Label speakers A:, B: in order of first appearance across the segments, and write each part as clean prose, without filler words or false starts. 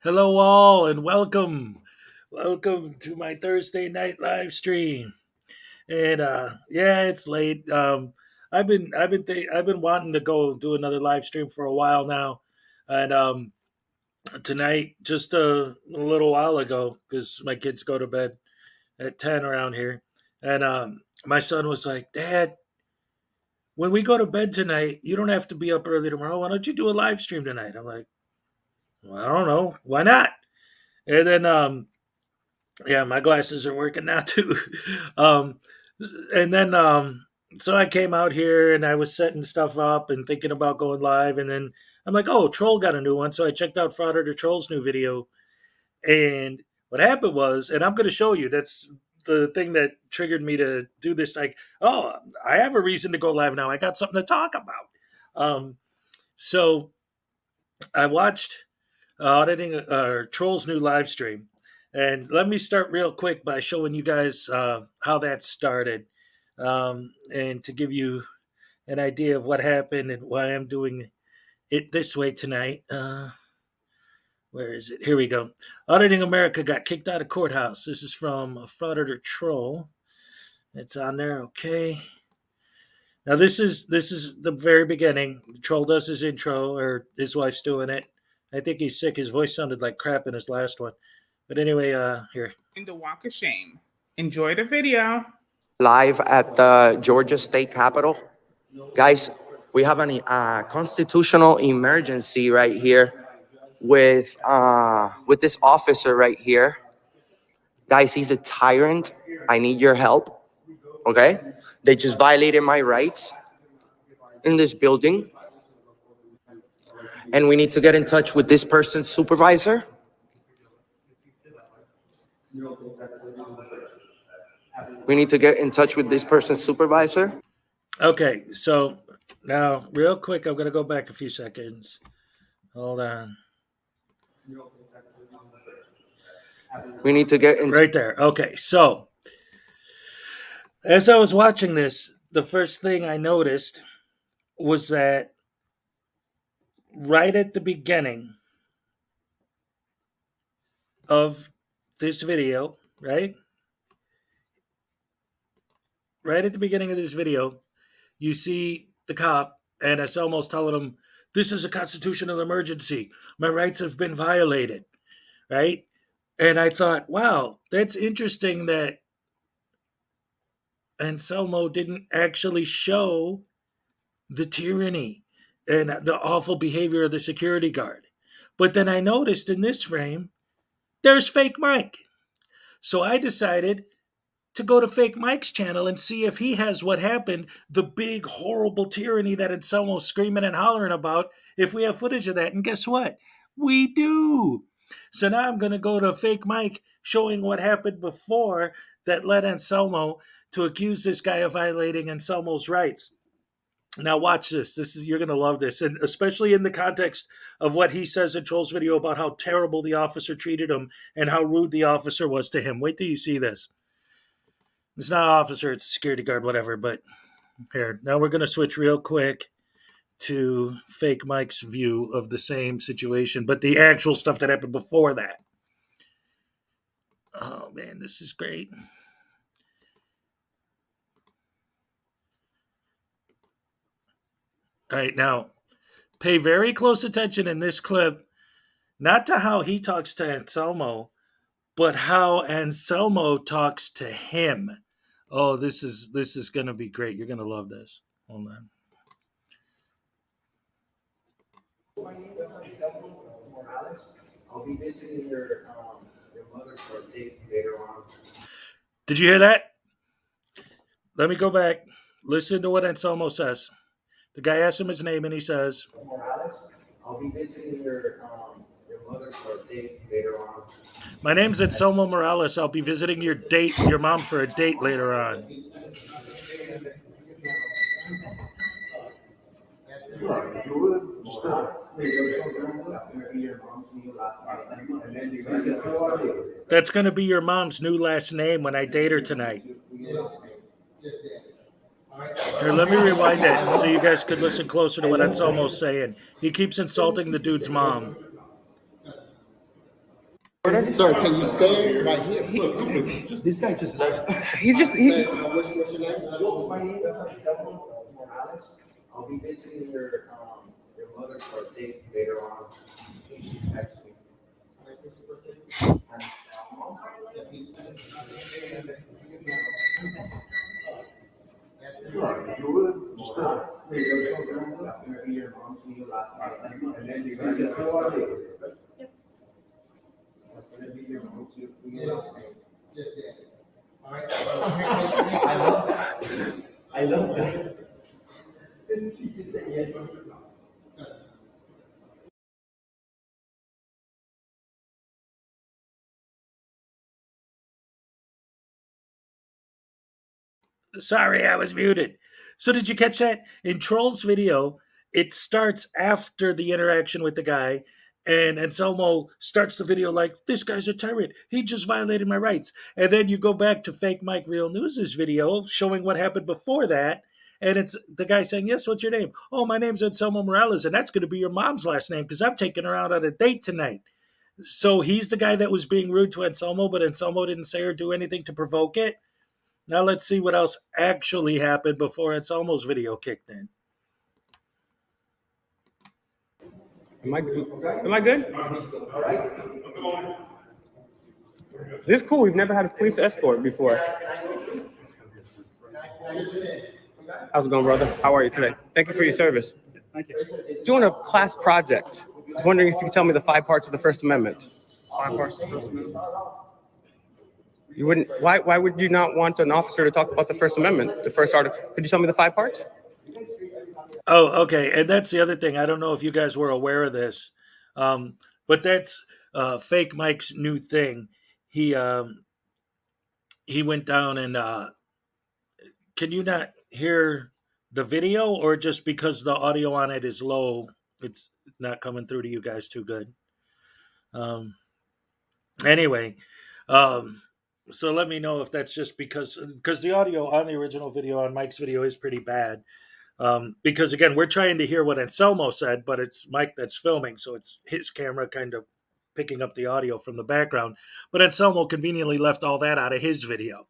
A: Hello, all, and welcome to my Thursday night live stream. And yeah, it's late. I've been wanting to go do another live stream for a while now, and tonight, just a little while ago, because my kids go to bed at 10 around here, and my son was like, "Dad, when we go to bed tonight, you don't have to be up early tomorrow. Why don't you do a live stream tonight?" I'm like, "Well, I don't know. Why not?" And then, yeah, my glasses are working now too. um, and then, so I came out here and I was setting stuff up and thinking about going live. And then I'm like, oh, Troll got a new one. So I checked out Frauditor Troll's new video. And what happened was, and I'm going to show you, that's the thing that triggered me to do this. Like, oh, I have a reason to go live now. I got something to talk about. So I watched Auditing Troll's new live stream. And let me start real quick by showing you guys how that started, and to give you an idea of what happened and why I'm doing it this way tonight. Where is it? Here we go. Auditing America got kicked out of courthouse. This is from Frauditor Troll. It's on there. Okay. Now this is the very beginning. Troll does his intro, or his wife's doing it. I think he's sick. His voice sounded like crap in his last one. But anyway, here.
B: In the walk of shame. Enjoy the video.
C: Live at the Georgia State Capitol. Guys, we have a constitutional emergency right here with this officer right here. Guys, he's a tyrant. I need your help. Okay? They just violated my rights in this building. And we need to get in touch with this person's supervisor. We need to get in touch with this person's supervisor.
A: Okay, so now, real quick, I'm going to go back a few seconds. Hold on.
C: We need to get in
A: right there. Okay, so as I was watching this, the first thing I noticed was that right at the beginning of this video, right? Right at the beginning of this video, you see the cop, and it's almost telling him, this is a constitutional emergency. My rights have been violated, right? And I thought, wow, that's interesting that Anselmo didn't actually show the tyranny. and the awful behavior of the security guard. But then I noticed in this frame, there's fake Mike. So I decided to go to fake Mike's channel and see if he has what happened, the big horrible tyranny that Anselmo's screaming and hollering about, if we have footage of that. And guess what? We do. So now I'm going to go to fake Mike showing what happened before that led Anselmo to accuse this guy of violating Anselmo's rights. Now watch this. This is, you're gonna love this, and especially in the context of what he says in Troll's video about how terrible the officer treated him and how rude the officer was to him. Wait till you see this. It's not an officer, it's a security guard, whatever. But here, now we're gonna switch real quick to fake Mike's view of the same situation, but the actual stuff that happened before that. Oh man, this is great. All right, now pay very close attention in this clip, not to how he talks to Anselmo, but how Anselmo talks to him. Oh, this is gonna be great. You're gonna love this. Hold on.
C: I'll be visiting your mother for a date later on.
A: Did you hear that? Let me go back. Listen to what Anselmo says. The guy asks him his name, and he says,
C: Morales, I'll be visiting your mother for a date later on.
A: "My name's Anselmo Morales. I'll be visiting your mom for a date later on." That's gonna be your mom's new last name when I date her tonight. Here, let me rewind it so you guys could listen closer to what Anselmo's saying. He keeps insulting the dude's mom.
D: Sir, can you stay right here?
C: This guy just left.
D: What's your name?
C: My name is Anselmo Morales. I'll be visiting your mother for a date later on. She texted me. Anselmo. Morales. That's gonna be your mom's new last name, and then you're gonna get that's gonna be your mom's new last name.
D: All right.
C: I love that. I love that. Doesn't she just say yes?
A: Sorry, I was muted. So did you catch that? In Troll's video, it starts after the interaction with the guy, and Anselmo starts the video like, "This guy's a tyrant. He just violated my rights." And then you go back to Fake Mike Real News' video showing what happened before that, and it's the guy saying, "Yes, what's your name?" "Oh, my name's Anselmo Morales, and that's going to be your mom's last name because I'm taking her out on a date tonight." So he's the guy that was being rude to Anselmo, but Anselmo didn't say or do anything to provoke it. Now let's see what else actually happened before Anselmo's video kicked in.
E: Am I good? Am I good? This is cool. We've never had a police escort before. How's it going, brother? How are you today? Thank you for your service.
F: Thank you.
E: Doing a class project. I was wondering if you could tell me the 5 parts of the First Amendment.
F: 5 parts of the First Amendment.
E: You wouldn't. Why would you not want an officer to talk about the First Amendment, the first article? Could you tell me the 5 parts?
A: Oh, okay. And that's the other thing. I don't know if you guys were aware of this, but that's Fake Mike's new thing. He went down and can you not hear the video, or just because the audio on it is low, it's not coming through to you guys too good? Anyway, so let me know if that's just because the audio on the original video, on Mike's video, is pretty bad. Because again, we're trying to hear what Anselmo said, but it's Mike that's filming, so it's his camera kind of picking up the audio from the background. But Anselmo conveniently left all that out of his video.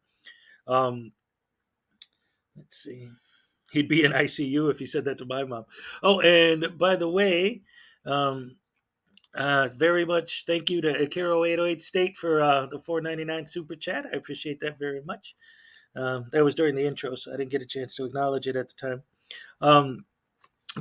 A: Let's see. He'd be in ICU if he said that to my mom. Oh, and by the way, very much thank you to Akiro808 State for the $4.99 super chat. I appreciate that very much. That was during the intro, so I didn't get a chance to acknowledge it at the time.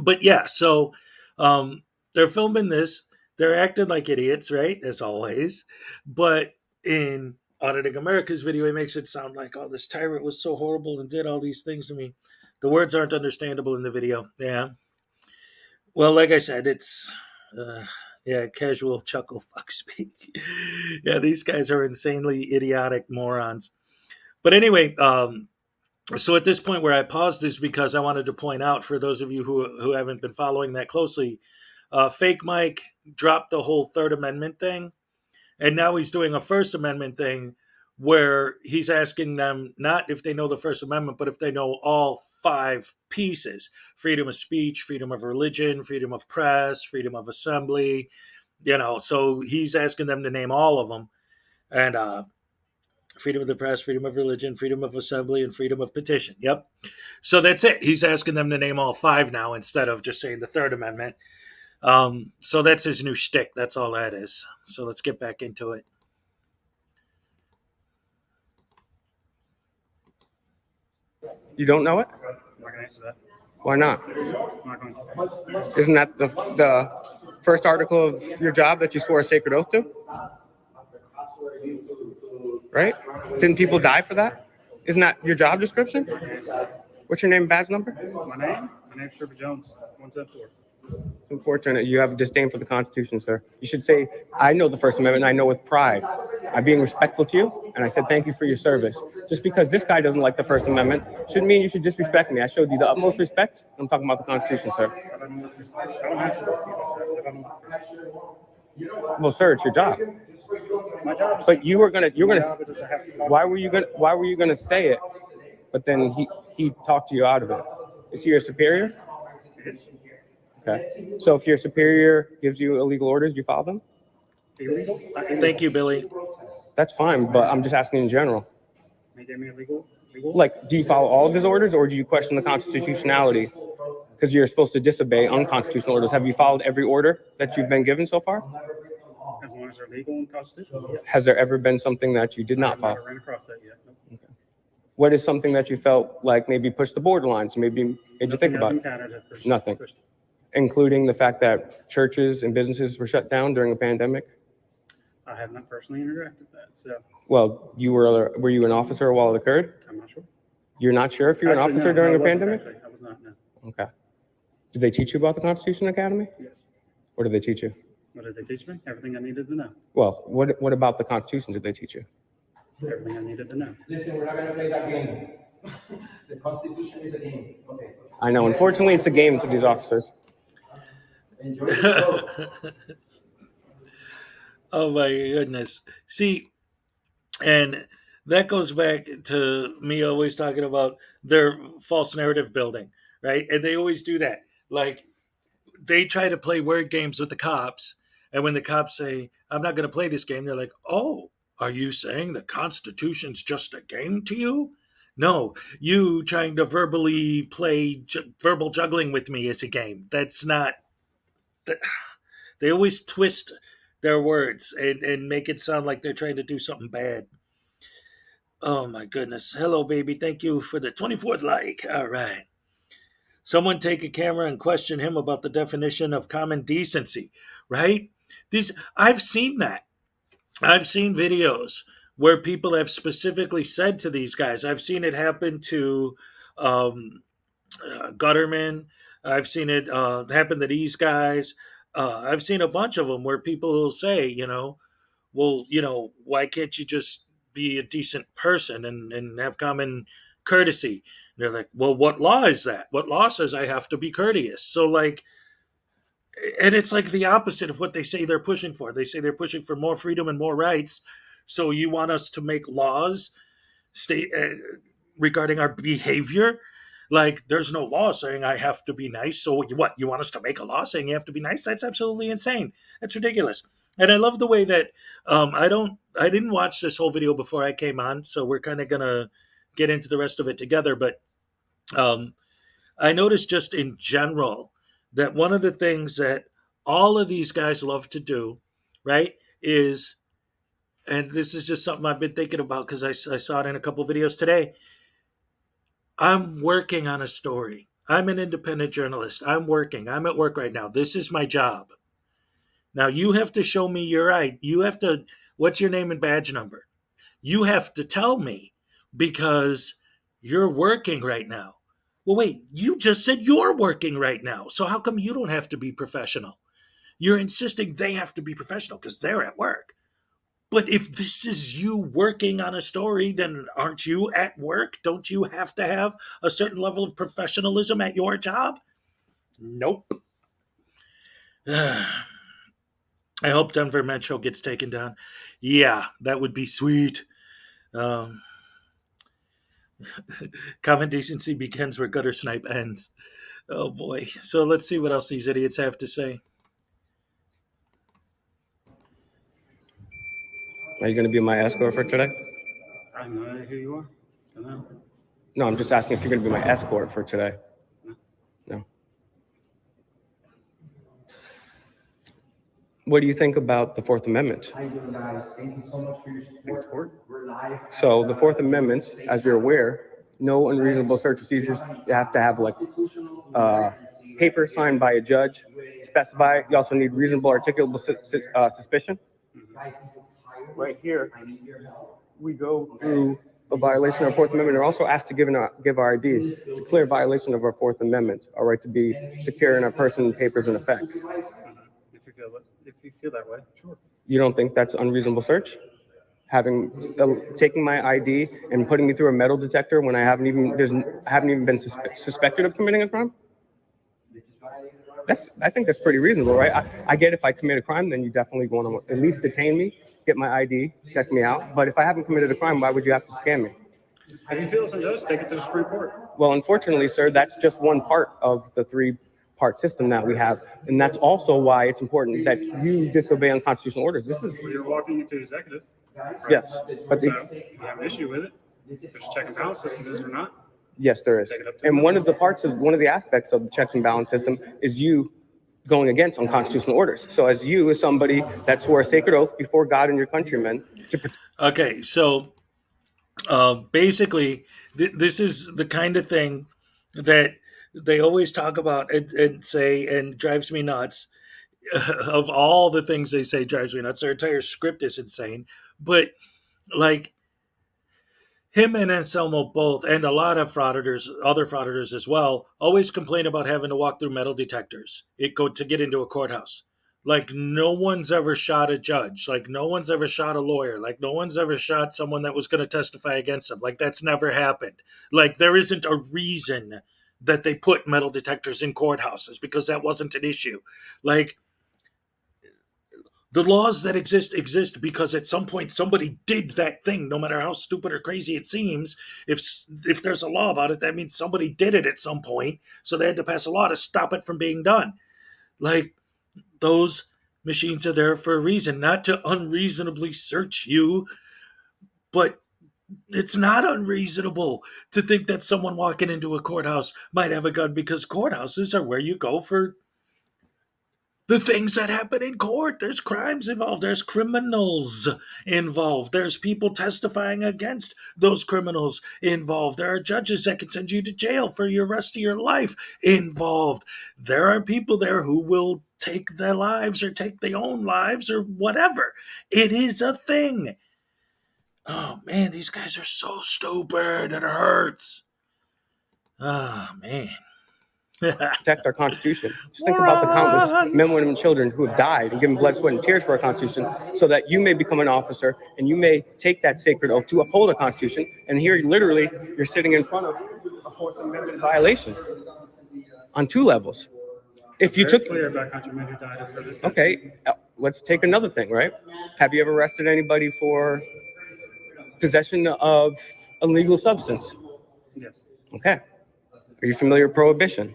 A: But yeah, so um, they're filming this. They're acting like idiots, right? As always. But in Auditing America's video, he makes it sound like, oh, this tyrant was so horrible and did all these things to me. The words aren't understandable in the video. Yeah. Well, like I said, it's uh, yeah, casual chuckle fuck speak. Yeah, these guys are insanely idiotic morons. But anyway, so at this point where I paused is because I wanted to point out for those of you who haven't been following that closely, Fake Mike dropped the whole Third Amendment thing, and now he's doing a First Amendment thing where he's asking them not if they know the First Amendment, but if they know all five pieces: freedom of speech, freedom of religion, freedom of press, freedom of assembly. So he's asking them to name all of them, and freedom of the press, freedom of religion, freedom of assembly, and freedom of petition. Yep. So that's it. He's asking them to name all five now instead of just saying the Third Amendment. So that's his new shtick. That's all that is. So let's get back into it.
E: You don't know it?
F: I'm not going to answer that.
E: Why not?
F: I'm not going to.
E: Isn't that the first article of your job that you swore a sacred oath to? Right? Didn't people die for that? Isn't that your job description? What's your name and badge number?
F: My name's Trevor Jones, 174.
E: It's unfortunate you have a disdain for the Constitution, sir. You should say, I know the First Amendment and I know with pride. I'm being respectful to you, and I said thank you for your service. Just because this guy doesn't like the First Amendment shouldn't mean you should disrespect me. I showed you the utmost respect. I'm talking about the Constitution, sir.
F: I don't have to I don't know.
E: Well, sir, it's your job.
F: My job is
E: But you're gonna.
F: my job is to have to talk.
E: Why were you gonna say it? But then he talked you out of it. Is he your superior? Okay. So if your superior gives you illegal orders, do you follow them?
F: Illegal?
A: Thank you, Billy.
E: That's fine, but I'm just asking in general.
F: They gave me illegal? Legal?
E: Like, do you follow all of his orders, or do you question the constitutionality? Because you're supposed to disobey unconstitutional orders. Have you followed every order that you've been given so far?
F: As long as they're legal and constitutional. Yes.
E: Has there ever been something that you did
F: I
E: not
F: have
E: follow?
F: never ran across that yet. Nope.
E: What is something that you felt like maybe pushed the borderlines, maybe made you think
F: Nothing
E: about
F: I've
E: it,
F: encountered has pushed-
E: Nothing.
F: pushed.
E: including the fact that churches and businesses were shut down during a pandemic?
F: I have not personally interacted with that, so
E: Well, were you an officer while it occurred?
F: I'm not sure.
E: You're not sure if you were an
F: Actually,
E: officer
F: no,
E: during
F: I
E: a
F: wasn't,
E: pandemic?
F: actually. I was not, no.
E: Okay. Did they teach you about the Constitution Academy?
F: Yes.
E: What did they teach you?
F: What did they teach me? Everything I needed to know.
E: Well, what about the Constitution did they teach you?
F: Everything I needed to know.
D: Listen, we're not gonna play that game. The Constitution is a game. Okay.
E: I know. Unfortunately, it's a game to these officers.
D: Enjoy the show.
A: Oh my goodness. See, and that goes back to me always talking about their false narrative building, right? And they always do that. Like they try to play word games with the cops, and when the cops say, "I'm not going to play this game," they're like, "Oh, are you saying the Constitution's just a game to you?" No, you trying to verbally play verbal juggling with me is a game. That's not. That, they always twist their words and make it sound like they're trying to do something bad. Oh my goodness. Hello, baby. Thank you for the 24th like. All right. Someone take a camera and question him about the definition of common decency, right? I've seen that. I've seen videos where people have specifically said to these guys. I've seen it happen to um, Gutterman. I've seen it happen to these guys. I've seen a bunch of them where people will say, well, why can't you just be a decent person and have common courtesy? And they're like, well, what law is that? What law says I have to be courteous? So, like, and it's like the opposite of what they say they're pushing for. They say they're pushing for more freedom and more rights. So, you want us to make laws regarding our behavior? Like, there's no law saying I have to be nice. So, what? You want us to make a law saying you have to be nice? That's absolutely insane. That's ridiculous. And I love the way that I didn't watch this whole video before I came on, so we're kind of gonna get into the rest of it together. But I noticed just in general that one of the things that all of these guys love to do, right, is, and this is just something I've been thinking about because I saw it in a couple videos today. I'm working on a story. I'm an independent journalist. I'm working. I'm at work right now. This is my job. Now you have to show me your ID. You have to, what's your name and badge number? You have to tell me because you're working right now. Well, wait, you just said you're working right now. So how come you don't have to be professional? You're insisting they have to be professional because they're at work. But if this is you working on a story, then aren't you at work? Don't you have to have a certain level of professionalism at your job? Nope. I hope Denver Metro gets taken down. Yeah, that would be sweet. Um, Common decency begins where gutter snipe ends. Oh boy. So let's see what else these idiots have to say.
E: Are you going to be my escort for today?
F: I have no idea who you are. So no.
E: No, I'm just asking if you're going to be my escort for today. No. What do you think about the Fourth Amendment?
D: How you doing, guys? Thank you so much for your support. We're live.
E: So the Fourth Amendment, as you're aware, no unreasonable search or seizures. You have to have like paper signed by a judge, specify. You also need reasonable articulable suspicion. Right here, we go through a violation of our Fourth Amendment. We're also asked to give our ID. It's a clear violation of our Fourth Amendment, our right to be secure in our person, papers, and effects.
F: If you feel that way, sure.
E: You don't think that's unreasonable search? Taking my ID and putting me through a metal detector when I haven't even been suspected of committing a crime? I think that's pretty reasonable, right? I get if I commit a crime, then you definitely want to at least detain me, get my ID, check me out. But if I haven't committed a crime, why would you have to scan me?
F: If you feel it's unjust, take it to the Supreme Court.
E: Well, unfortunately, sir, that's just one part of the three-part system that we have. And that's also why it's important that you disobey unconstitutional orders.
F: Well, you're walking into executive.
E: Yes, but
F: So you have an issue with it. There's a check and balance system, is there not?
E: yes, there is. And one of the aspects of the checks and balance system is you going against unconstitutional orders. So as somebody that swore a sacred oath before God and your countrymen to protect.
A: Okay, so basically, this is the kind of thing that they always talk about and say, and drives me nuts. Of all the things they say, drives me nuts. Their entire script is insane. But like him and Anselmo both, and a lot of frauditors, other frauditors as well, always complain about having to walk through metal detectors to get into a courthouse. Like no one's ever shot a judge. Like no one's ever shot a lawyer. Like no one's ever shot someone that was going to testify against them. Like that's never happened. Like there isn't a reason that they put metal detectors in courthouses because that wasn't an issue. Like the laws that exist because at some point somebody did that thing, no matter how stupid or crazy it seems. If there's a law about it, that means somebody did it at some point, so they had to pass a law to stop it from being done. Like those machines are there for a reason, not to unreasonably search you, but it's not unreasonable to think that someone walking into a courthouse might have a gun because courthouses are where you go for the things that happen in court. There's crimes involved. There's criminals involved. There's people testifying against those criminals involved. There are judges that can send you to jail for your rest of your life involved. There are people there who will take their lives or take their own lives or whatever. It is a thing. Oh man, these guys are so stupid. It hurts. Oh man.
E: Protect our Constitution. Just think about the countless men, women, and children who have died and given blood, sweat, and tears for our Constitution so that you may become an officer and you may take that sacred oath to uphold the Constitution. And here, literally, you're sitting in front of a Fourth Amendment violation on two levels. If you took
F: clear about countrymen who died for this country.
E: Okay, let's take another thing, right? Have you ever arrested anybody for possession of a illegal substance?
F: Yes.
E: Okay. Are you familiar with prohibition?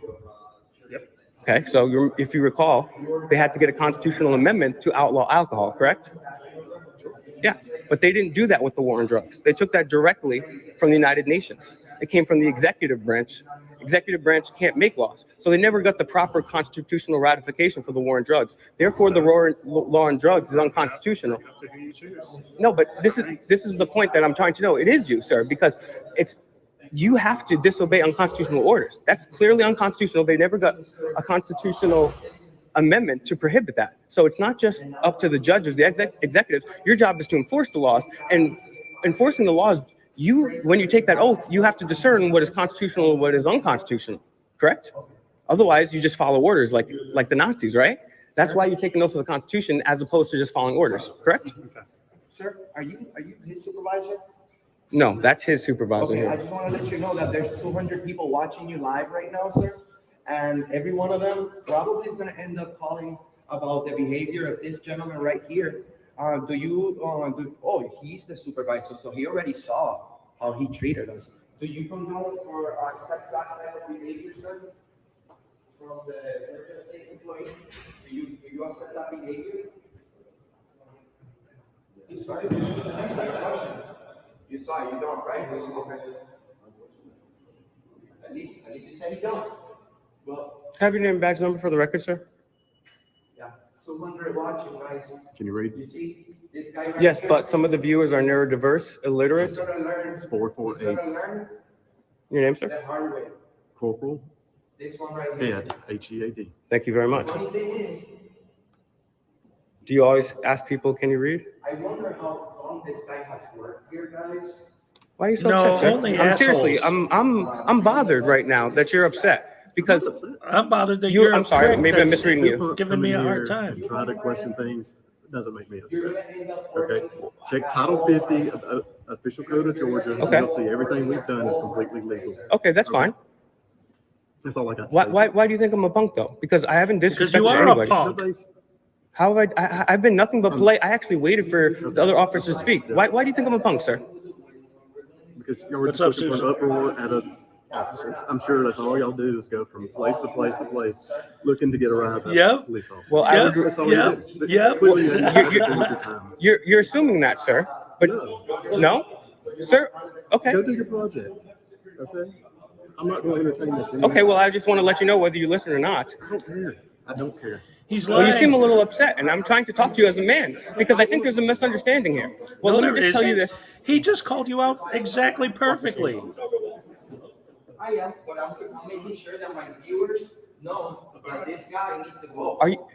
F: Yep.
E: Okay, so if you recall, they had to get a constitutional amendment to outlaw alcohol, correct? Yeah, but they didn't do that with the war on drugs. They took that directly from the United Nations. It came from the executive branch. Executive branch can't make laws. So they never got the proper constitutional ratification for the war on drugs. Therefore, the law on drugs is unconstitutional.
F: Up to who you choose.
E: No, but this is the point that I'm trying to know. It is you, sir, because you have to disobey unconstitutional orders. That's clearly unconstitutional. They never got a constitutional amendment to prohibit that. So it's not just up to the judges, the executives. Your job is to enforce the laws, and enforcing the laws, when you take that oath, you have to discern what is constitutional and what is unconstitutional, correct? Otherwise, you just follow orders like the Nazis, right? That's why you take an oath of the Constitution as opposed to just following orders, correct?
C: Sir, are you his supervisor?
E: No, that's his supervisor
C: Okay, I
E: here.
C: just want to let you know that there's 200 people watching you live right now, sir. And every one of them probably is going to end up calling about the behavior of this gentleman right here. He's the supervisor, so he already saw how he treated us. Do you condone or accept that type of behavior, sir? From the Georgia State employee? Do you accept that behavior? You saw it? That's another question. You saw it, you don't, right? Okay. At least you said you don't. Well,
E: Have your name and badge number for the record, sir?
C: yeah. 200 watching, guys.
F: Can you read?
C: You see this guy right
E: Yes,
C: here?
E: but some of the viewers are neurodiverse,
C: He's
E: illiterate.
C: gonna learn.
F: It's
C: He's
F: 448
C: gonna learn
E: Your name, sir?
C: the hard way.
F: Corporal
C: This one right here.
F: Head, Head.
E: Thank you very much.
C: Funny thing is,
E: Do you always ask people, can you read?
C: I wonder how long this guy has worked here, guys.
E: Why are you so
A: No,
E: upset, sir?
A: only
E: I'm seriously,
A: assholes.
E: I'm bothered right now that you're upset because
A: I'm bothered that you're
E: I'm
A: a
E: sorry,
A: prick
E: maybe I'm
A: that's
E: misreading you.
A: giving me a hard time.
F: Try to question things doesn't make me
C: You're
F: upset.
C: gonna end up
F: Okay,
C: working.
F: check Title 50 of the Official Code of Georgia. and
E: Okay.
F: You'll see everything we've done is completely legal.
E: Okay, that's fine.
F: That's all I got to
E: Why,
F: say.
E: why do you think I'm a punk though? Because I haven't
A: Because
E: disrespected
A: you are a
E: anybody.
A: punk.
F: Nobody's-
E: How have I've been nothing but polite. I actually waited for the other officers to speak. Why do you think I'm a punk, sir?
F: Because you're
A: What's
F: just
A: up,
F: looking for
A: Susan?
F: an uproar at officers. I'm sure that's all y'all do is go from place to place to place, looking to get a rise out
A: Yep.
F: of police officers.
E: Well, I
A: Yep.
E: would,
F: That's all
A: Yep.
F: you do.
A: Yep.
F: Clearly, you
E: You're-
F: have to take your time.
E: you're assuming that, sir. But no, sir. Okay.
F: Go do your project. Okay? I'm not going to entertain this anymore.
E: Okay. Well, I just want to let you know whether you listen or not.
F: I don't care. I don't care.
A: He's
E: Well, you seem a
A: lying.
E: little upset, and I'm trying to talk to you as a man because I think there's a misunderstanding here. Well,
A: No,
E: let me
A: there
E: just tell you
A: isn't.
E: this.
A: He just called you out exactly perfectly.
C: I am, but I'm making sure that my viewers know that this guy needs to go.
E: Are you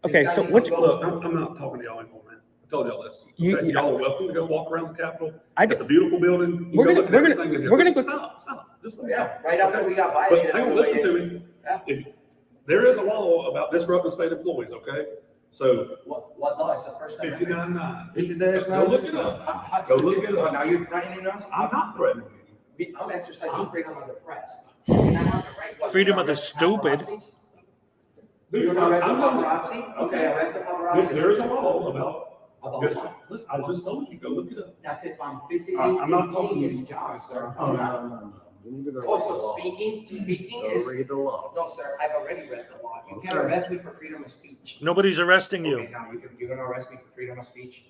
E: okay? So what?
G: Look, I'm not talking to y'all anymore, man. I told y'all this.
E: You-
G: Okay? Y'all are welcome to go walk around the Capitol.
E: I
G: It's a beautiful building. You
E: We're
G: go
E: gonna-
G: look at
E: we're gonna-
G: everything in here.
E: we're gonna
G: Listen,
E: go-
G: Stop. Just
C: Yeah, right after we got
G: But
C: violated.
G: hang
C: on
G: on,
C: the
G: listen
C: way
G: to
C: in.
G: me.
C: Yeah.
G: If there is a law about disrupting state employees, okay? So
C: What law is the first time?
G: 59.9.
C: Go
G: Go look it up. Go look it up.
C: Now you're threatening us?
G: I'm not threatening you.
C: I'm exercising freedom of the press. And I have the right- what,
A: Freedom
C: to
A: of the
C: arrest
A: stupid.
C: paparazzis? You're gonna arrest the
G: I'm not-
C: paparazzi? Okay, arrest the paparazzi.
G: There is a law about.
C: About
G: Yes,
C: what?
G: listen, I just told you, go look it up.
C: That's if I'm physically
G: I'm not
C: impeding
G: talking-
C: his job, sir.
F: Oh,
C: I'm not.
F: no. You need to go read
C: Also,
F: the law.
C: speaking
F: Go
C: is,
F: read the law.
C: no, sir, I've already read the law. You can't
F: Okay.
C: arrest me for freedom of speech.
A: Nobody's arresting
C: Okay,
A: you.
C: now you're gonna arrest me for freedom of speech?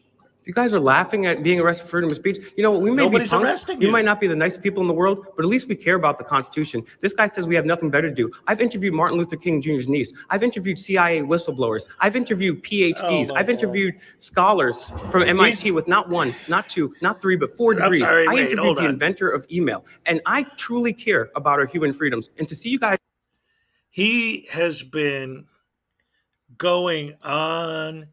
E: You guys are laughing at being arrested for freedom of speech. You know, we may
A: Nobody's
E: be punks.
A: arresting
E: We
A: you.
E: might not be the nicest people in the world, but at least we care about the Constitution. This guy says we have nothing better to do. I've interviewed Martin Luther King Jr.'s niece. I've interviewed CIA whistleblowers. I've interviewed PhDs.
A: Oh, my
E: I've
A: God.
E: interviewed scholars from MIT with not one, not two, not three, but 4
A: I'm
E: degrees.
A: sorry,
E: I
A: wait,
E: interviewed
A: hold
E: the
A: on.
E: inventor of email, and I truly care about our human freedoms. And to see you guys
A: He has been going on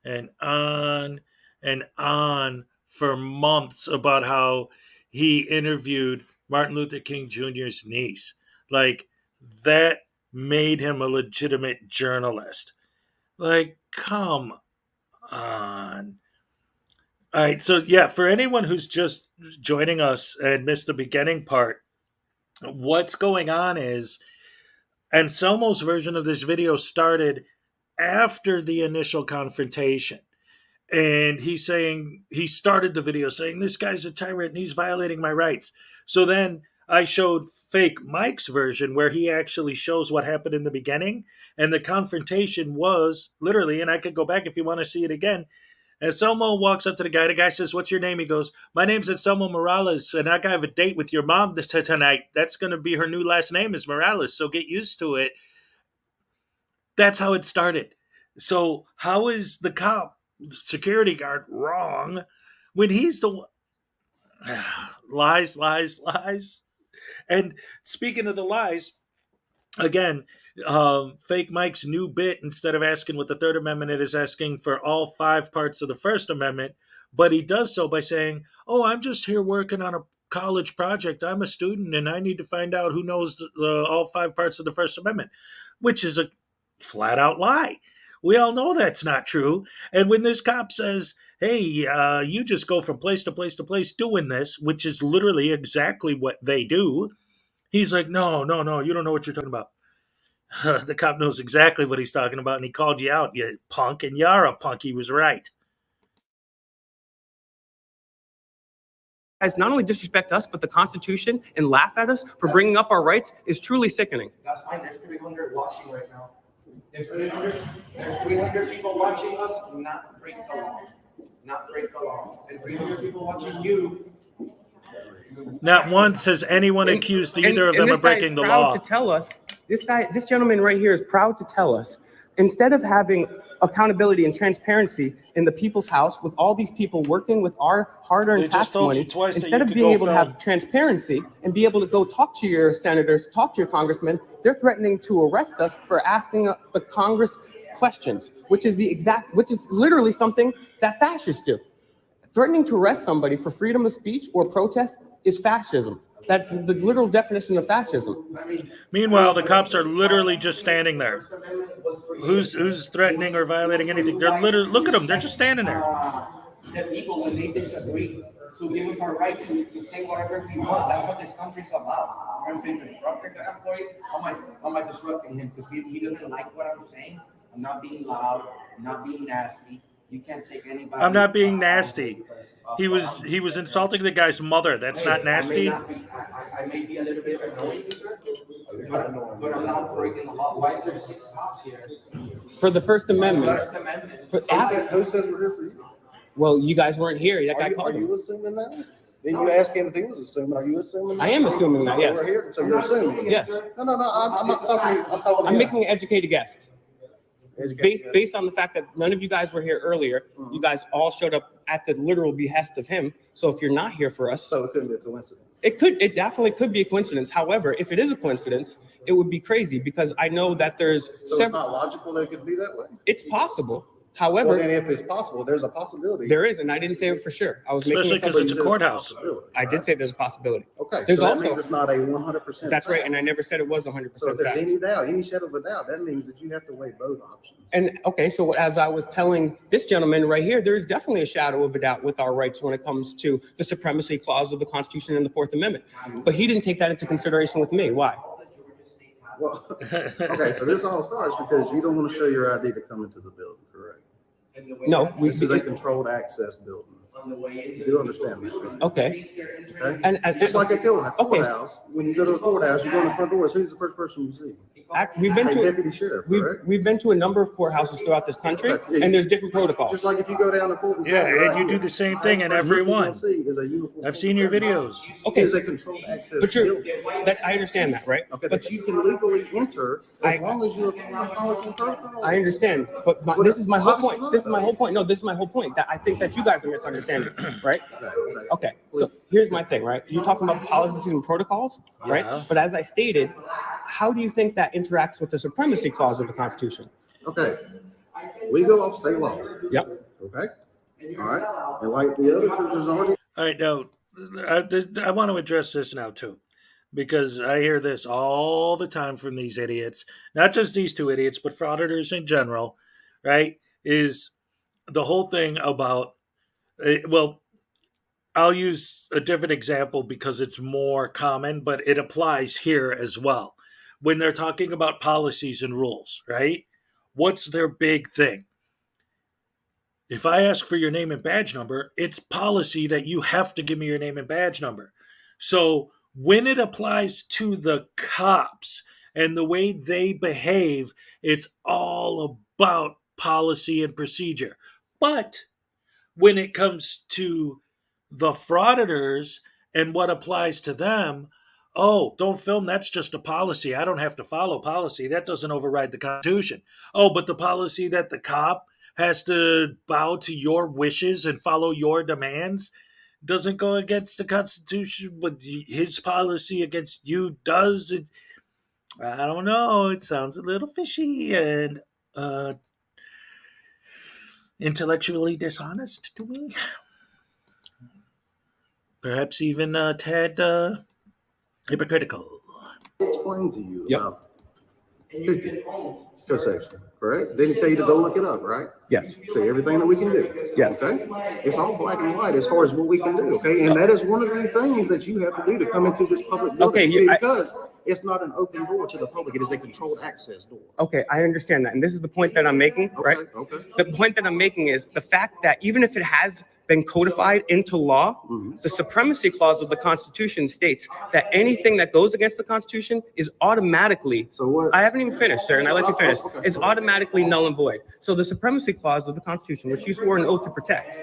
A: and on and on for months about how he interviewed Martin Luther King Jr.'s niece. Like, that made him a legitimate journalist. Like, come on. All right, so yeah, for anyone who's just joining us and missed the beginning part, what's going on is Anselmo's version of this video started after the initial confrontation. And he's saying, he started the video saying, this guy's a tyrant and he's violating my rights. So then I showed fake Mike's version where he actually shows what happened in the beginning. And the confrontation was literally, and I could go back if you want to see it again. Anselmo walks up to the guy. The guy says, what's your name? He goes, my name's Anselmo Morales, and I have a date with your mom tonight. That's going to be her new last name is Morales, so get used to it. That's how it started. So how is the cop, security guard, wrong when he's the one? Lies, lies, lies. And speaking of the lies, again, fake Mike's new bit, instead of asking what the Third Amendment is, asking for all 5 parts of the First Amendment, but he does so by saying, "Oh, I'm just here working on a college project. I'm a student, and I need to find out who knows all 5 parts of the First Amendment," which is a flat out lie. We all know that's not true. And when this cop says, "Hey, you just go from place to place to place doing this," which is literally exactly what they do, he's like, "No, no, no, you don't know what you're talking about." The cop knows exactly what he's talking about, and he called you out, you punk, and you're a punk. He was right.
E: Guys not only disrespect us, but the Constitution and laugh at us for bringing up our rights is truly sickening.
C: That's fine. There's 300 watching right now. There's 300 people watching us not break the law. Not break the law. And 300 people watching you.
A: Not once has anyone accused either of them
E: this
A: of breaking
E: guy
A: the
E: is proud
A: law.
E: to tell us, this gentleman right here is proud to tell us, instead of having accountability and transparency in the people's house with all these people working with our
A: They
E: hard-earned
A: just
E: tax
A: told you
E: money,
A: twice that
E: instead
A: you
E: of
A: could
E: being
A: go
E: able to
A: film.
E: have transparency and be able to go talk to your senators, talk to your congressmen, they're threatening to arrest us for asking the Congress questions, which is literally something that fascists do. Threatening to arrest somebody for freedom of speech or protest is fascism. That's the literal definition of fascism.
A: Meanwhile, the cops are literally just standing there. Who's threatening or violating anything? They're literally, look at them. They're just standing there.
C: The people, when they disagree, to give us our right to say whatever we want. That's what this country's about. I'm saying disrupting the employee. How am I disrupting him? Because he doesn't like what I'm saying. I'm not being loud. I'm not being nasty. You can't take anybody.
A: I'm not being nasty. He was insulting the guy's mother. That's not nasty.
C: I may be a little bit annoying, sir, but I'm not breaking the law. Why is there 6 cops here?
E: For the First Amendment.
C: First Amendment.
F: Who says we're here for you?
E: Well, you guys weren't here. That guy
F: Are
E: called him.
F: you assuming that? Then you ask him if he was assuming. Are you assuming that?
E: I am assuming that, yes.
F: We're here, so you're assuming.
E: Yes.
F: No, I'm not talking to you. I'm talking to
E: I'm
F: you.
E: making an educated guess.
F: Educated guess.
E: Based on the fact that none of you guys were here earlier, you guys all showed up at the literal behest of him. So if you're not here for us,
F: So it couldn't be a coincidence.
E: it definitely could be a coincidence. However, if it is a coincidence, it would be crazy because I know that there's
F: So it's not logical that it could be that way?
E: it's possible.
F: Well,
E: However,
F: then if it's possible, there's a possibility.
E: there is, and I didn't say it for sure. I was
A: Especially
E: making
A: because
E: some,
A: it's a
F: There's
A: courthouse.
F: possibility,
E: I did
F: right?
E: say there's a possibility.
F: Okay,
E: There's
F: so that
E: also-
F: means it's not a 100%.
E: That's right,
F: fact.
E: and I never said it was
F: So
E: 100%
F: if there's
E: fact.
F: any doubt, any shadow of a doubt, that means that you have to weigh both options.
E: And okay, so as I was telling this gentleman right here, there's definitely a shadow of a doubt with our rights when it comes to the supremacy clause of the Constitution and the Fourth Amendment. But he didn't take that into consideration with me. Why?
F: Well, okay, so this all starts because you don't want to show your ID to come into the building, correct?
E: No,
F: This is a controlled access building. You do understand that, right?
E: okay.
F: Okay?
E: And
F: Just like a courthouse, when you go to a courthouse, you go in the front doors, who's the first person you see?
E: we've been
F: A
E: to
F: deputy sheriff, correct?
E: we've been to a number of courthouses throughout this country,
F: Okay, yeah.
E: and there's different protocols.
F: Just like if you go down to Fulton
A: Yeah,
F: County right
A: and you do
F: here,
A: the same thing in
F: the first
A: every
F: person you're
A: one.
F: gonna see is a uniformed
A: I've seen your videos.
E: Okay,
F: It's a controlled access
E: but you're
F: building.
E: that I understand that, right?
F: Okay, but you can legally enter as
E: I-
F: long as you're policy and protocol.
E: I understand, but
F: But
E: this is my whole
F: obviously
E: point.
F: not,
E: This is my
F: though.
E: whole point. No, this is my whole point. That I think that you guys are misunderstanding, right?
F: Okay.
E: Okay, so here's my thing, right? You're talking about policies and protocols, right?
A: Yeah.
E: But as I stated, how do you think that interacts with the supremacy clause of the Constitution?
F: Okay, we go off state laws,
E: Yep.
F: okay? All right, and like the other churches already.
A: All right, now I want to address this now too, because I hear this all the time from these idiots, not just these 2 idiots, but frauditors in general, right? Is the whole thing about, well, I'll use a different example because it's more common, but it applies here as well. When they're talking about policies and rules, right? What's their big thing? If I ask for your name and badge number, it's policy that you have to give me your name and badge number. So when it applies to the cops and the way they behave, it's all about policy and procedure. But when it comes to the frauditors and what applies to them, oh, don't film. That's just a policy. I don't have to follow policy. That doesn't override the Constitution. Oh, but the policy that the cop has to bow to your wishes and follow your demands, doesn't go against the Constitution, but his policy against you does. I don't know. It sounds a little fishy and uh, intellectually dishonest to me. Perhaps even a tad hypocritical.
F: Explain to you
E: Yep.
F: about 50 section, correct? Didn't he tell you to go look it up, right?
E: Yes.
F: Tell you everything that we can do.
E: Yes.
F: Okay? It's all black and white as far as what we can do, okay? And that is one of the things that you have to do to come into this public building, because it's not an open door to the public. It is a controlled access door.
E: Okay, I understand that. And this is the point that I'm making, right?
F: Okay.
E: The point that I'm making is the fact that even if it has been codified into law, the supremacy clause of the Constitution states that anything that goes against the Constitution is automatically,
F: So what?
E: I haven't even finished, sir, and I let you finish,
F: Okay.
E: is automatically null and void. So the supremacy clause of the Constitution, which you swore an oath to protect,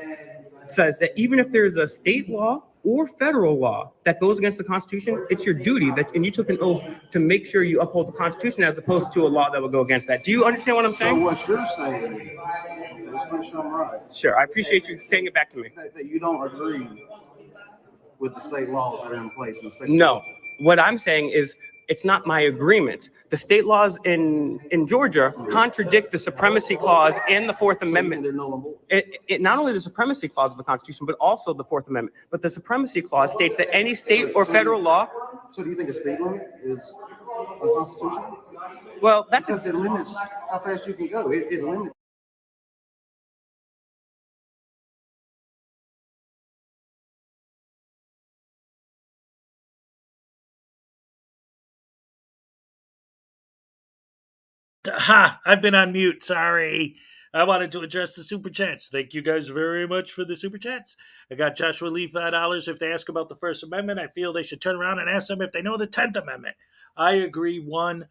E: says that even if there is a state law or federal law that goes against the Constitution, it's your duty that, and you took an oath to make sure you uphold the Constitution as opposed to a law that would go against that. Do you understand what I'm
F: So
E: saying?
F: what you're saying is, let's make sure I'm right,
E: Sure, I appreciate you saying it back to me.
F: that you don't agree with the state laws that are in place in the state. of
E: No,
F: Georgia.
E: what I'm saying is it's not my agreement. The state laws in Georgia contradict the supremacy clause and the Fourth
F: So you
E: Amendment.
F: think they're null and void?
E: It not only the supremacy clause of the Constitution, but also the Fourth Amendment. But the supremacy clause states that any state or federal law,
F: So do you think a speed limit is unconstitutional?
E: well, that's
F: Because it limits how fast you can go. It limits.
A: Ha! I've been on mute. Sorry. I wanted to address the super chats. Thank you guys very much for the super chats. I got Joshua Lee $5. If they ask about the First Amendment, I feel they should turn around and ask them if they know the 10th Amendment. I agree 100%.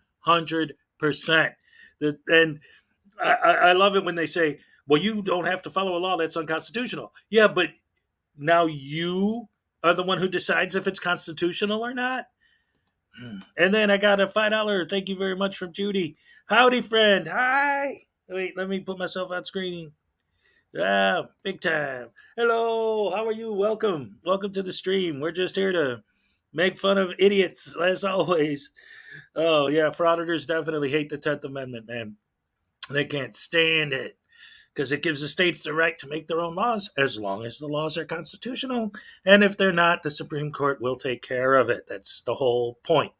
A: And I love it when they say, well, you don't have to follow a law that's unconstitutional. Yeah, but now you are the one who decides if it's constitutional or not. And then I got a $5. Thank you very much from Judy. Howdy, friend. Hi. Wait, let me put myself on screen. Yeah, big time. Hello. How are you? Welcome. Welcome to the stream. We're just here to make fun of idiots, as always. Oh, yeah. Frauditors definitely hate the 10th Amendment, man. They can't stand it because it gives the states the right to make their own laws as long as the laws are constitutional. And if they're not, the Supreme Court will take care of it. That's the whole point.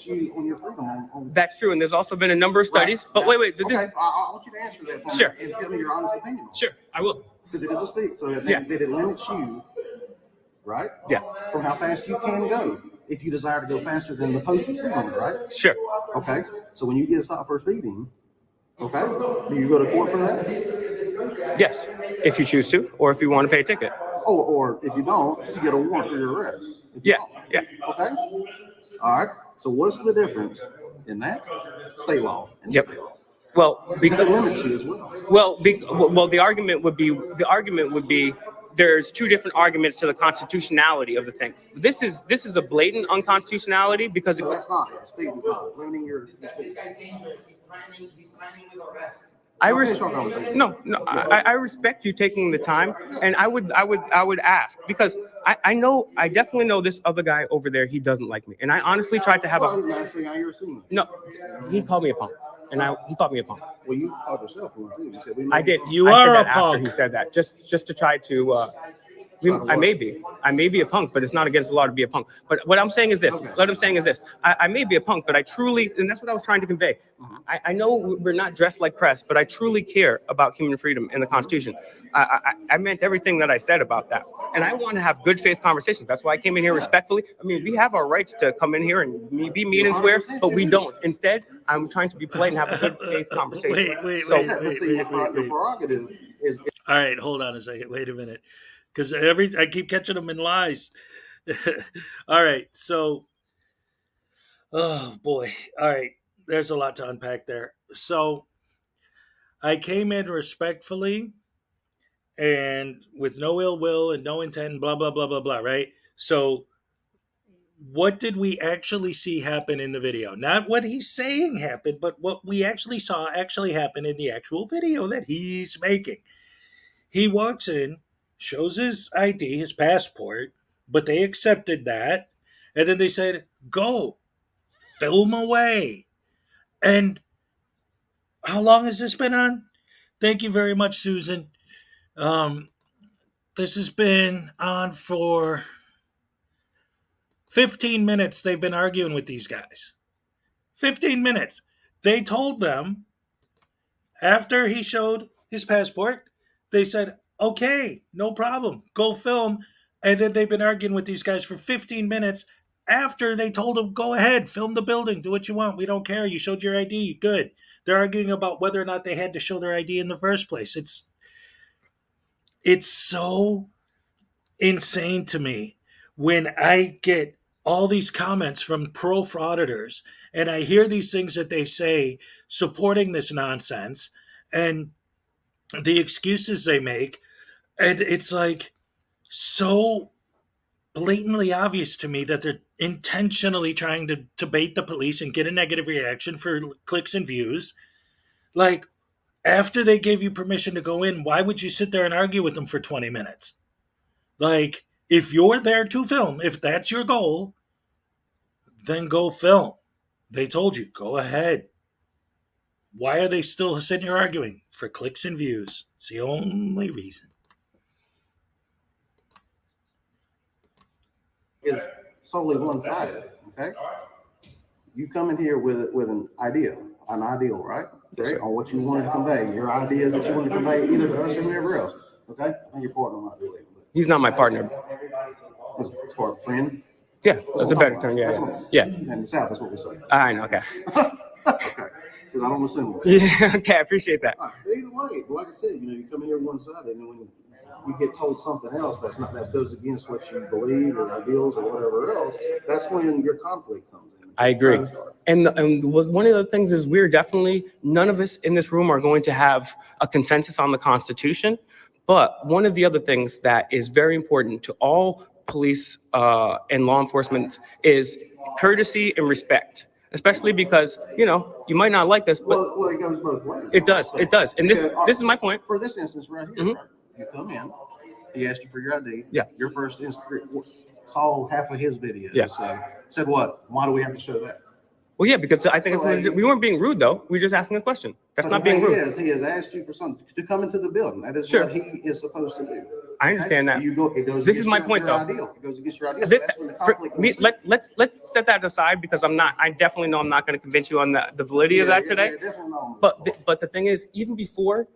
F: You on your freedom on
E: That's true, and there's also been a number of studies. But wait,
F: Okay,
E: this,
F: I want you to answer that for me
E: Sure.
F: and tell me your honest opinion.
E: sure, I will.
F: Because it is a speed, so that
E: Yeah.
F: means that it limits you, right?
E: Yeah,
F: From how fast you can go. If you desire to go faster than the posted speed limit, right?
E: sure.
F: Okay. So when you get stopped for speeding, okay, do you go to court for that?
E: Yes, if you choose to, or if you want to pay a ticket.
F: Or if you don't, you get a warrant for your arrest. If you
E: Yeah,
F: don't.
E: yeah.
F: Okay. All right. So what's the difference in that state law and
E: Yep.
F: state law?
E: Well,
F: Because it limits you as well.
E: well, the argument would be there's two different arguments to the constitutionality of the thing. This is a blatant unconstitutionality because
F: So that's not speeding is not limiting your speed.
D: He's threatening with arrest.
E: I
F: Okay,
E: res-
F: short conversation.
E: no, I respect you taking the time, and I would ask because I know I definitely know this other guy over there. He doesn't like me, and I honestly tried to have
F: Well,
E: a
F: that's how you're assuming.
E: no. He called me a punk, and he called me a punk.
F: Well, you called yourself one too. You said we
E: I did.
A: You
E: I said
A: are
E: that
A: a
E: after
A: punk.
E: he said that, just to try to. I may be a punk, but it's not against the law to be a punk. But what I'm saying is this.
F: Okay.
E: What I'm saying is this. I may be a punk, but I truly, and that's what I was trying to convey. I know we're not dressed like press, but I truly care about human freedom and the Constitution. I meant everything that I said about that, and I want to have good faith conversations. That's why I came in here respectfully. I mean, we have our rights to come in here and be mean and swear, but we don't. Instead, I'm trying to be polite and have a good faith conversation. So
F: Yeah, but see, your prerogative is
A: All right, hold on a second. Wait a minute. Because I keep catching them in lies. All right, so oh boy. All right. There's a lot to unpack there. So I came in respectfully and with no ill will and no intent, blah blah blah blah blah, right? So what did we actually see happen in the video? Not what he's saying happened, but what we actually saw actually happen in the actual video that he's making. He walks in, shows his ID, his passport, but they accepted that. And then they said, go, film away. And how long has this been on? Thank you very much, Susan. Um, this has been on for 15 minutes. They've been arguing with these guys. 15 minutes. They told them after he showed his passport, they said, okay, no problem, go film. And then they've been arguing with these guys for 15 minutes after they told them, go ahead, film the building, do what you want. We don't care. You showed your ID. Good. They're arguing about whether or not they had to show their ID in the first place. It's so insane to me when I get all these comments from pro frauditors and I hear these things that they say supporting this nonsense and the excuses they make. And it's like so blatantly obvious to me that they're intentionally trying to bait the police and get a negative reaction for clicks and views. Like, after they gave you permission to go in, why would you sit there and argue with them for 20 minutes? Like, if you're there to film, if that's your goal, then go film. They told you, go ahead. Why are they still sitting here arguing? For clicks and views. It's the only reason.
F: Is solely one-sided, okay? You come in here with an idea, an ideal, right?
E: Yes, sir.
F: On what you wanted to convey, your ideas that you wanted to convey either to us or whoever else, okay? I think your partner might be leaving.
E: He's not my partner.
F: As far as a friend?
E: Yeah, that's a better term. Yeah.
F: In the South, that's what we say.
E: I know. Okay.
F: Okay, because I don't assume.
E: Yeah. Okay. I appreciate that.
F: Either way, like I said, you come in here one-sided, and when you get told something else that goes against what you believe or ideals or whatever else, that's when your conflict comes in.
E: I agree. And one of the things is none of us in this room are going to have a consensus on the Constitution. But one of the other things that is very important to all police and law enforcement is courtesy and respect, especially because, you might not like this, but
F: well, it goes both ways.
E: it does. And this is my point.
F: For this instance right here, right? You come in, he asked you for your ID.
E: Yeah.
F: Your first saw half of his video.
E: Yeah.
F: So said what? Why do we have to show that?
E: Well, yeah, because I think we weren't being rude, though. We were just asking a question. That's not being rude.
F: He has asked you for something to come into the building. That is what he is supposed to do.
E: I understand that.
F: This
E: is my point, though.
F: It goes against your ideal. So that's when the conflict comes in.
E: Let's set that aside because I definitely know I'm not going to convince you on the validity of that today. But the thing is, even before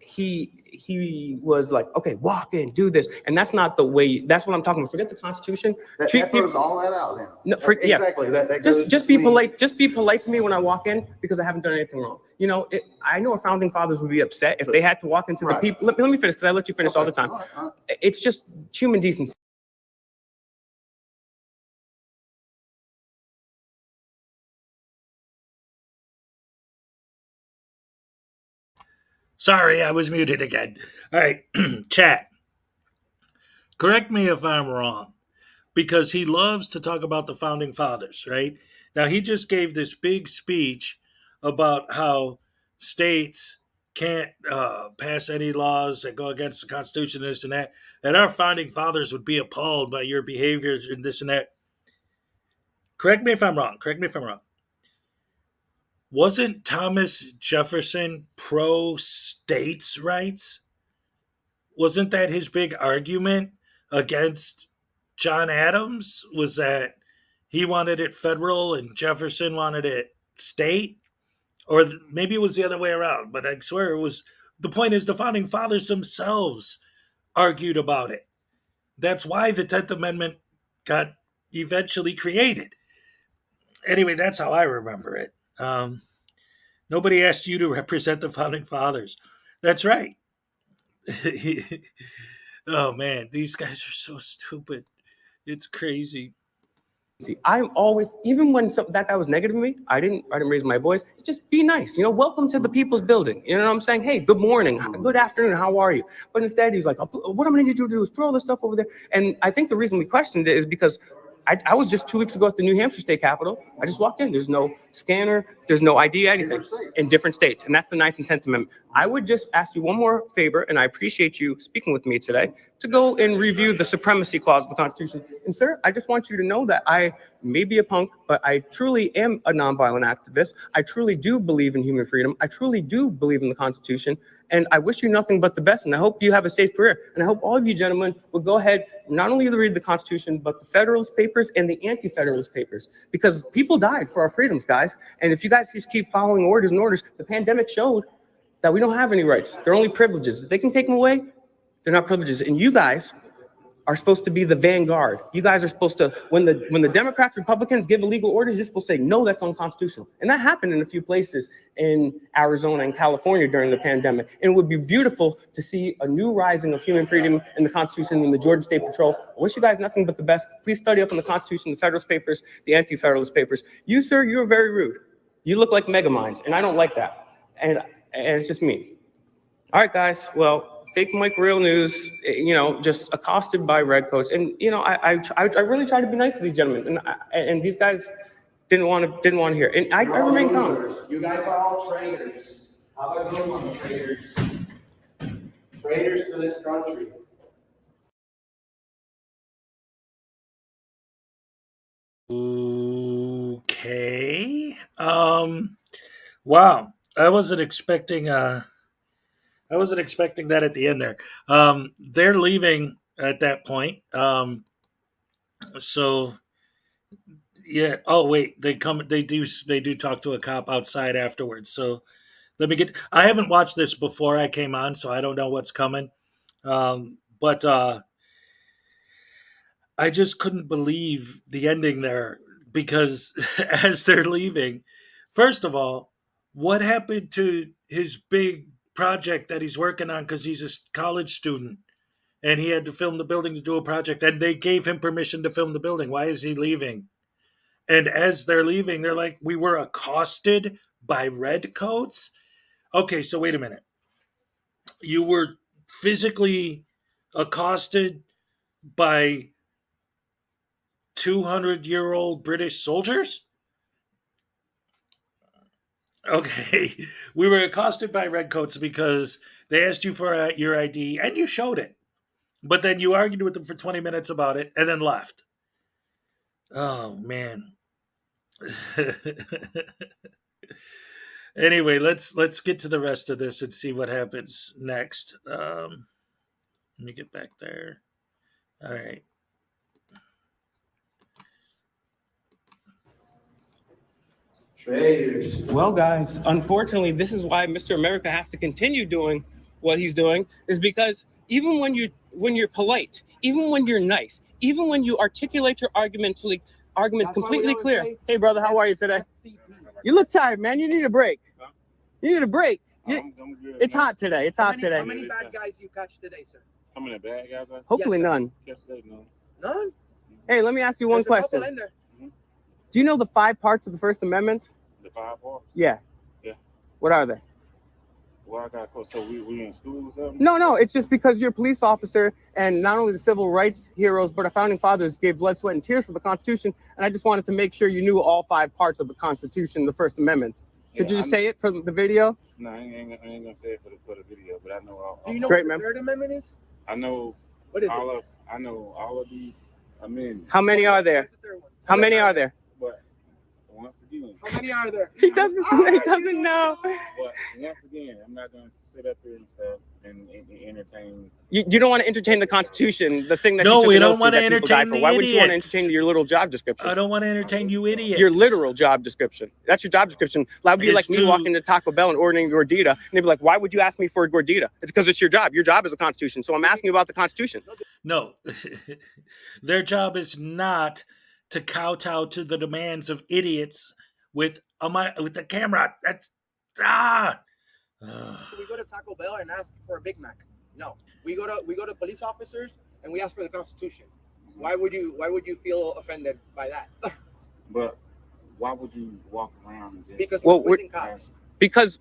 E: he was like, okay, walk in, do this, and that's not the way. That's what I'm talking about. Forget the Constitution.
F: That throws all that out.
E: No,
F: exactly.
E: Just be polite. Just be polite to me when I walk in because I haven't done anything wrong. I know our founding fathers would be upset if they had to walk into the people. Let me finish because I let you finish all the time. All right. It's just human decency.
A: Sorry, I was muted again. All right, chat. Correct me if I'm wrong, because he loves to talk about the founding fathers, right? Now, he just gave this big speech about how states can't pass any laws that go against the Constitution, this and that our founding fathers would be appalled by your behavior and this and that. Correct me if I'm wrong. Wasn't Thomas Jefferson pro states' rights? Wasn't that his big argument against John Adams? Was that he wanted it federal and Jefferson wanted it state? Or maybe it was the other way around, but I swear it was. The point is, the founding fathers themselves argued about it. That's why the 10th Amendment got eventually created. Anyway, that's how I remember it. Nobody asked you to represent the founding fathers. That's right. Oh man, these guys are so stupid. It's crazy.
E: See, I'm always, even when that guy was negative to me, I didn't raise my voice. Just be nice. Welcome to the people's building. You know what I'm saying? Hey, good morning, good afternoon, how are you? But instead, he's like, what I'm going to need you to do is put all this stuff over there. And I think the reason we questioned it is because I was just 2 weeks ago at the New Hampshire State Capitol. I just walked in. There's no scanner. There's no ID anything
F: Different states.
E: in different states. And that's the 9th and 10th Amendment. I would just ask you one more favor, and I appreciate you speaking with me today, to go and review the supremacy clause of the Constitution. And sir, I just want you to know that I may be a punk, but I truly am a nonviolent activist. I truly do believe in human freedom. I truly do believe in the Constitution. And I wish you nothing but the best. And I hope you have a safe career. And I hope all of you gentlemen will go ahead, not only to read the Constitution, but the Federalist Papers and the Anti-Federalist Papers. Because people died for our freedoms, guys. And if you guys just keep following orders and orders, the pandemic showed that we don't have any rights. They're only privileges. If they can take them away, they're not privileges. And you guys are supposed to be the vanguard. You guys are supposed to, when the Democrats, Republicans give illegal orders, you're supposed to say, no, that's unconstitutional. And that happened in a few places in Arizona and California during the pandemic. And it would be beautiful to see a new rising of human freedom in the Constitution and the Georgia State Patrol. I wish you guys nothing but the best. Please study up on the Constitution, the Federalist Papers, the Anti-Federalist Papers. You, sir, you're very rude. You look like Megaminds, and I don't like that. And it's just me. All right, guys. Well, Fake Mike Real News, just accosted by redcoats. And, I really try to be nice to these gentlemen. And these guys didn't want to hear. And I remain calm.
C: You guys are all traitors. Have a good one, traitors. Traitors to this country.
A: Okay. Wow. I wasn't expecting that at the end there. They're leaving at that point. So yeah. Oh wait, they do talk to a cop outside afterwards. So I haven't watched this before I came on, so I don't know what's coming. But I just couldn't believe the ending there because as they're leaving, first of all, what happened to his big project that he's working on because he's a college student and he had to film the building to do a project and they gave him permission to film the building? Why is he leaving? And as they're leaving, they're like, we were accosted by redcoats? Okay, so wait a minute. You were physically accosted by 200-year-old British soldiers? Okay, we were accosted by redcoats because they asked you for your ID and you showed it. But then you argued with them for 20 minutes about it and then left. Oh, man. Anyway, let's get to the rest of this and see what happens next. Let me get back there. All right.
C: Traitors.
E: Well, guys, unfortunately, this is why Mr. America has to continue doing what he's doing, is because even when you're polite, even when you're nice, even when you articulate your arguments completely clear. Hey, brother, how are you today? You look tired, man. You need a break. You need a break.
H: I'm good,
E: It's
H: man.
E: hot today. It's hot today.
F: How many bad guys you catch today, sir?
H: How many bad guys?
E: Hopefully
F: Yes, sir.
E: none.
H: Catch today? No.
F: None?
E: Hey, let me ask you one
F: There's a couple
E: question.
F: in there.
E: Do you know the 5 parts of the First Amendment?
H: The 5 parts?
E: Yeah.
H: Yeah.
E: What are they?
H: Well, I got close. So we in school or something?
E: No. It's just because you're a police officer, and not only the civil rights heroes, but our founding fathers gave blood, sweat, and tears for the Constitution. And I just wanted to make sure you knew all 5 parts of the Constitution, the First Amendment. Could you just say it for the video?
H: No, I ain't gonna say it for the video, but I know all.
F: Do you know
E: Great,
F: what
E: man.
F: the Third Amendment is?
H: I know
F: What is it?
H: I know all of the amendments.
E: How many are there?
F: What's the third one?
E: How many are there?
H: But once again,
F: How many are there?
E: He doesn't know.
H: but once again, I'm not gonna sit up here and stuff and entertain.
E: You don't want to entertain the Constitution, the thing that
A: No,
E: you took
A: we
E: an
A: don't
E: oath to
A: want to
E: that people died
A: entertain
E: for. Why
A: the
E: would you want to
A: idiots.
E: entertain your little job description?
A: I don't want to entertain you idiots.
E: Your literal job description. That's your job description. That would be
A: It's
E: like me
A: to-
E: walking to Taco Bell and ordering a gordita, and they'd be like, "Why would you ask me for a gordita?" It's because it's your job. Your job is the Constitution. So I'm asking you about the Constitution.
A: No, their job is not to kowtow to the demands of idiots with the camera. That's
F: We go to Taco Bell and ask for a Big Mac. No. We go to police officers and we ask for the Constitution. Why would you feel offended by that?
H: But why would you walk around and just?
F: Because
E: Well,
F: we're cops.
E: Because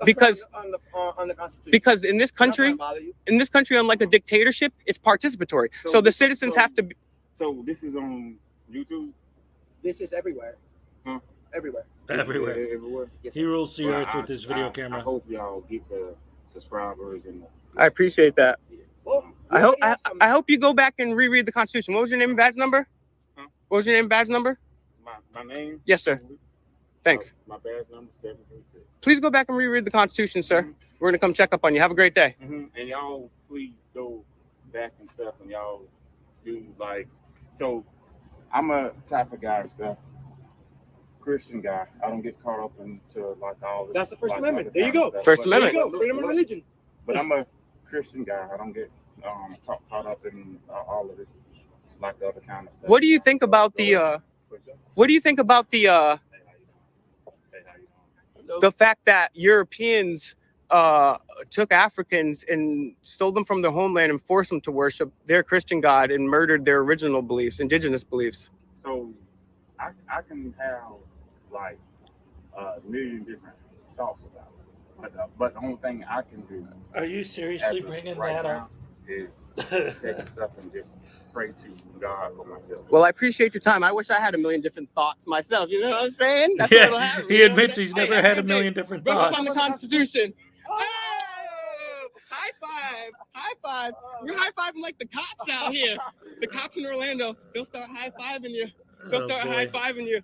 F: on the Constitution.
E: because in this
F: We're not
E: country,
F: gonna bother you.
E: unlike a dictatorship, it's participatory. So the citizens have to be.
H: So this is on YouTube.
F: This is everywhere.
H: Huh?
F: Everywhere.
A: everywhere.
H: Everywhere.
A: He rules the
H: Well,
A: earth with his video
H: I
A: camera.
H: hope y'all get the subscribers and
E: I appreciate that.
F: Well,
E: I hope you go back and reread the Constitution. What was your name and badge number?
H: Huh?
E: What was your name and badge number?
H: my name.
E: Yes, sir. Thanks.
H: My badge number 736.
E: Please go back and reread the Constitution, sir.
H: Mm-hmm.
E: We're gonna come check up on you. Have a great day.
H: Mm-hmm. And y'all please go back and stuff, and y'all do like. So I'm a type of guy and stuff. Christian guy. I don't get caught up into like all this.
F: That's the First
H: like,
F: Amendment.
H: other
F: There you
H: kind of
F: go.
H: stuff.
E: First
H: But-
E: Amendment.
F: There you go. Freedom of religion.
H: But I'm a Christian guy. I don't get caught up in all of this like the other kind of stuff.
E: What do you think about the What do you think about the fact that Europeans took Africans and stole them from their homeland and forced them to worship their Christian God and murdered their original beliefs, indigenous beliefs?
H: So I can have like a million different thoughts about it, but the only thing I can do.
A: Are you seriously
H: as of
A: bringing
H: right
A: that
H: now
A: up?
H: is take stuff and just pray to God for myself.
E: Well, I appreciate your time. I wish I had a million different thoughts myself. You know what I'm saying? That's
A: Yeah,
E: what it'll happen.
A: he
E: You know what I'm
A: admits
E: saying?
A: he's
E: Hey,
A: never
E: have
A: had a
E: good
A: million
E: day.
A: different
E: Brush up on
A: thoughts.
E: the Constitution. Oh, high five. High five. We're high fiving like the cops out here. The cops in Orlando, they'll start high fiving you. They'll
A: Oh,
E: start
A: boy.
E: high fiving you.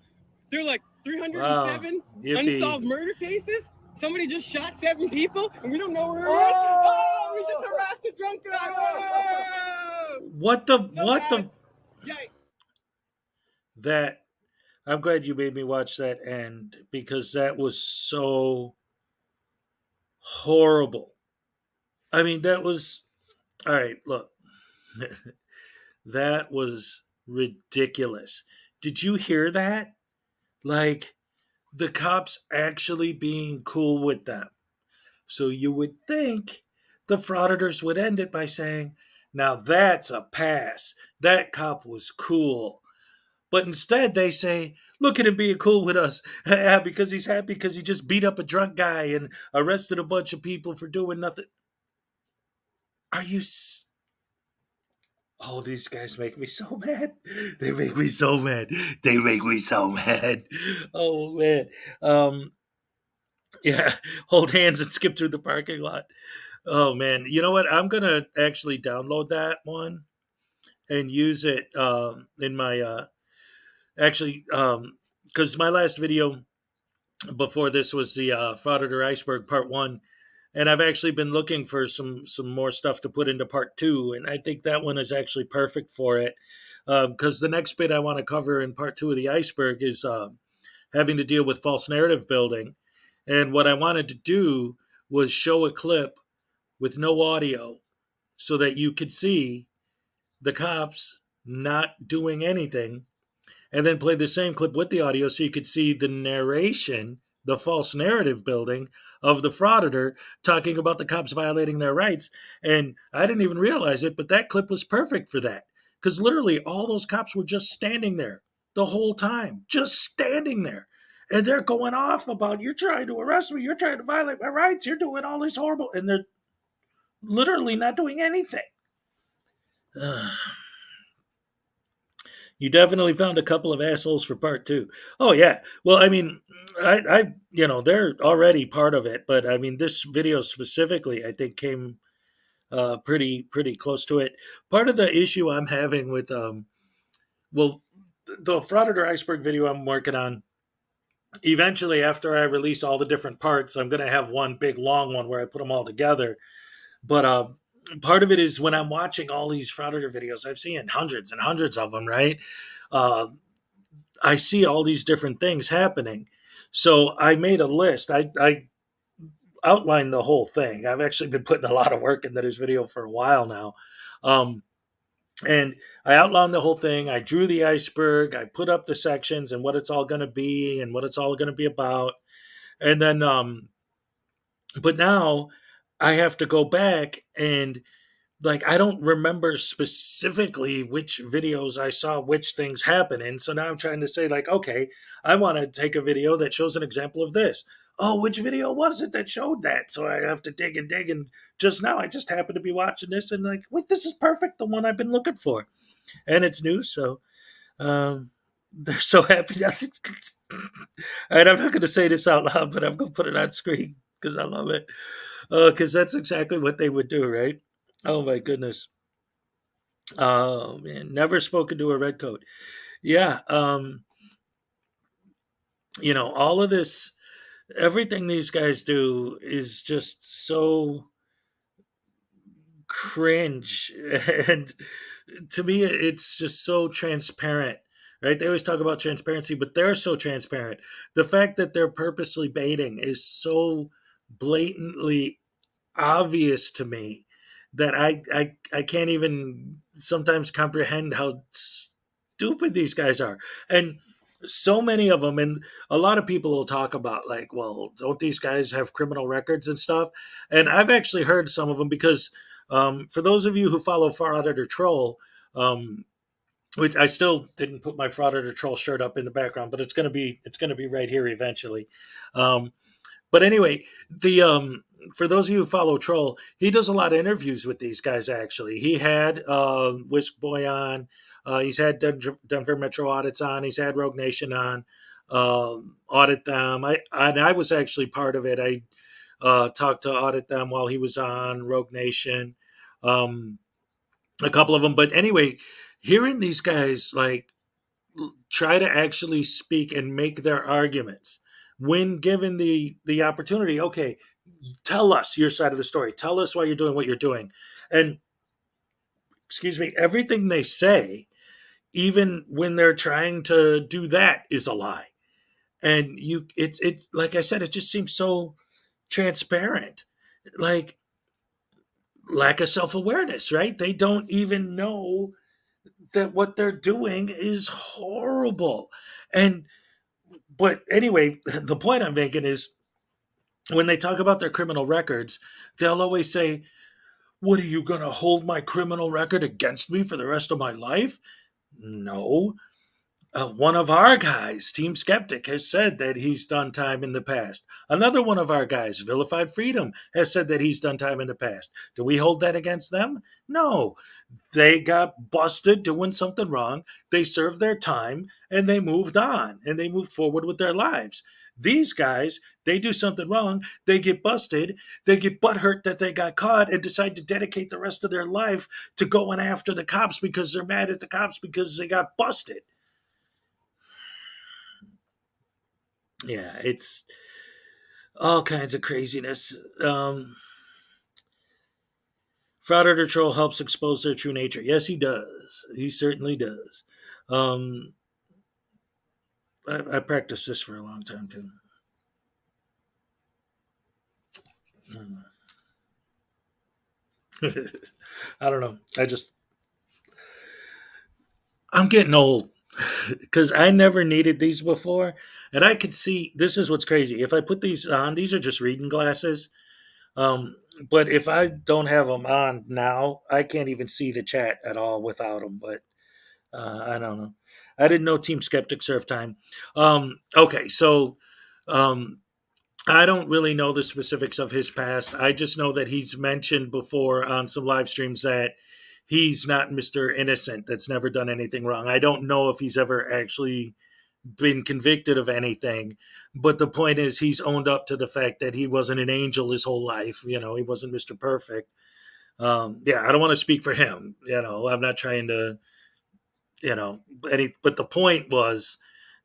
E: They're like
A: Wow.
E: 307
A: Yippee.
E: unsolved murder cases. Somebody just shot 7 people and we don't know where it was. Oh, we just harassed a drunk guy. Oh.
A: What the
E: So
A: what the
E: guys, yikes.
A: that I'm glad you made me watch that end because that was so horrible. I mean, that was all right, look. That was ridiculous. Did you hear that? Like the cops actually being cool with them. So you would think the frauditors would end it by saying, now that's a pass. That cop was cool. But instead they say, look at him being cool with us because he's happy because he just beat up a drunk guy and arrested a bunch of people for doing nothing. Are you... Oh, these guys make me so mad. They make me so mad. They make me so mad. Oh, man. Yeah, hold hands and skip through the parking lot. Oh man, you know what? I'm gonna actually download that one and use it in my actually because my last video before this was the Frauditor Iceberg Part 1, and I've actually been looking for some more stuff to put into Part 2, and I think that one is actually perfect for it because the next bit I want to cover in Part 2 of the Iceberg is having to deal with false narrative building, and what I wanted to do was show a clip with no audio so that you could see the cops not doing anything and then play the same clip with the audio so you could see the narration, the false narrative building of the frauditor talking about the cops violating their rights. And I didn't even realize it, but that clip was perfect for that because literally all those cops were just standing there the whole time, just standing there. And they're going off about, you're trying to arrest me, you're trying to violate my rights, you're doing all this horrible, and they're literally not doing anything. You definitely found a couple of assholes for Part 2. Oh yeah. Well, I mean, I they're already part of it, but I mean, this video specifically, I think came pretty close to it. Part of the issue I'm having with well, the Frauditor Iceberg video I'm working on. Eventually, after I release all the different parts, I'm going to have one big long one where I put them all together. But part of it is when I'm watching all these Frauditor videos, I've seen hundreds and hundreds of them, right? I see all these different things happening. So I made a list. I outlined the whole thing. I've actually been putting a lot of work into this video for a while now. And I outlined the whole thing. I drew the iceberg. I put up the sections and what it's all going to be and what it's all going to be about. And then, but now I have to go back and like I don't remember specifically which videos I saw which things happen in. So now I'm trying to say like, okay, I want to take a video that shows an example of this. Oh, which video was it that showed that? So I have to dig and dig. And just now I just happened to be watching this and like, wait, this is perfect. The one I've been looking for. And it's new. So they're so happy. All right, I'm not going to say this out loud, but I'm going to put it on screen because I love it. Because that's exactly what they would do, right? Oh my goodness. Oh man, never spoken to a redcoat. Yeah, all of this, everything these guys do is just so cringe, and to me, it's just so transparent. Right? They always talk about transparency, but they're so transparent. The fact that they're purposely baiting is so blatantly obvious to me that I can't even sometimes comprehend how stupid these guys are. And so many of them, and a lot of people will talk about, like, well, don't these guys have criminal records and stuff? And I've actually heard some of them because for those of you who follow Frauditor Troll, which I still didn't put my Frauditor Troll shirt up in the background, but it's gonna be right here eventually. Um, but anyway, the for those of you who follow Troll, he does a lot of interviews with these guys. Actually, he had Whisk Boy on. He's had Denver Metro Audits on. He's had Rogue Nation on. Audit them. I was actually part of it. I talked to Audit them while he was on Rogue Nation. Um, a couple of them, but anyway, hearing these guys like try to actually speak and make their arguments when given the opportunity. Okay, tell us your side of the story, tell us why you're doing what you're doing. And excuse me, everything they say, even when they're trying to do that, is a lie. And it's like I said, it just seems so transparent, like lack of self-awareness, right? They don't even know that what they're doing is horrible. And but anyway, the point I'm making is when they talk about their criminal records, they'll always say, "What, are you going to hold my criminal record against me for the rest of my life?" No. One of our guys, Team Skeptic, has said that he's done time in the past. Another one of our guys, Vilified Freedom, has said that he's done time in the past. Do we hold that against them? No. They got busted doing something wrong. They served their time and they moved on and they moved forward with their lives. These guys, they do something wrong, they get busted, they get butthurt that they got caught and decide to dedicate the rest of their life to going after the cops because they're mad at the cops because they got busted. Yeah, it's all kinds of craziness. Frauditor Troll helps expose their true nature. Yes, he does. He certainly does. Um, I practiced this for a long time too. I don't know. I'm getting old because I never needed these before, and I could see. This is what's crazy. If I put these on, these are just reading glasses. But if I don't have them on now, I can't even see the chat at all without them. But I don't know. I didn't know Team Skeptic served time. Okay, so um, I don't really know the specifics of his past. I just know that he's mentioned before on some live streams that he's not Mr. Innocent, that's never done anything wrong. I don't know if he's ever actually been convicted of anything, but the point is he's owned up to the fact that he wasn't an angel his whole life. He wasn't Mr. Perfect. Yeah, I don't want to speak for him. I'm not trying to but the point was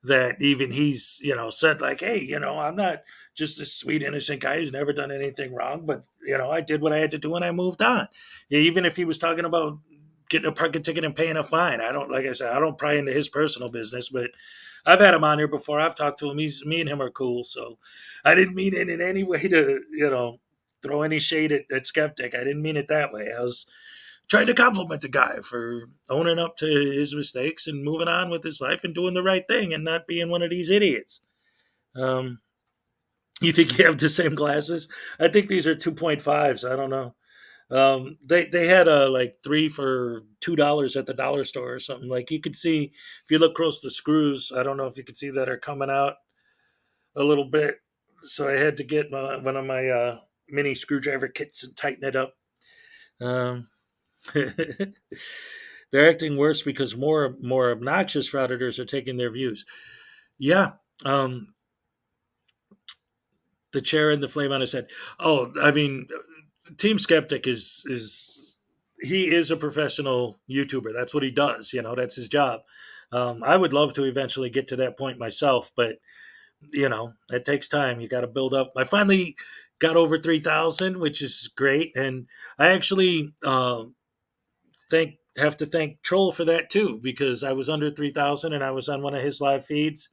A: that even he's said, like, hey, I'm not just this sweet innocent guy who's never done anything wrong, but I did what I had to do and I moved on. Yeah, even if he was talking about getting a parking ticket and paying a fine, I don't, like I said, I don't pry into his personal business. But I've had him on here before, I've talked to him, me and him are cool. So I didn't mean it in any way to throw any shade at Skeptic. I didn't mean it that way. I was trying to compliment the guy for owning up to his mistakes and moving on with his life and doing the right thing and not being one of these idiots. Um, you think you have the same glasses? I think these are 2.5s. I don't know. They had a like 3 for $2 at the dollar store or something. Like, you could see if you look close, the screws, I don't know if you could see, that are coming out a little bit. So I had to get one of my mini screwdriver kits and tighten it up. Um, they're acting worse because more obnoxious frauditors are taking their views. Yeah. The chair and the flame on his head. Oh, I mean, Team Skeptic is he is a professional YouTuber. That's what he does. That's his job. I would love to eventually get to that point myself, but it takes time. You got to build up. I finally got over 3,000, which is great, and I actually have to thank Troll for that too, because I was under 3,000 and I was on one of his live feeds,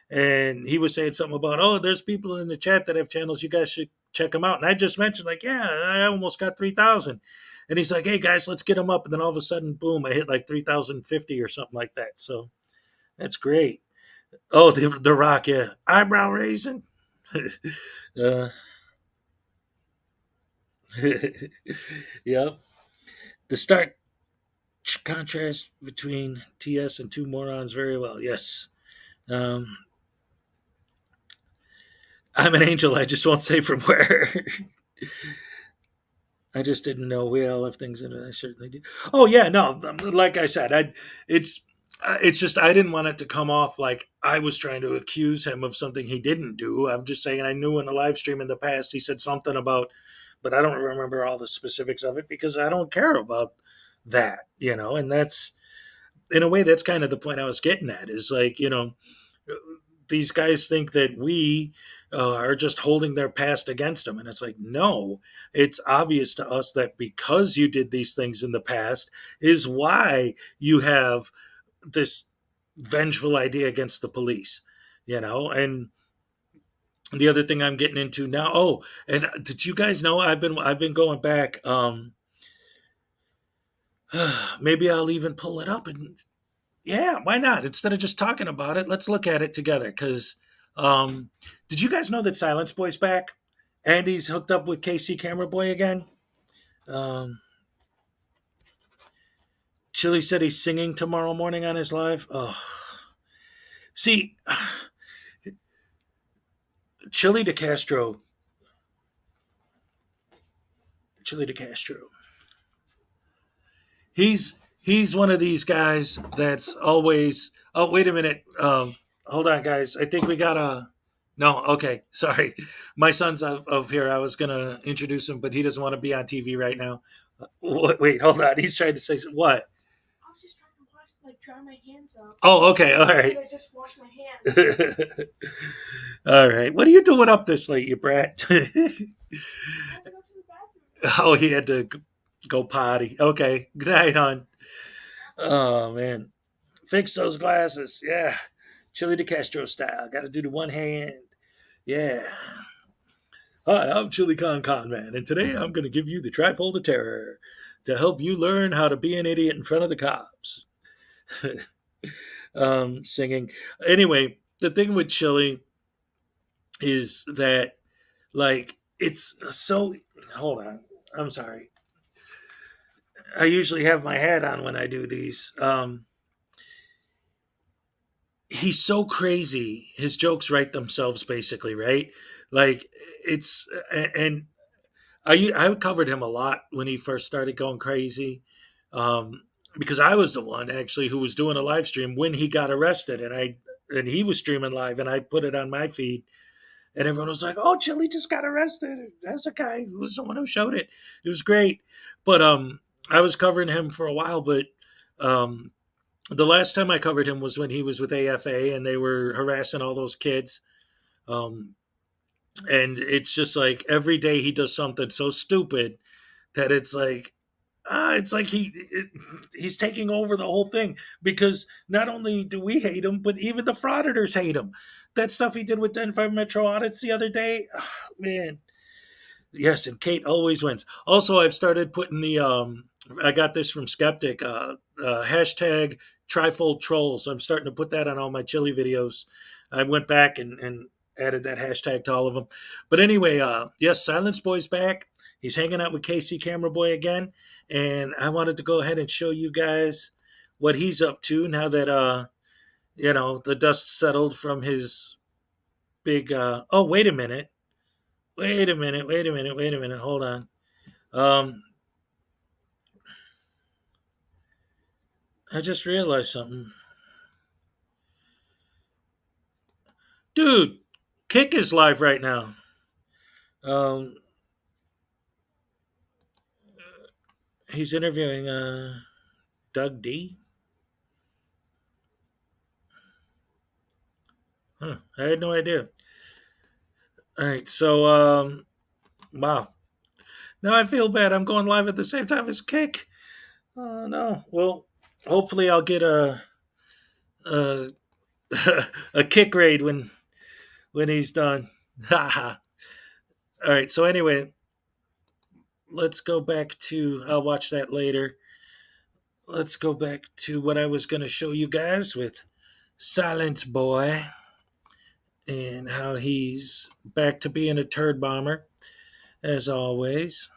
A: and he was saying something about, oh, there's people in the chat that have channels. You guys should check them out. And I just mentioned, like, yeah, I almost got 3,000. And he's like, hey guys, let's get them up. And then all of a sudden, boom, I hit like 3,050 or something like that. So that's great. Oh, the Rock, yeah, eyebrow raising. uh, yep. The stark contrast between TS and two morons very well. Yes. Um, I'm an angel. I just won't say from where. I just didn't know we all have things in it. I certainly do. Oh yeah, no. Like I said, it's just I didn't want it to come off like I was trying to accuse him of something he didn't do. I'm just saying I knew in the live stream in the past he said something about, but I don't remember all the specifics of it because I don't care about that. And that's in a way that's kind of the point I was getting at is like these guys think that we are just holding their past against them. And it's like, no, it's obvious to us that because you did these things in the past is why you have this vengeful idea against the police. And the other thing I'm getting into now, oh, and did you guys know I've been going back, maybe I'll even pull it up and yeah, why not? Instead of just talking about it, let's look at it together. Because did you guys know that Silence Boy's back? And he's hooked up with KC Camera Boy again. Um, Chili said he's singing tomorrow morning on his live. Oh, see, Chili DeCastro. Chili DeCastro. He's one of these guys that's always. Oh, wait a minute. Hold on, guys. I think we got a. No, okay. Sorry. My son's up here. I was going to introduce him, but he doesn't want to be on TV right now. Wait, hold on. He's trying to say what?
I: I was just trying to wash, dry my hands up.
A: Oh, okay. All right.
I: I just washed my hands.
A: All right. What are you doing up this late, you brat?
I: I had to go to the bathroom.
A: Oh, he had to go potty. Okay. Good night, hon. Oh, man. Fix those glasses. Yeah. Chili DeCastro style. Got to do the one hand. Yeah. Hi, I'm Chili Con Man, and today I'm going to give you the trifold of terror to help you learn how to be an idiot in front of the cops. Singing. Anyway, the thing with Chili is that, like, it's so. Hold on. I'm sorry. I usually have my hat on when I do these. He's so crazy. His jokes write themselves, basically, right? Like, it's. And I covered him a lot when he first started going crazy, because I was the one actually who was doing a live stream when he got arrested, and he was streaming live, and I put it on my feed, and everyone was like, "Oh, Chili just got arrested." That's a guy who was the one who showed it. It was great, but I was covering him for a while, but um, the last time I covered him was when he was with AFA, and they were harassing all those kids. Um, and it's just like every day he does something so stupid that it's like he's taking over the whole thing, because not only do we hate him, but even the frauditors hate him. That stuff he did with Denver Metro Audits the other day, man. Yes, and Kate always wins. Also, I've started putting I got this from Skeptic, hashtag trifold trolls. I'm starting to put that on all my Chili videos. I went back and added that hashtag to all of them. But anyway, yes, Silence Boy's back. He's hanging out with KC Camera Boy again, and I wanted to go ahead and show you guys what he's up to now that the dust settled from his big. Oh, wait a minute. Wait a minute. Wait a minute. Wait a minute. Hold on. I just realized something. Dude, Kick is live right now. Um, he's interviewing Doug D. Huh, I had no idea. All right, so wow. Now I feel bad. I'm going live at the same time as Kick. Oh no. Well, hopefully I'll get a a Kick raid when he's done. All right. So anyway, let's go back to. I'll watch that later. Let's go back to what I was going to show you guys with Silence Boy and how he's back to being a turd bomber as always.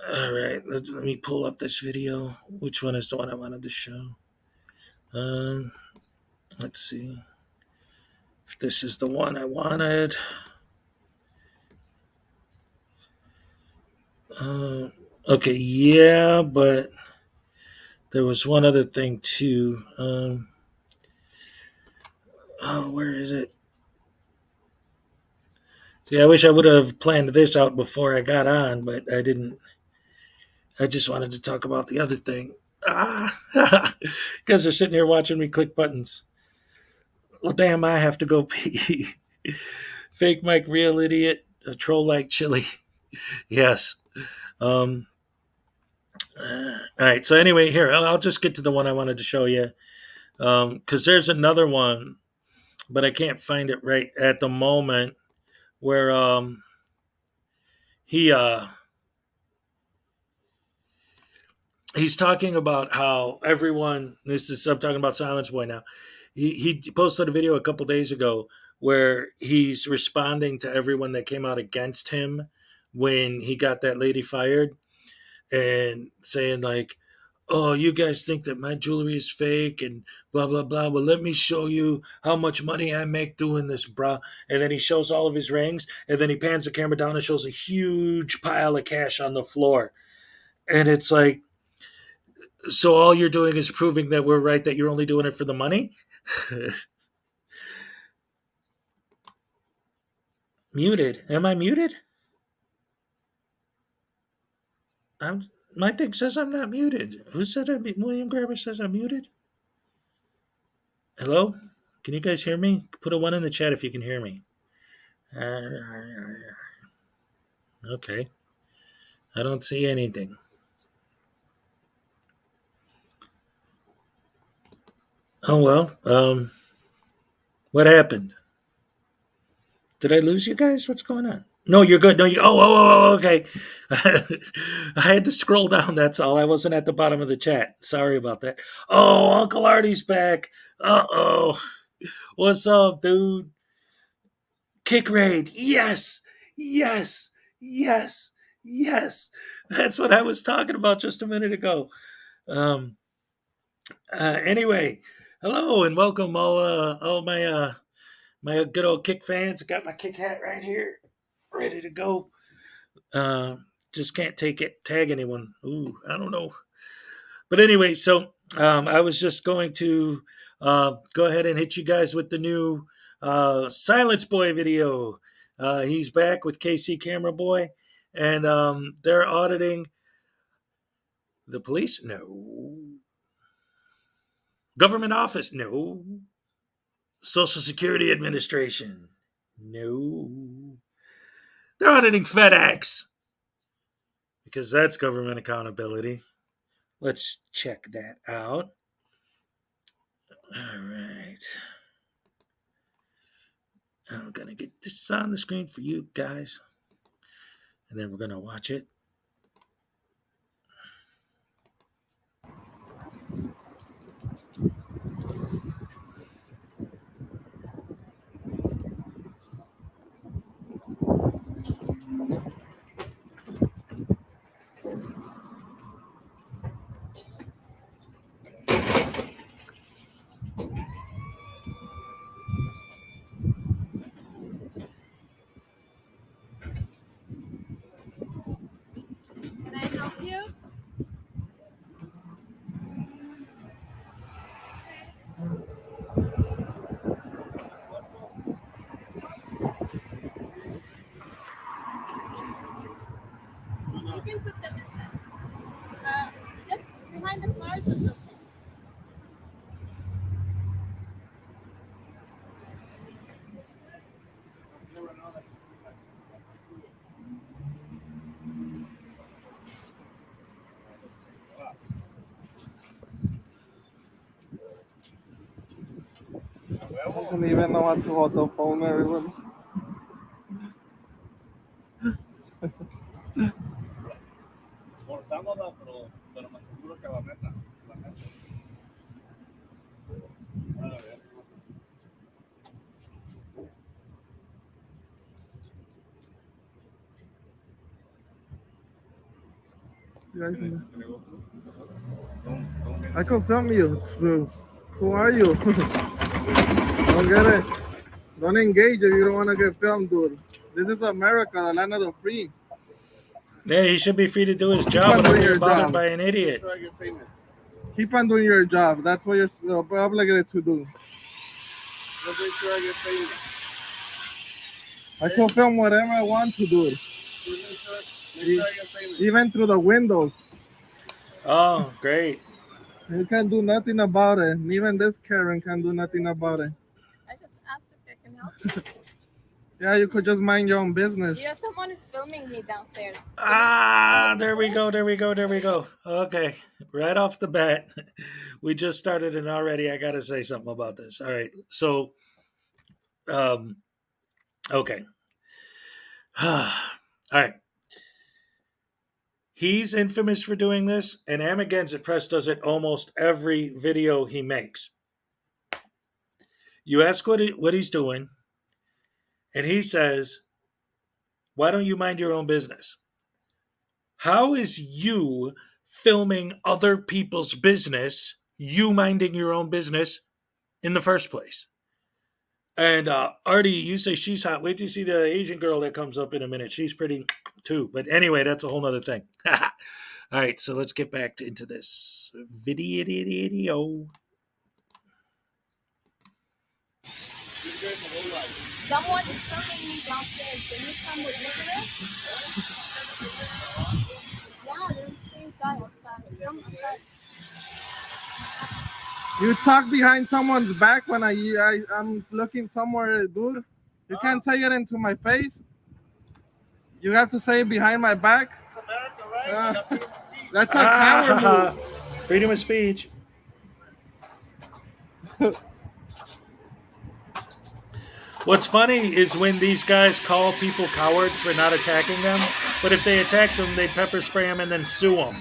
A: All right, let me pull up this video. Which one is the one I wanted to show? Um, let's see if this is the one I wanted. Uh, okay, yeah, but there was one other thing too. Oh, where is it? See, I wish I would have planned this out before I got on, but I didn't. I just wanted to talk about the other thing. Ah, because they're sitting here watching me click buttons. Well, damn, I have to go pee. Fake Mike, real idiot, a troll like chili. Yes. All right. So anyway, here I'll just get to the one I wanted to show you because there's another one, but I can't find it right at the moment where he he's talking about how everyone. This is I'm talking about Silence Boy now. He posted a video a couple days ago where he's responding to everyone that came out against him when he got that lady fired and saying like, oh, you guys think that my jewelry is fake and blah blah blah. Well, let me show you how much money I make doing this, brah. And then he shows all of his rings, and then he pans the camera down and shows a huge pile of cash on the floor. And it's like, so all you're doing is proving that we're right, that you're only doing it for the money. Muted? Am I muted? I'm. My thing says I'm not muted. Who said I'm? William Grabber says I'm muted. Hello? Can you guys hear me? Put a one in the chat if you can hear me. Okay. I don't see anything. Oh well. What happened? Did I lose you guys? What's going on? No, you're good. No, you. Okay. I had to scroll down. That's all. I wasn't at the bottom of the chat. Sorry about that. Oh, Uncle Artie's back. Oh. What's up, dude? Kick raid. Yes. Yes. Yes. Yes. That's what I was talking about just a minute ago. Um. Anyway, hello and welcome all my my good old Kick fans. I got my Kick hat right here, ready to go. Uh, just can't tag anyone. Ooh, I don't know. But anyway, so I was just going to go ahead and hit you guys with the new Silence Boy video. He's back with KC Camera Boy, and they're auditing the police. No. Government office. No. Social Security Administration. No. They're auditing FedEx because that's government accountability. Let's check that out. All right. I'm going to get this on the screen for you guys. And then we're going to watch it.
J: Doesn't even know how to hold the phone, everyone. You guys, I can film you. So, who are you? Don't get it. Don't engage if you don't want to get filmed, dude. This is America, the land of the free.
A: Yeah, he should be free to do his job
J: on doing
A: without being
J: your
A: bothered
J: job.
A: by an idiot.
J: Keep on doing your job. That's what you're obligated to do. Just make sure I get famous. I can film whatever I want to do. Even through the windows.
A: Oh, great.
J: You can do nothing about it. Even this Karen can do nothing about it.
K: I just asked if I can help you.
J: Yeah, you could just mind your own business.
K: Yeah, someone is filming me downstairs.
A: There we go. Okay, right off the bat, we just started and already I got to say something about this. All right, so, okay. All right. He's infamous for doing this, and Amagansett Press does it almost every video he makes. You ask what he's doing, and he says, why don't you mind your own business? How is you filming other people's business, you minding your own business in the first place? And Artie, you say she's hot. Wait till you see the Asian girl that comes up in a minute. She's pretty too. But anyway, that's a whole nother thing. All right, so let's get back into this video.
K: Someone is filming me downstairs. Can you come with me to this? Yeah, there's three guys outside. Come outside.
J: You talk behind someone's back when I'm looking somewhere, dude. You can't say it into my face. You have to say it behind my back. That's a coward move.
A: Freedom of speech. What's funny is when these guys call people cowards for not attacking them, but if they attack them, they pepper spray them and then sue them.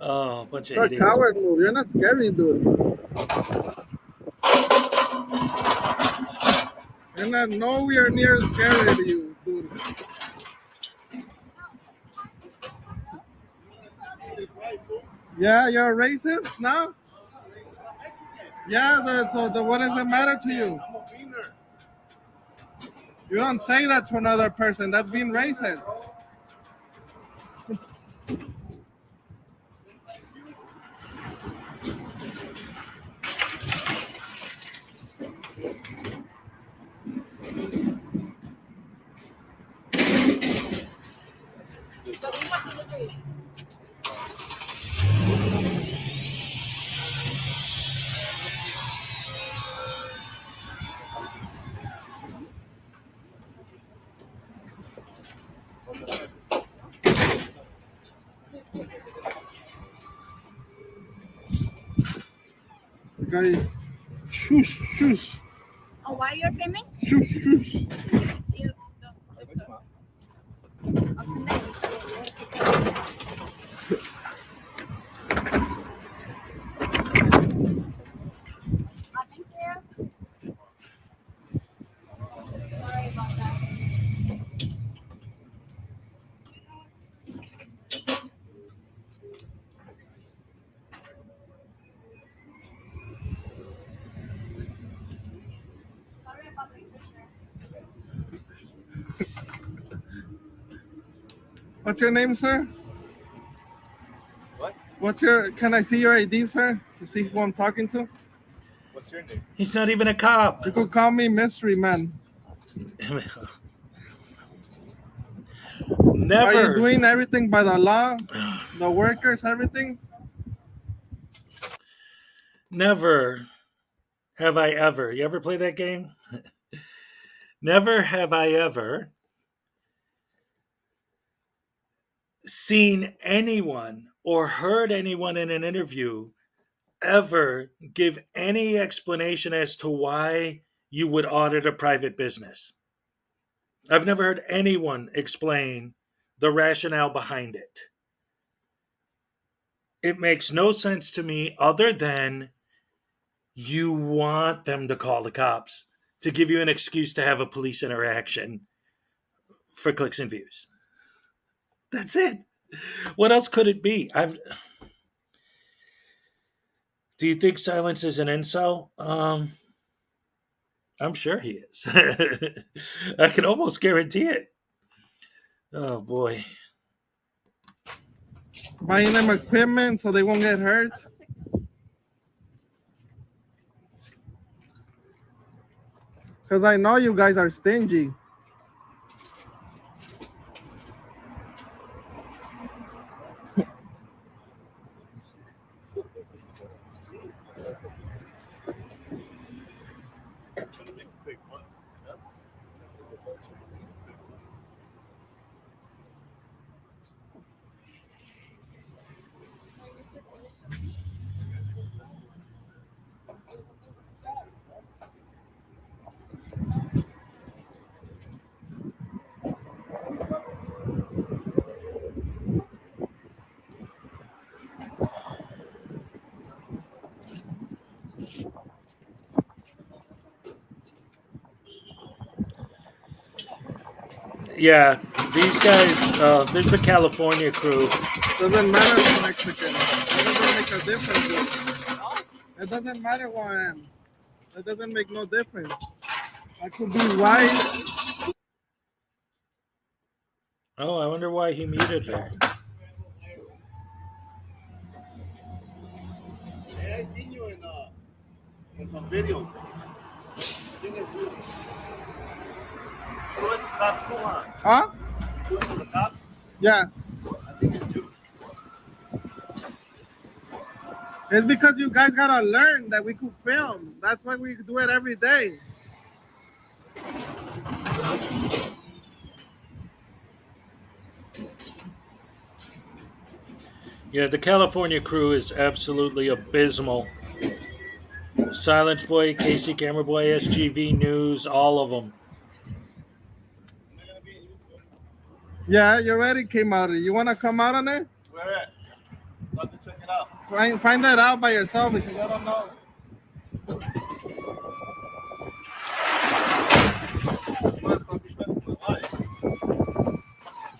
A: Oh, a bunch of
J: It's a
A: idiots.
J: coward move. You're not scary, dude. You're not nowhere near scary to you, dude. Yeah, you're a racist now? Yeah, so what does it matter to you? You don't say that to another person. That's being racist. Guy, shush, shush.
K: Oh, why you're filming?
J: Shush, shush.
K: Sorry about that. Sorry about my sister.
J: What's your name, sir?
L: What?
J: Can I see your ID, sir? To see who I'm talking to?
L: What's your name?
A: He's not even a cop.
J: You could call me Mystery Man. Are you
A: Never.
J: doing everything by the law? The workers, everything?
A: Never have I ever. You ever play that game? Never have I ever seen anyone or heard anyone in an interview ever give any explanation as to why you would audit a private business. I've never heard anyone explain the rationale behind it. It makes no sense to me other than you want them to call the cops to give you an excuse to have a police interaction for clicks and views. That's it. What else could it be? Do you think Silence is an incel? I'm sure he is. I can almost guarantee it. Oh boy.
J: Buying them equipment so they won't get hurt. Because I know you guys are stingy.
A: Yeah, these guys, there's the California crew.
J: Doesn't matter if I'm Mexican. It doesn't make a difference. It doesn't matter who I am. It doesn't make no difference. I could be white.
A: Oh, I wonder why he muted her.
M: Hey, I seen you in some videos.
J: Huh? Yeah. It's because you guys gotta learn that we could film. That's why we do it every day.
A: Yeah, the California crew is absolutely abysmal. Silence Boy, Casey Camera Boy, SGV News, all of them.
J: Yeah, you already came out. You wanna come out on it?
M: Where at? Let me check it out.
J: Find that out by yourself because I don't know.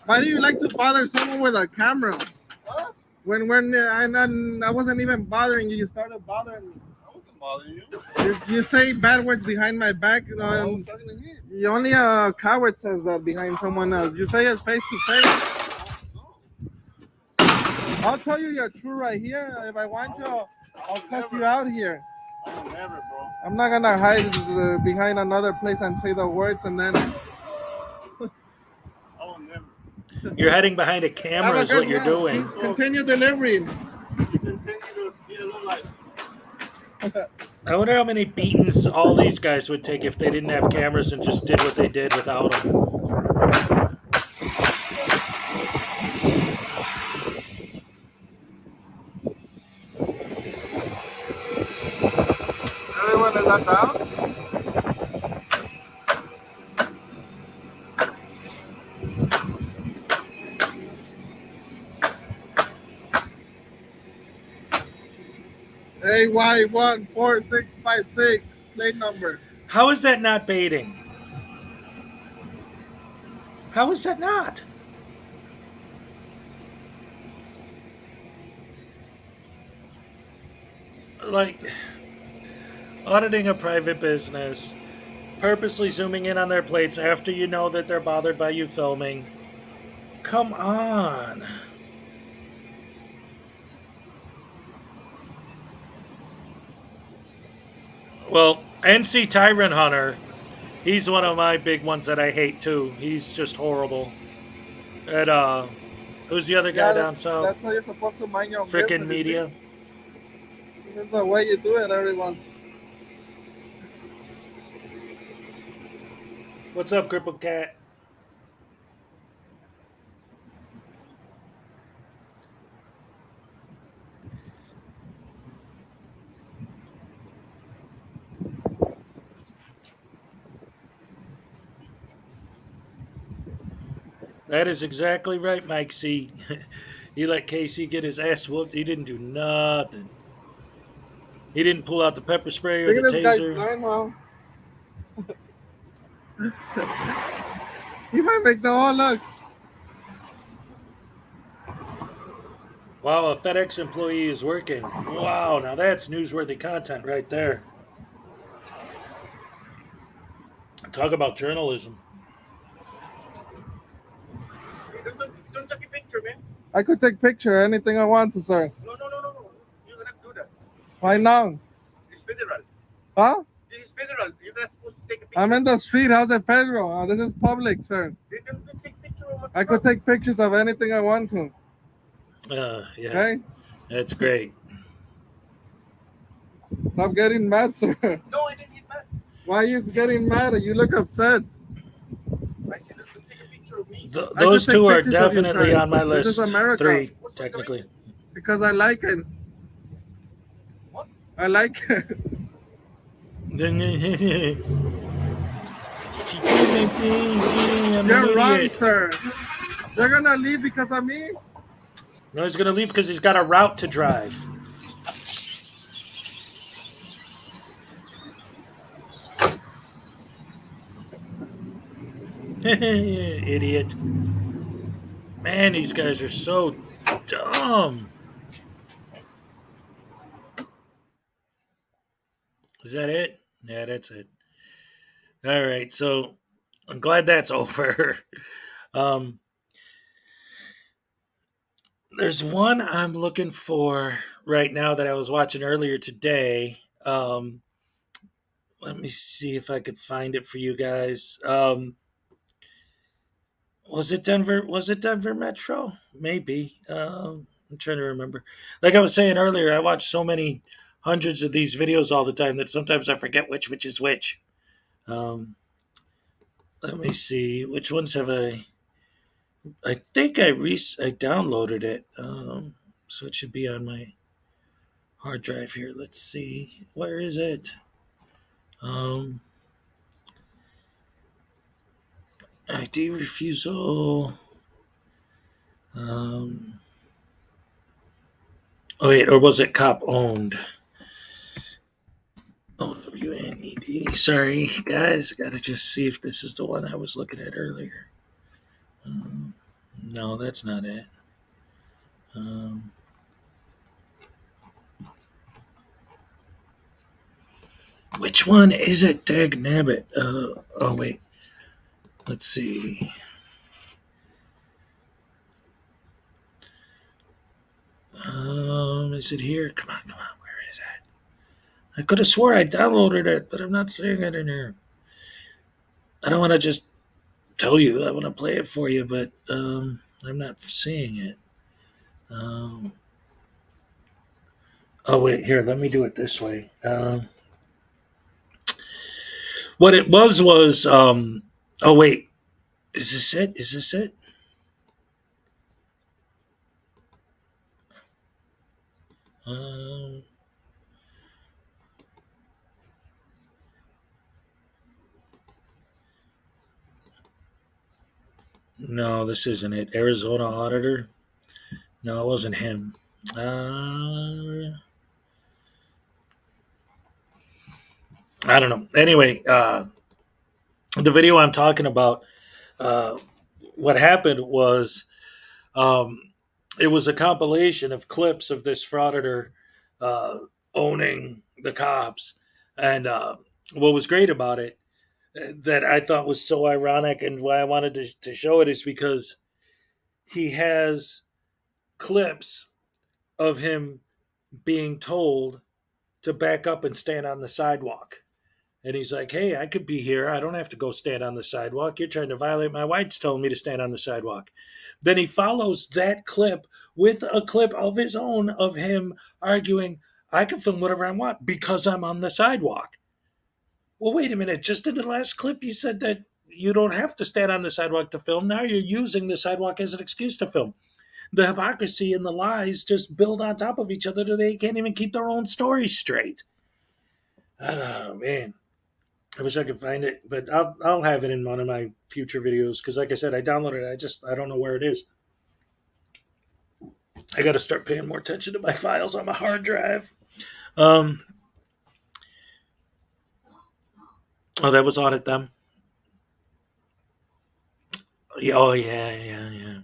J: Why do you like to bother someone with a camera?
M: Huh?
J: When I wasn't even bothering you, you started bothering me.
M: I wasn't bothering you.
J: You say bad words behind my back. You know,
M: I was talking to him.
J: only a coward says that behind someone else. You say it face to face. I'll tell you you're true right here. If I want you, I'll cuss you out here.
M: I will never, bro.
J: I'm not gonna hide behind another place and say the words and then.
M: I will never.
A: You're hiding behind a camera is what you're doing.
J: Continue delivering.
M: Continue to be a little like.
A: I wonder how many beatings all these guys would take if they didn't have cameras and just did what they did without them.
J: Everyone is that down? AY14656, plate number.
A: How is that not baiting? How is that not? Like, auditing a private business, purposely zooming in on their plates after you know that they're bothered by you filming. Come on. Well, NC Tyrant Hunter, he's one of my big ones that I hate too. He's just horrible. at who's the other guy
J: Yeah,
A: down south?
J: that's how you're supposed to mind your own
A: Frickin'
J: business,
A: media.
J: see? This is the way you do it, everyone.
A: What's up, Crippled Cat? That is exactly right, Mike C. He let KC get his ass whooped. He didn't do nothing. He didn't pull out the pepper spray or
J: Look
A: the
J: at this guy's
A: taser.
J: learn now. He might make the whole look.
A: Wow, a FedEx employee is working. Wow, now that's newsworthy content right there. Talk about journalism.
M: Don't take a picture, man.
J: I could take picture anything I want to, sir.
M: No. You're gonna do that.
J: Why now?
M: It's federal.
J: Huh?
M: This is federal. You're not supposed to take a picture.
J: I'm in the street. How's it federal? This is public, sir.
M: They don't take picture of my
J: I could take pictures of anything I want to.
A: Yeah,
J: Okay?
A: that's great.
J: Stop getting mad, sir.
M: No, I didn't get mad.
J: Why are you getting mad? You look upset.
M: I said, don't take a picture of me.
A: Those two are
J: pictures of you,
A: definitely
J: sir.
A: on my
J: This
A: list.
J: is America.
A: 3,
M: What's the
A: technically.
M: reason?
J: Because I like it.
M: What?
J: I like it.
A: I'm
J: You're
A: an
J: wrong,
A: idiot.
J: sir. They're gonna leave because of me?
A: No, he's gonna leave because he's got a route to drive. Idiot. Man, these guys are so dumb. Is that it? Yeah, that's it. All right, so I'm glad that's over. There's one I'm looking for right now that I was watching earlier today. Let me see if I could find it for you guys. Was it Denver? Was it Denver Metro? Maybe. I'm trying to remember. Like I was saying earlier, I watch so many hundreds of these videos all the time that sometimes I forget which is which. Let me see. Which ones have I? I think I downloaded it. So it should be on my hard drive here. Let's see. Where is it? ID refusal. Oh wait, or was it cop owned? OWNED. Sorry, guys. Gotta just see if this is the one I was looking at earlier. No, that's not it. Which one is it? Dag nabbit. Oh wait. Let's see. Is it here? Come on. Where is that? I could have swore I downloaded it, but I'm not seeing it in here. I don't want to just tell you. I want to play it for you, but I'm not seeing it. Oh wait, here. Let me do it this way. What it was. Oh wait, is this it? Is this it? Um, no, this isn't it. Arizona Auditor. No, it wasn't him. I don't know. Anyway, the video I'm talking about, what happened was it was a compilation of clips of this frauditor uh, owning the cops. And what was great about it, that I thought was so ironic and why I wanted to show it, is because he has clips of him being told to back up and stand on the sidewalk. And he's like, hey, I could be here. I don't have to go stand on the sidewalk. You're trying to violate my rights telling me to stand on the sidewalk. Then he follows that clip with a clip of his own of him arguing, I can film whatever I want because I'm on the sidewalk. Well, wait a minute. Just in the last clip, you said that you don't have to stand on the sidewalk to film. Now you're using the sidewalk as an excuse to film. The hypocrisy and the lies just build on top of each other till they can't even keep their own story straight. Oh, man. I wish I could find it, but I'll have it in one of my future videos because, like I said, I downloaded it. I don't know where it is. I got to start paying more attention to my files on my hard drive. Oh, that was Audit Them. Oh yeah.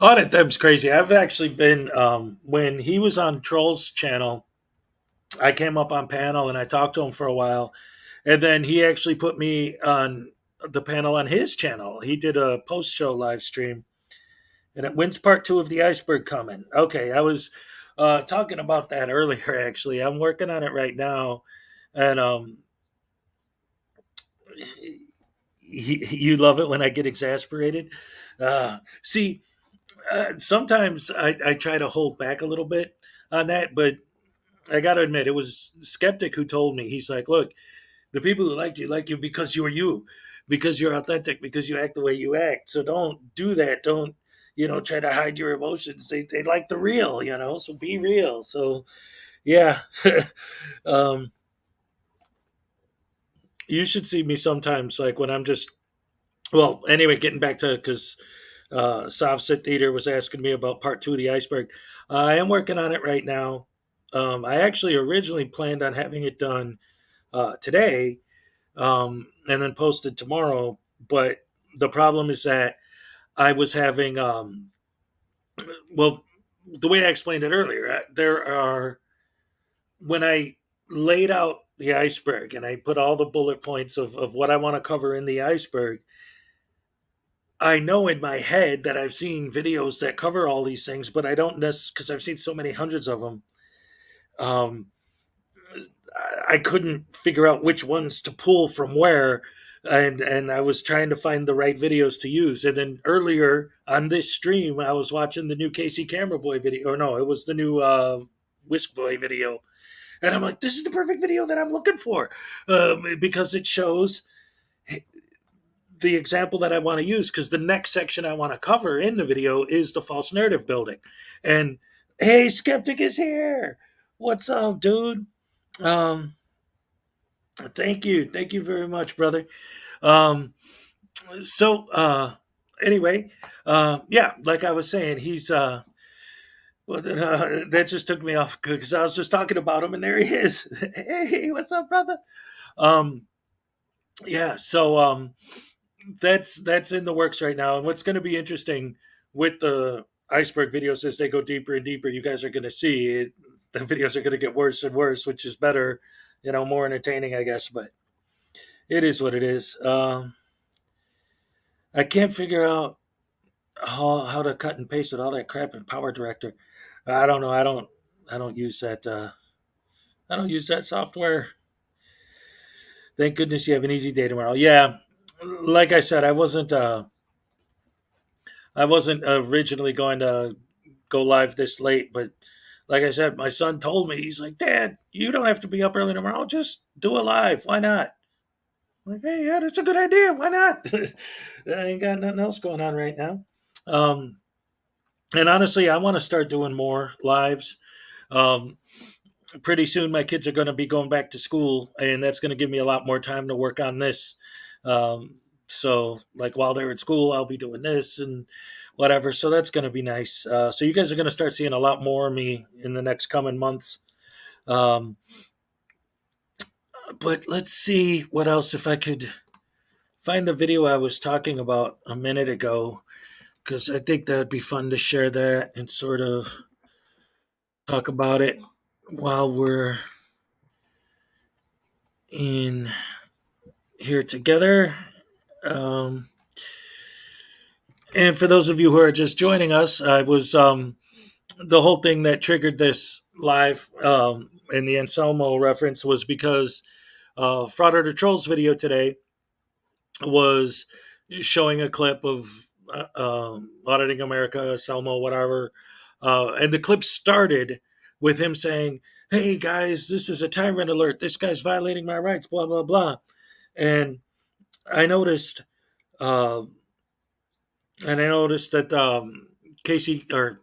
A: Audit Them's crazy. I've actually been when he was on Troll's channel. I came up on panel and I talked to him for a while, and then he actually put me on the panel on his channel. He did a post show live stream. And when's part 2 of the iceberg coming? Okay, I was talking about that earlier. Actually, I'm working on it right now, and you love it when I get exasperated. See, sometimes I try to hold back a little bit on that, but I got to admit, it was Skeptic who told me. He's like, "Look, the people who like you because you're you, because you're authentic, because you act the way you act. So don't do that. Don't." Try to hide your emotions. They like the real, so be real. So, yeah. um, you should see me sometimes, like when I'm just, well, anyway, getting back to, because Sav Sit Theater was asking me about part 2 of the iceberg. I am working on it right now. I actually originally planned on having it done today and then posted tomorrow. But the problem is that I was having, well, the way I explained it earlier, when I laid out the iceberg and I put all the bullet points of what I want to cover in the iceberg, I know in my head that I've seen videos that cover all these things, but I don't necessarily, because I've seen so many hundreds of them. I couldn't figure out which ones to pull from where, and I was trying to find the right videos to use. And then earlier on this stream, I was watching the new Casey Camera Boy video, or no, it was the new Whisk Boy video, and I'm like, this is the perfect video that I'm looking for, because it shows the example that I want to use. Because the next section I want to cover in the video is the false narrative building. And hey, Skeptic is here. What's up, dude? Thank you very much, brother. So anyway, yeah, like I was saying, he's well, that just took me off because I was just talking about him, and there he is. Hey, what's up, brother? Um, yeah, so that's in the works right now, and what's going to be interesting with the iceberg videos as they go deeper and deeper, you guys are going to see it, the videos are going to get worse and worse, which is better, more entertaining, I guess. But it is what it is. I can't figure out how to cut and paste with all that crap in Power Director. I don't know. I don't use that. I don't use that software. Thank goodness you have an easy day tomorrow. Yeah, like I said, I wasn't originally going to go live this late, but like I said, my son told me, he's like, Dad, you don't have to be up early tomorrow. Just do a live. Why not? I'm like, hey, yeah, that's a good idea. Why not? I ain't got nothing else going on right now. And honestly, I want to start doing more lives. Um, Pretty soon, my kids are going to be going back to school, and that's going to give me a lot more time to work on this. So, like while they're at school, I'll be doing this and whatever. So that's going to be nice. So you guys are going to start seeing a lot more of me in the next coming months. But let's see what else, if I could find the video I was talking about a minute ago, because I think that would be fun to share that and sort of talk about it while we're in here together. And for those of you who are just joining us, I was the whole thing that triggered this live and the Anselmo reference was because Frauditor Trolls video today was showing a clip of Auditing America, Selmo, whatever. And the clip started with him saying, "Hey guys, this is a tyrant alert. This guy's violating my rights, blah, blah, blah." And I noticed, uh, that Casey or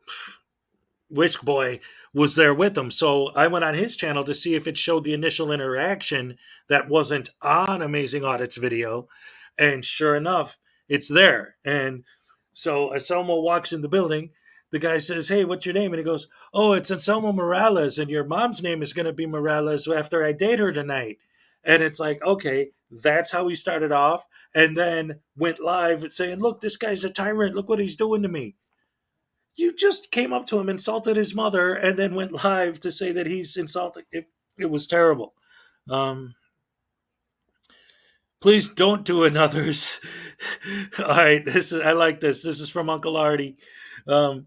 A: Whisk Boy was there with him. So I went on his channel to see if it showed the initial interaction that wasn't on Amazing Audits video. And sure enough, it's there. And so Anselmo walks in the building. The guy says, "Hey, what's your name?" And he goes, "Oh, it's Anselmo Morales. And your mom's name is going to be Morales after I date her tonight." And it's like, okay, that's how he started off. And then went live saying, "Look, this guy's a tyrant. Look what he's doing to me." You just came up to him, insulted his mother, and then went live to say that he's insulting. It was terrible. Um, Please don't do another's. All right, I like this. This is from Uncle Artie. Um,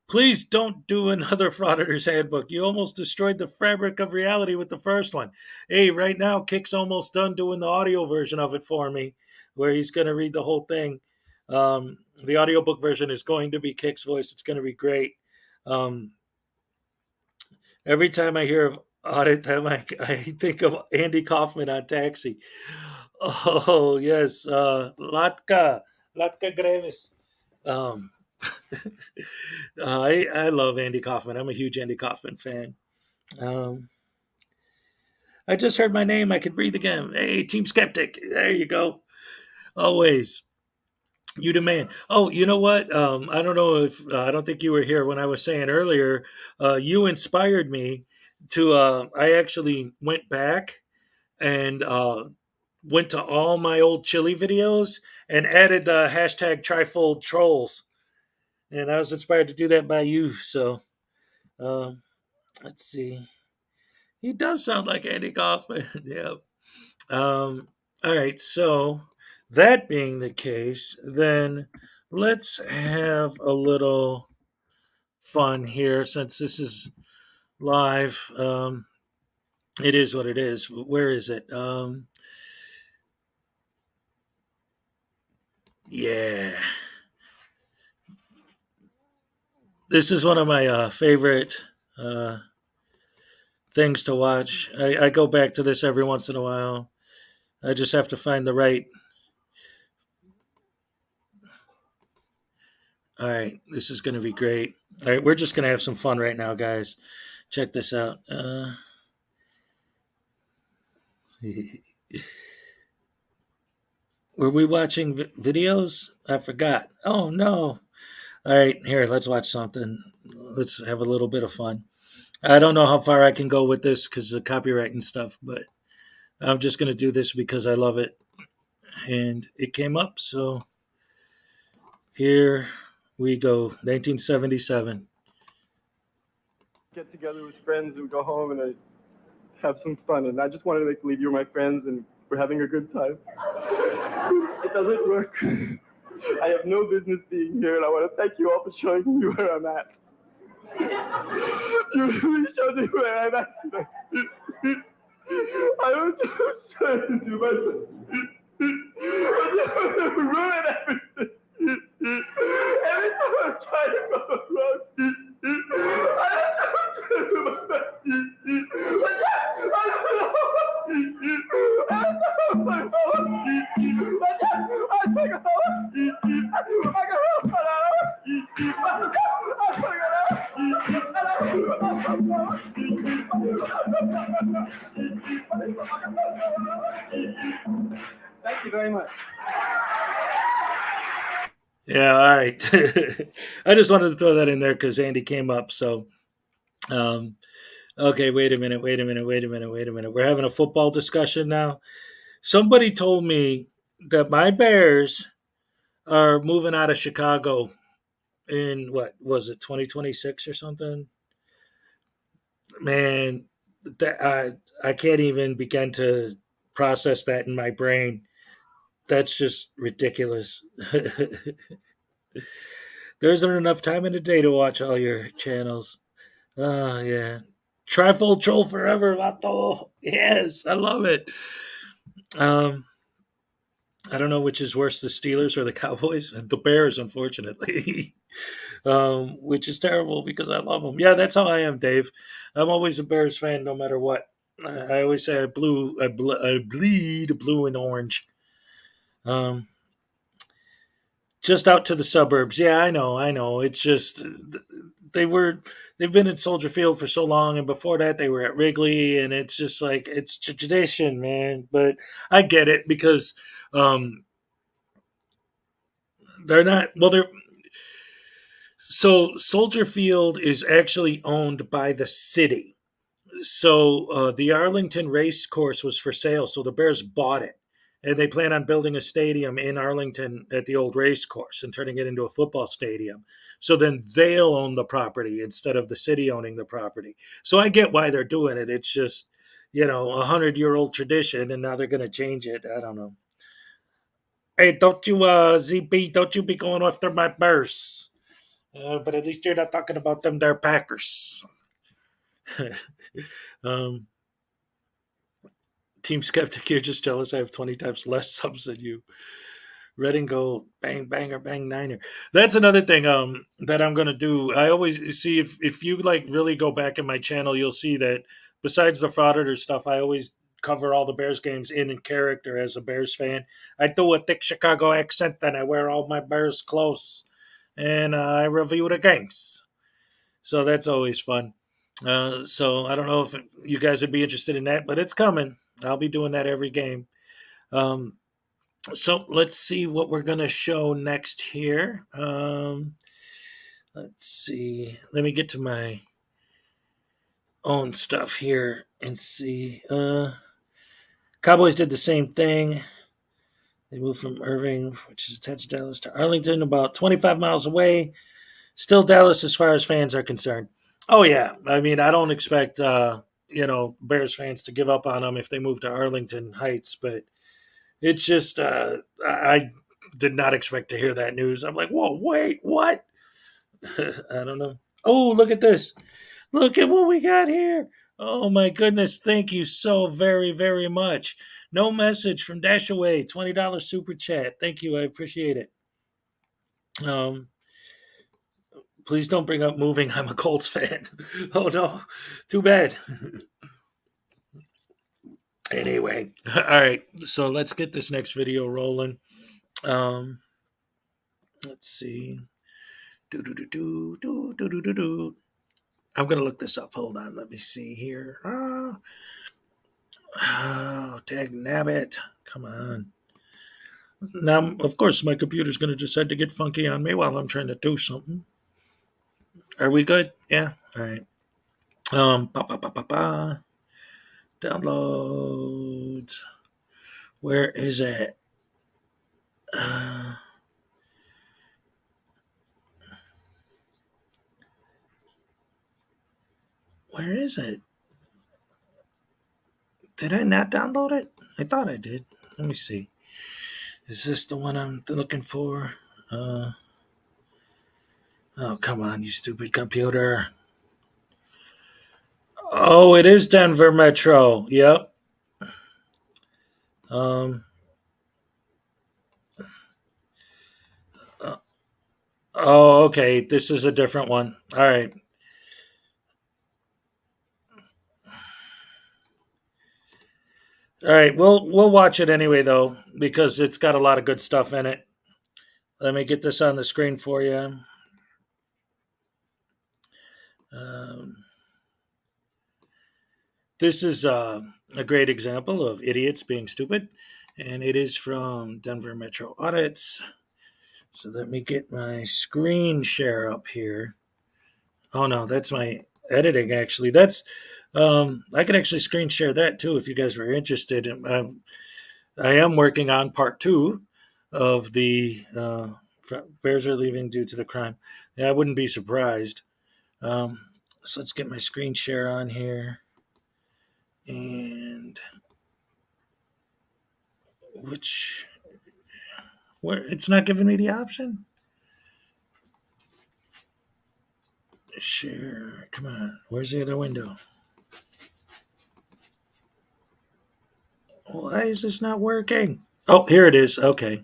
A: Please don't do another Frauditor's Handbook. You almost destroyed the fabric of reality with the first one. Hey, right now, Kick's almost done doing the audio version of it for me, where he's going to read the whole thing. The audiobook version is going to be Kick's voice. It's going to be great. Um, every time I hear of audit time, I think of Andy Kaufman on Taxi. Oh, yes. Latka Grevis. Um, I love Andy Kaufman. I'm a huge Andy Kaufman fan. Um, I just heard my name. I can breathe again. Hey, Team Skeptic. There you go. Always. You demand. Oh, you know what? I don't know if I don't think you were here when I was saying earlier. You inspired me to. I actually went back and went to all my old chili videos and added the hashtag trifold trolls. And I was inspired to do that by you. So um, let's see. He does sound like Andy Kaufman. Yeah. All right. So that being the case, then let's have a little fun here since this is live. It is what it is. Where is it? Yeah. This is one of my favorite uh, things to watch. I go back to this every once in a while. I just have to find the right. All right, this is going to be great. All right, we're just going to have some fun right now, guys. Check this out. Were we watching videos? I forgot. Oh, no. All right, here, let's watch something. Let's have a little bit of fun. I don't know how far I can go with this because of copyright and stuff, but I'm just going to do this because I love it. And it came up, so here we go. 1977.
E: Get together with friends and go home and have some fun. And I just wanted to make believe you're my friends and we're having a good time. It doesn't work. I have no business being here, and I want to thank you all for showing me where I'm at. You really showed me where I'm at today. I was just trying to do my best. Ruin everything. Every time I'm trying to go wrong, I'm trying to do my best. Thank you very much.
A: Yeah, all right. I just wanted to throw that in there because Andy came up. So, okay, wait a minute. We're having a football discussion now. Somebody told me that my Bears are moving out of Chicago in what was it, 2026 or something? Man, I can't even begin to process that in my brain. That's just ridiculous. There isn't enough time in the day to watch all your channels. Oh, yeah. Trifold troll forever, Vato. Yes, I love it. Um, I don't know which is worse, the Steelers or the Cowboys. The Bears, unfortunately, which is terrible because I love them. Yeah, that's how I am, Dave. I'm always a Bears fan, no matter what. I always say I bleed blue and orange. Um, just out to the suburbs. Yeah, I know. It's just they were they've been at Soldier Field for so long, and before that they were at Wrigley, and it's just like it's tradition, man. But I get it because um, they're not well. They're so Soldier Field is actually owned by the city. So the Arlington race course was for sale, so the Bears bought it, and they plan on building a stadium in Arlington at the old race course and turning it into a football stadium. So then they'll own the property instead of the city owning the property. So I get why they're doing it. It's just 100-year-old tradition, and now they're going to change it. I don't know. Hey, don't you, ZB? Don't you be going after my Bears? But at least you're not talking about them. They're Packers. um, Team Skeptic, you're just jealous I have 20 times less subs than you. Red and gold, bang, banger, bang, niner. That's another thing that I'm gonna do. I always see if you like really go back in my channel, you'll see that besides the Frauditor stuff, I always cover all the Bears games in character as a Bears fan. I do a thick Chicago accent and I wear all my Bears clothes and I review the games. So that's always fun. So I don't know if you guys would be interested in that, but it's coming. I'll be doing that every game. Um, so let's see what we're going to show next here. Let's see. Let me get to my own stuff here and see. Cowboys did the same thing. They moved from Irving, which is attached to Dallas, to Arlington, about 25 miles away. Still Dallas as far as fans are concerned. Oh, yeah. I mean, I don't expect, Bears fans to give up on them if they move to Arlington Heights, but it's just I did not expect to hear that news. I'm like, whoa, wait, what? I don't know. Oh, look at this. Look at what we got here. Oh my goodness. Thank you so very, very much. No message from Dashaway. $20 super chat. Thank you. I appreciate it. Please don't bring up moving. I'm a Colts fan. Oh no. Too bad. Anyway. All right. So let's get this next video rolling. Let's see. Do do do do do do do do do. I'm gonna look this up. Hold on. Let me see here. Oh, dag nabbit. Come on. Now, of course, my computer's gonna decide to get funky on me while I'm trying to do something. Are we good? Yeah. All right. Ba ba ba ba ba. Downloads. Where is it? Where is it? Did I not download it? I thought I did. Let me see. Is this the one I'm looking for? Oh, come on, you stupid computer. Oh, it is Denver Metro. Yep. Uh, oh, okay. This is a different one. All right. All right. We'll watch it anyway though because it's got a lot of good stuff in it. Let me get this on the screen for you. This is a great example of idiots being stupid, and it is from Denver Metro Audits. So let me get my screen share up here. Oh no, that's my editing actually. That's I can actually screen share that too if you guys were interested. I am working on part 2 of the Bears are leaving due to the crime. Yeah, I wouldn't be surprised. So let's get my screen share on here. And where it's not giving me the option. Share. Come on. Where's the other window? Why is this not working? Oh, here it is. Okay.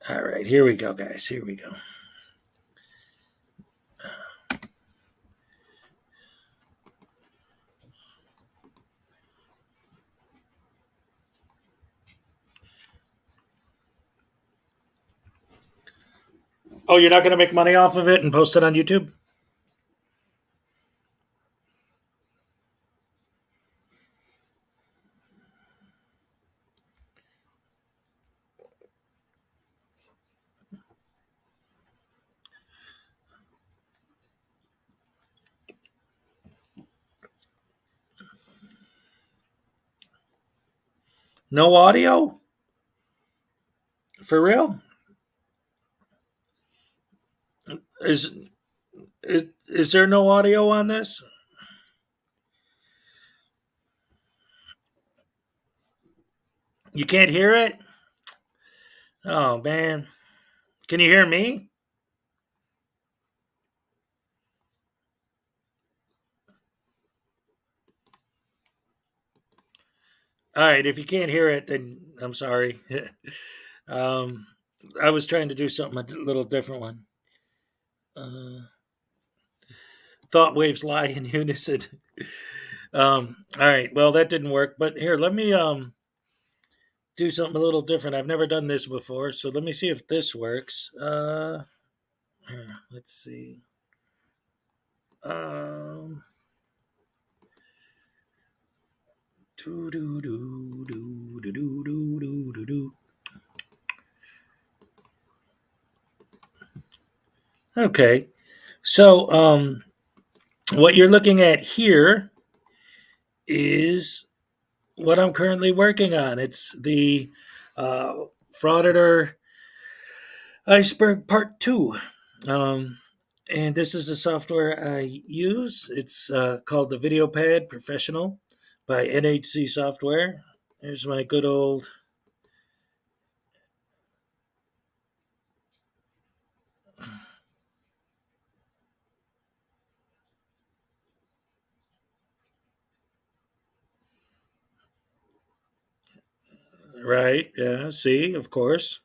A: All right, here we go, guys. Here we go. Oh, you're not going to make money off of it and post it on YouTube? No audio? For real? Is is there no audio on this? You can't hear it? Oh man. Can you hear me? All right, if you can't hear it, then I'm sorry. um, I was trying to do something a little different one. Thought waves lie in unison. All right, well that didn't work, but here, let me do something a little different. I've never done this before, so let me see if this works. Here, let's see. Um, do do do do do do do do do. Okay, so what you're looking at here is what I'm currently working on. It's the uh, Frauditor Iceberg Part 2. Um, and this is the software I use. It's called the VideoPad Professional by NHC Software. There's my good old. Right, yeah, see, of course.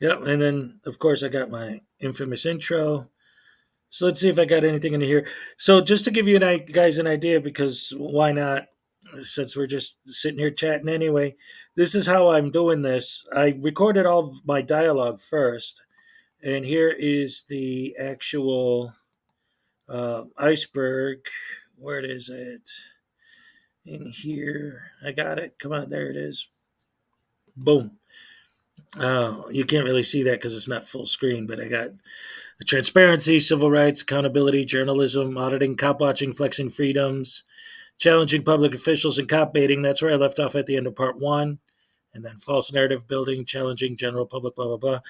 A: Yep, and then, of course, I got my infamous intro. So let's see if I got anything in here. So just to give you guys an idea, because why not? Since we're just sitting here chatting anyway, this is how I'm doing this. I recorded all of my dialogue first, and here is the actual iceberg. Where is it? In here, I got it. Come on, there it is. Boom. You can't really see that because it's not full screen, but I got transparency, civil rights, accountability, journalism, auditing, cop watching, flexing freedoms, challenging public officials, and cop baiting. That's where I left off at the end of part 1. And then false narrative building, challenging general public, blah, blah, blah.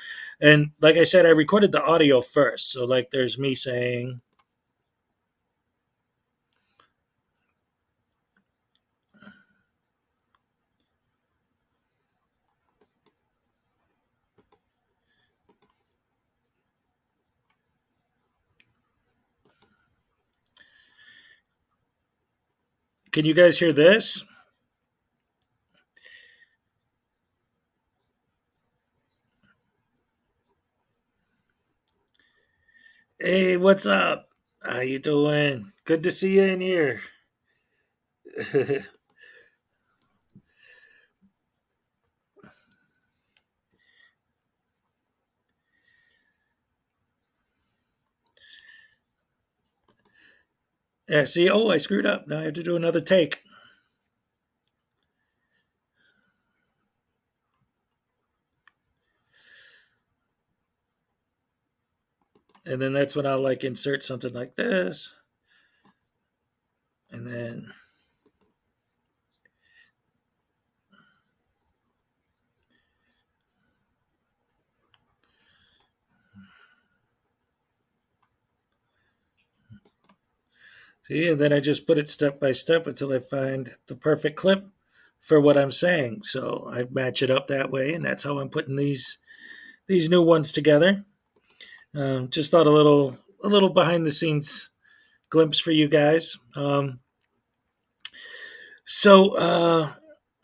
A: And like I said, I recorded the audio first. So, like, there's me saying, can you guys hear this? Hey, what's up? How you doing? Good to see you in here. Yeah, see, oh, I screwed up. Now I have to do another take. And then that's when I'll like insert something like this. And then see, and then I just put it step by step until I find the perfect clip for what I'm saying. So I match it up that way, and that's how I'm putting these new ones together. Just thought a little behind the scenes glimpse for you guys. So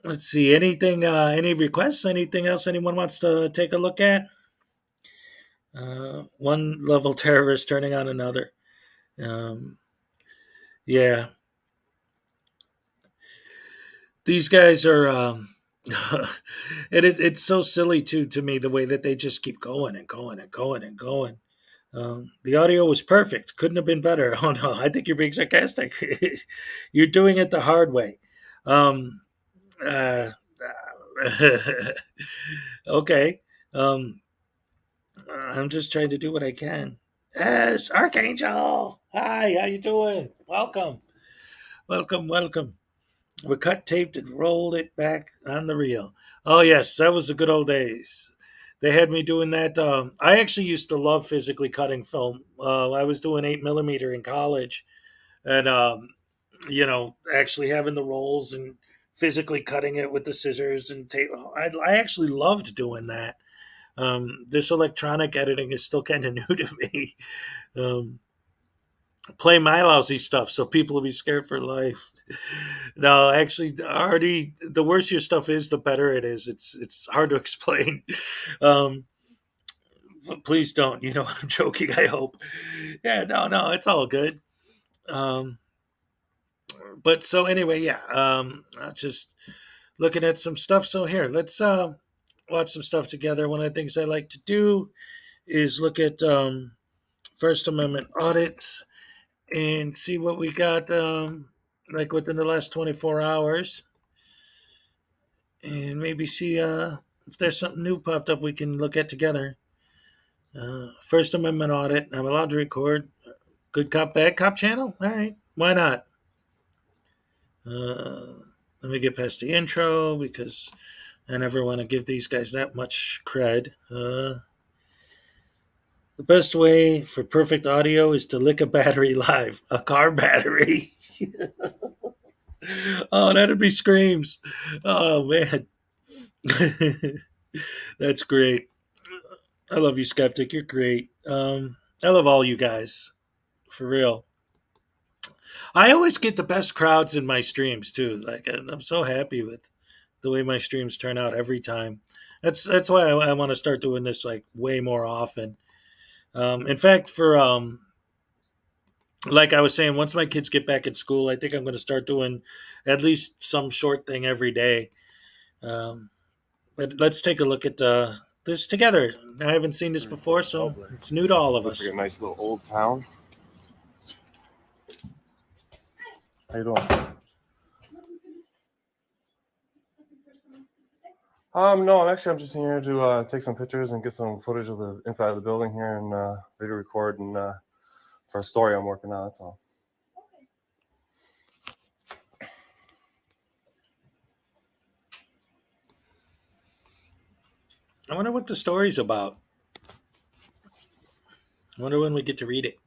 A: let's see. Anything? Any requests? Anything else anyone wants to take a look at? One level terrorist turning on another. Um, yeah, these guys are. It's so silly too to me the way that they just keep going and going and going and going. The audio was perfect. Couldn't have been better. Oh no, I think you're being sarcastic. You're doing it the hard way. Um, uh, okay. Um, I'm just trying to do what I can. Yes, Archangel. Hi, how you doing? Welcome, welcome, welcome. We cut, taped it, rolled it back on the reel. Oh yes, that was the good old days. They had me doing that. I actually used to love physically cutting film. I was doing 8 millimeter in college, and actually having the rolls and physically cutting it with the scissors and tape. I actually loved doing that. This electronic editing is still kind of new to me. Um, Play my lousy stuff so people will be scared for life. No, actually, already the worse your stuff is, the better it is. It's hard to explain. Um, please don't. I'm joking. I hope. Yeah, no, it's all good. Um, but so anyway, yeah. Just looking at some stuff. So here, let's watch some stuff together. One of the things I like to do is look at First Amendment audits and see what we got like within the last 24 hours, and maybe see if there's something new popped up we can look at together. First Amendment audit. I'm allowed to record. Good cop, bad cop channel. All right, why not? Let me get past the intro because I never want to give these guys that much cred. The best way for perfect audio is to lick a battery live, a car battery. Oh, that'd be screams. Oh man, that's great. I love you, Skeptic. You're great. I love all you guys for real. I always get the best crowds in my streams too. Like I'm so happy with the way my streams turn out every time. That's why I want to start doing this like way more often. In fact, for like I was saying, once my kids get back in school, I think I'm going to start doing at least some short thing every day. Um, but let's take a look at this together. I haven't seen this before, so it's new to all of us.
N: Looks like a nice little old town. How you doing? No, I'm just here to take some pictures and get some footage of the inside of the building here and ready to record and for a story I'm working on. That's all.
A: I wonder what the story's about. I wonder when we get to read it.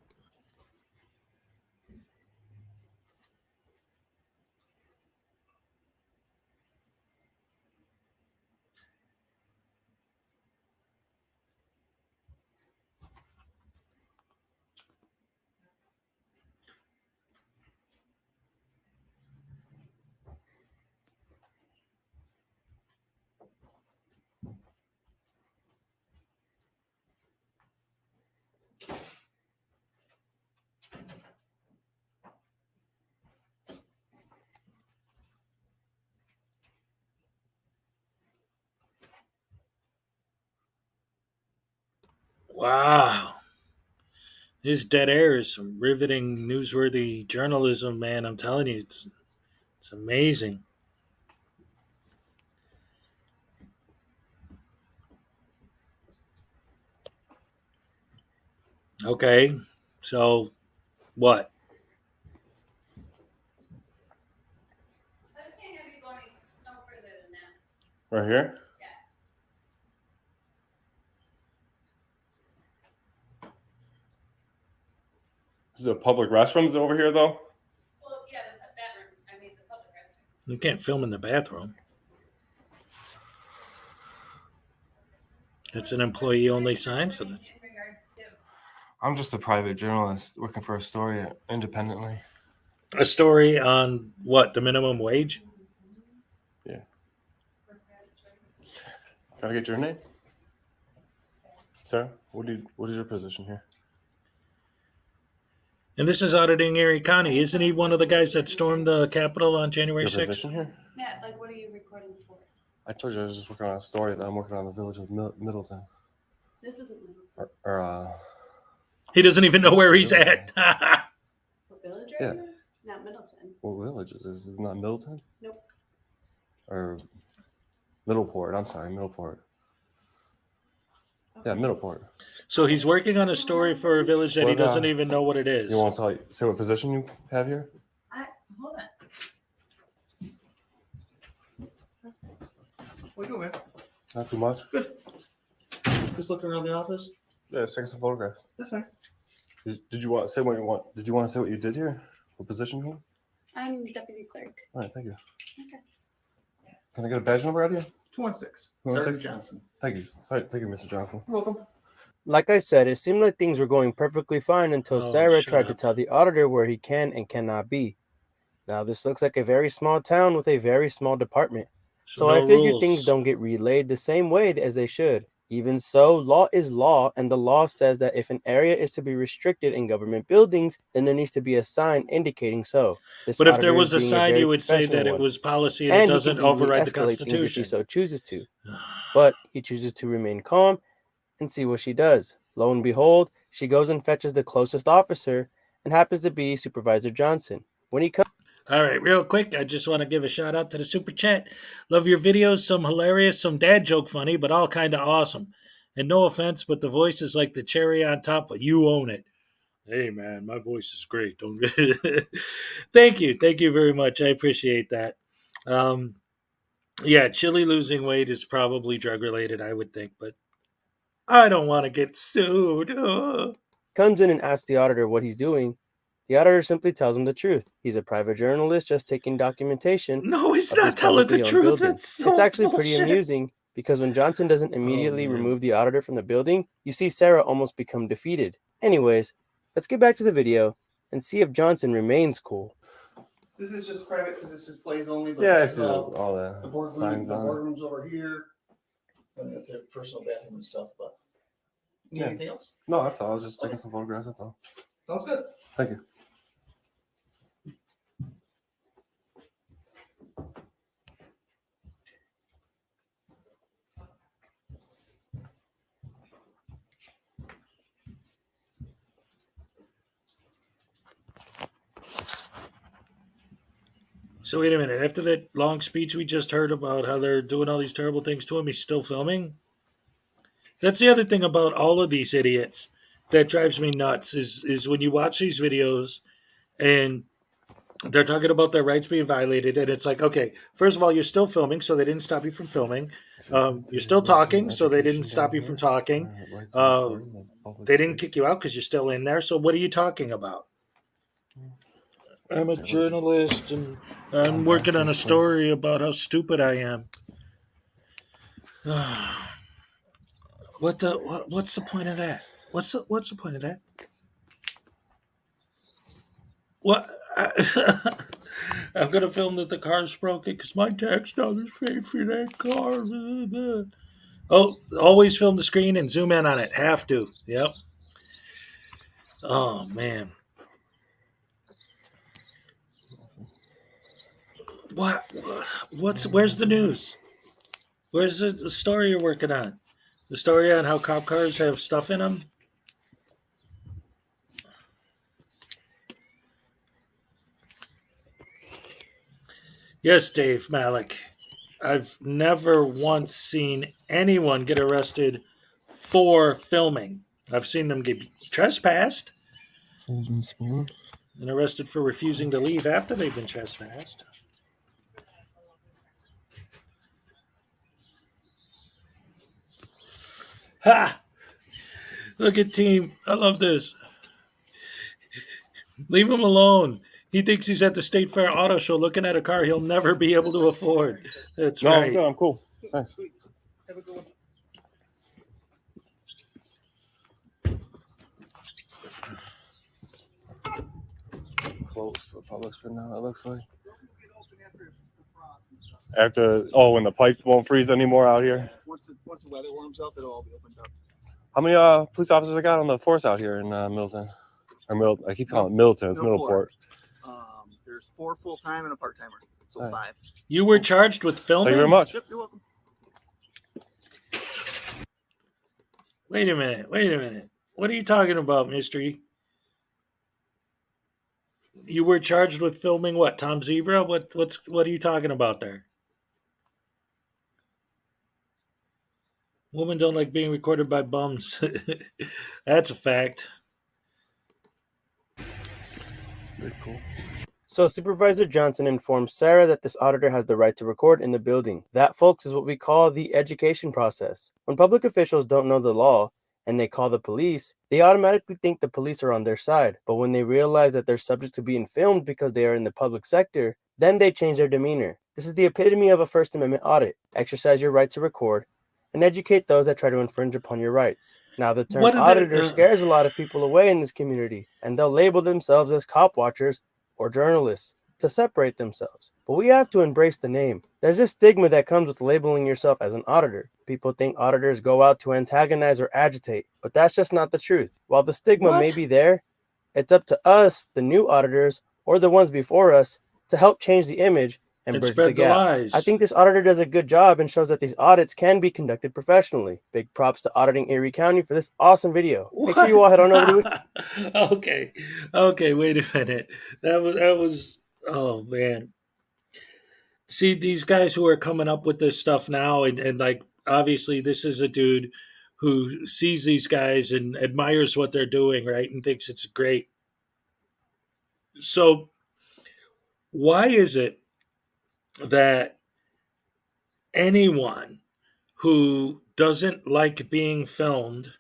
A: Wow. This dead air is some riveting, newsworthy journalism, man. I'm telling you, it's amazing. Okay, so what?
N: Right here? This is a public restrooms over here, though?
A: You can't film in the bathroom. It's an employee-only sign, so that's.
N: I'm just a private journalist working for a story independently.
A: A story on what? The minimum wage?
N: Yeah. Can I get your name? Sir, what is your position here?
A: And this is Auditing Erie County. Isn't he one of the guys that stormed the Capitol on January
N: Your
A: 6th?
N: position here?
K: Yeah, like what are you recording for?
N: I told you I was just working on a story that I'm working on the village of Middleton.
K: This isn't Middleton.
A: He doesn't even know where he's at.
K: What village are you in? Not Middleton.
N: What village is this? Is it not Middleton?
K: Nope.
N: Or Middleport. I'm sorry, Middleport. Yeah, Middleport.
A: So he's working on a story for a village that he doesn't even know what it is.
N: You want to say what position you have here?
K: Hold on.
F: What you doing, man?
N: Not too much.
F: Good. Just looking around the office.
N: Yeah, let's take some photographs.
F: That's fine.
N: Did you want to say what you want? Did you want to say what you did here? What position you?
K: I'm deputy clerk.
N: All right, thank you.
K: Okay.
N: Can I get a badge number out of you?
F: 216.
N: 216?
F: Sergeant Johnson.
N: Thank you. Sorry, thank you, Mr. Johnson.
F: You're welcome.
E: Like I said, it seemed like things were going perfectly fine until Sarah tried to tell the auditor where he can and cannot be. Now, this looks like a very small town with a very small department. So I figure things don't get relayed the same way as they should. Even so, law is law, and the law says that if an area is to be restricted in government buildings, then there needs to be a sign indicating so.
A: But if there was a sign, you would say that it was policy and it doesn't override the Constitution.
E: If he so chooses to. But he chooses to remain calm and see what she does. Lo and behold, she goes and fetches the closest officer and happens to be Supervisor Johnson. When he comes...
A: All right, real quick, I just want to give a shout out to the super chat. Love your videos, some hilarious, some dad joke funny, but all kind of awesome. And no offense, but the voice is like the cherry on top, but you own it. Hey man, my voice is great. Don't Thank you very much. I appreciate that. Yeah, Chili losing weight is probably drug related, I would think, but I don't want to get sued.
E: Comes in and asks the auditor what he's doing. The auditor simply tells him the truth. He's a private journalist just taking documentation.
A: No, he's not telling the truth. That's
E: it's actually pretty amusing because when Johnson doesn't immediately remove the auditor from the building, you see Sarah almost become defeated. Anyways, let's get back to the video and see if Johnson remains cool.
F: This is just private because this is plays only. But
N: yeah, I see all the
F: boardroom,
N: signs
F: the
N: on
F: boardroom's over here, and that's their personal bathroom and stuff. But anything else?
N: No, that's all. I was just taking some photographs. That's all.
F: Sounds good.
N: Thank you.
A: So wait a minute. After that long speech we just heard about how they're doing all these terrible things to him, he's still filming? That's the other thing about all of these idiots that drives me nuts is when you watch these videos and they're talking about their rights being violated, and it's like, okay, first of all, you're still filming, so they didn't stop you from filming. You're still talking, so they didn't stop you from talking. They didn't kick you out because you're still in there. So what are you talking about? I'm a journalist, and I'm working on a story about how stupid I am. What's the point of that? What's the point of that? What? I'm gonna film that the car's broken because my tax dollars paid for that car. Oh, always film the screen and zoom in on it. Have to. Yep. Oh man. Where's the news? Where's the story you're working on? The story on how cop cars have stuff in them? Yes, Dave Malik. I've never once seen anyone get arrested for filming. I've seen them get trespassed and arrested for refusing to leave after they've been trespassed. Ha! Look at team. I love this. Leave him alone. He thinks he's at the State Fair Auto Show looking at a car he'll never be able to afford. That's right.
N: No, I'm cool. Thanks.
F: Have a good one.
N: closed to the public for now, it looks like. When the pipes won't freeze anymore out here.
M: Once the weather warms up, it'll all be opened up.
N: How many police officers I got on the force out here in Middleton? I keep calling it Middleton. It's Middleport.
M: There's 4 full-time and a part-timer, so 5.
A: You were charged with filming?
N: Thank you very much.
M: Yep, you're welcome.
A: Wait a minute. What are you talking about, Mystery? You were charged with filming what? Tom Zebra? What are you talking about there? Women don't like being recorded by bums. That's a fact.
N: It's pretty cool.
O: So Supervisor Johnson informs Sarah that this auditor has the right to record in the building. That, folks, is what we call the education process. When public officials don't know the law and they call the police, they automatically think the police are on their side. But when they realize that they're subject to being filmed because they are in the public sector, then they change their demeanor. This is the epitome of a First Amendment audit. Exercise your right to record and educate those that try to infringe upon your rights. Now, the term auditor scares a lot of people away in this community, and they'll label themselves as cop watchers or journalists to separate themselves. But we have to embrace the name. There's a stigma that comes with labeling yourself as an auditor. People think auditors go out to antagonize or agitate, but that's just not the truth. While the stigma may be there, it's up to us, the new auditors, or the ones before us, to help change the image and bridge the gap.
A: Lies.
O: I think this auditor does a good job and shows that these audits can be conducted professionally. Big props to Auditing Erie County for this awesome video. Make sure you all head on over to
A: Okay, wait a minute. That was oh man. See, these guys who are coming up with this stuff now, and like obviously this is a dude who sees these guys and admires what they're doing, right? And thinks it's great. So why is it that anyone who doesn't like being filmed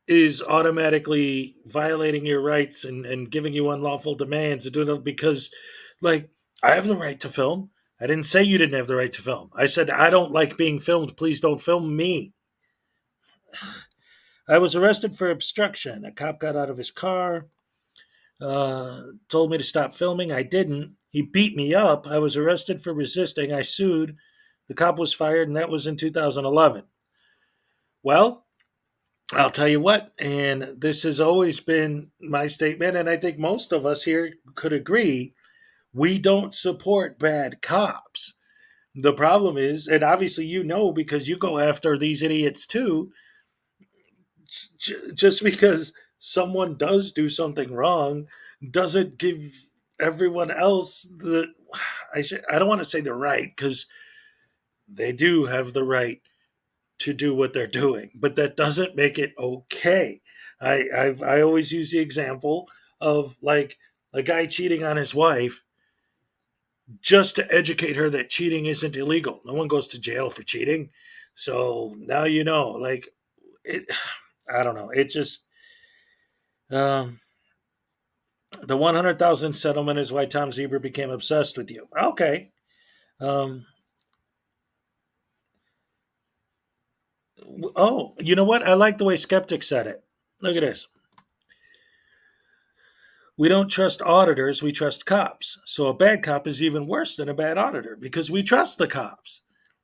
A: is automatically violating your rights and giving you unlawful demands and doing it? Because, like, I have the right to film. I didn't say you didn't have the right to film. I said I don't like being filmed. Please don't film me. I was arrested for obstruction. A cop got out of his car, told me to stop filming. I didn't. He beat me up. I was arrested for resisting. I sued. The cop was fired, and that was in 2011. Well, I'll tell you what, and this has always been my statement, and I think most of us here could agree, we don't support bad cops. The problem is, and obviously you know because you go after these idiots too, just because someone does do something wrong doesn't give everyone else I don't want to say the right, because they do have the right to do what they're doing, but that doesn't make it okay. I always use the example of like a guy cheating on his wife just to educate her that cheating isn't illegal. No one goes to jail for cheating. So now you know, like, I don't know. It just, the 100,000 settlement is why Tom Zebra became obsessed with you. Okay. Oh, you know what? I like the way Skeptic said it. Look at this. We don't trust auditors, we trust cops. So a bad cop is even worse than a bad auditor because we trust the cops.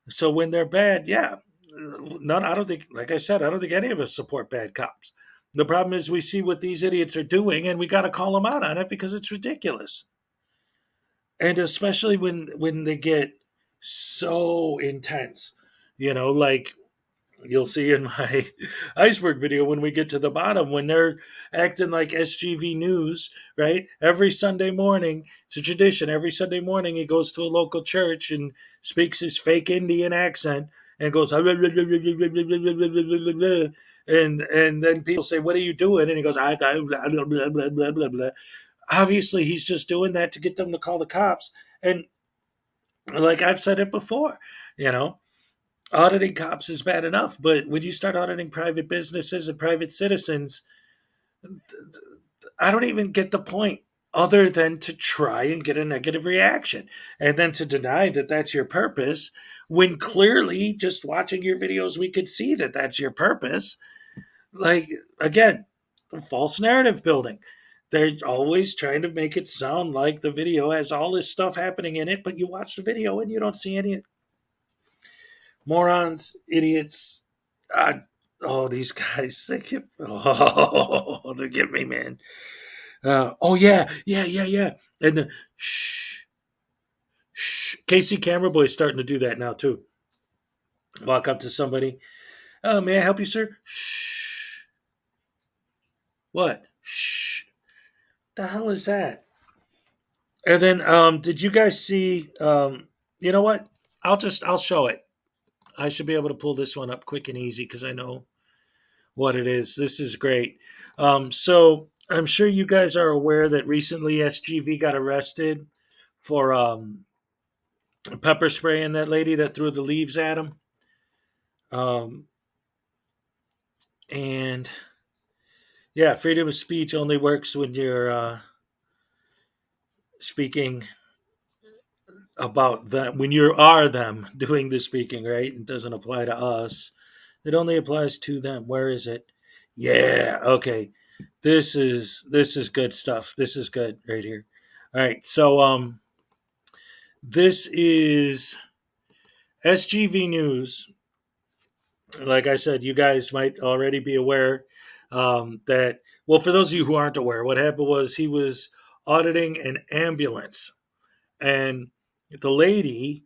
A: So when they're bad, yeah. I don't think, like I said, I don't think any of us support bad cops. The problem is we see what these idiots are doing and we got to call them out on it because it's ridiculous. And especially when they get so intense, like you'll see in my iceberg video when we get to the bottom, when they're acting like SGV News, right? Every Sunday morning, it's a tradition. Every Sunday morning, he goes to a local church and speaks his fake Indian accent and goes, and then people say, "What are you doing?" And he goes, "I blah blah blah blah blah blah blah." Obviously, he's just doing that to get them to call the cops. And like I've said it before, auditing cops is bad enough, but when you start auditing private businesses and private citizens, I don't even get the point other than to try and get a negative reaction and then to deny that that's your purpose when clearly just watching your videos, we could see that that's your purpose. Like, again, the false narrative building. they're always trying to make it sound like the video has all this stuff happening in it, but you watch the video and you don't see any morons, idiots. Oh, these guys, they get, oh, they get me, man. Oh, yeah. And the shh. KC Camera Boy's starting to do that now, too. Walk up to somebody. Oh, may I help you, sir? Shh. What? Shh. The hell is that? And then, did you guys see? You know what? I'll show it. I should be able to pull this one up quick and easy because I know what it is. This is great. So I'm sure you guys are aware that recently SGV got arrested for pepper spraying that lady that threw the leaves at him. And yeah, freedom of speech only works when you're speaking about them, when you are them doing the speaking, right? It doesn't apply to us. It only applies to them. Where is it? Yeah, okay. This is good stuff. This is good right here. All right, so this is SGV News. Like I said, you guys might already be aware that, well, for those of you who aren't aware, what happened was he was auditing an ambulance. And the lady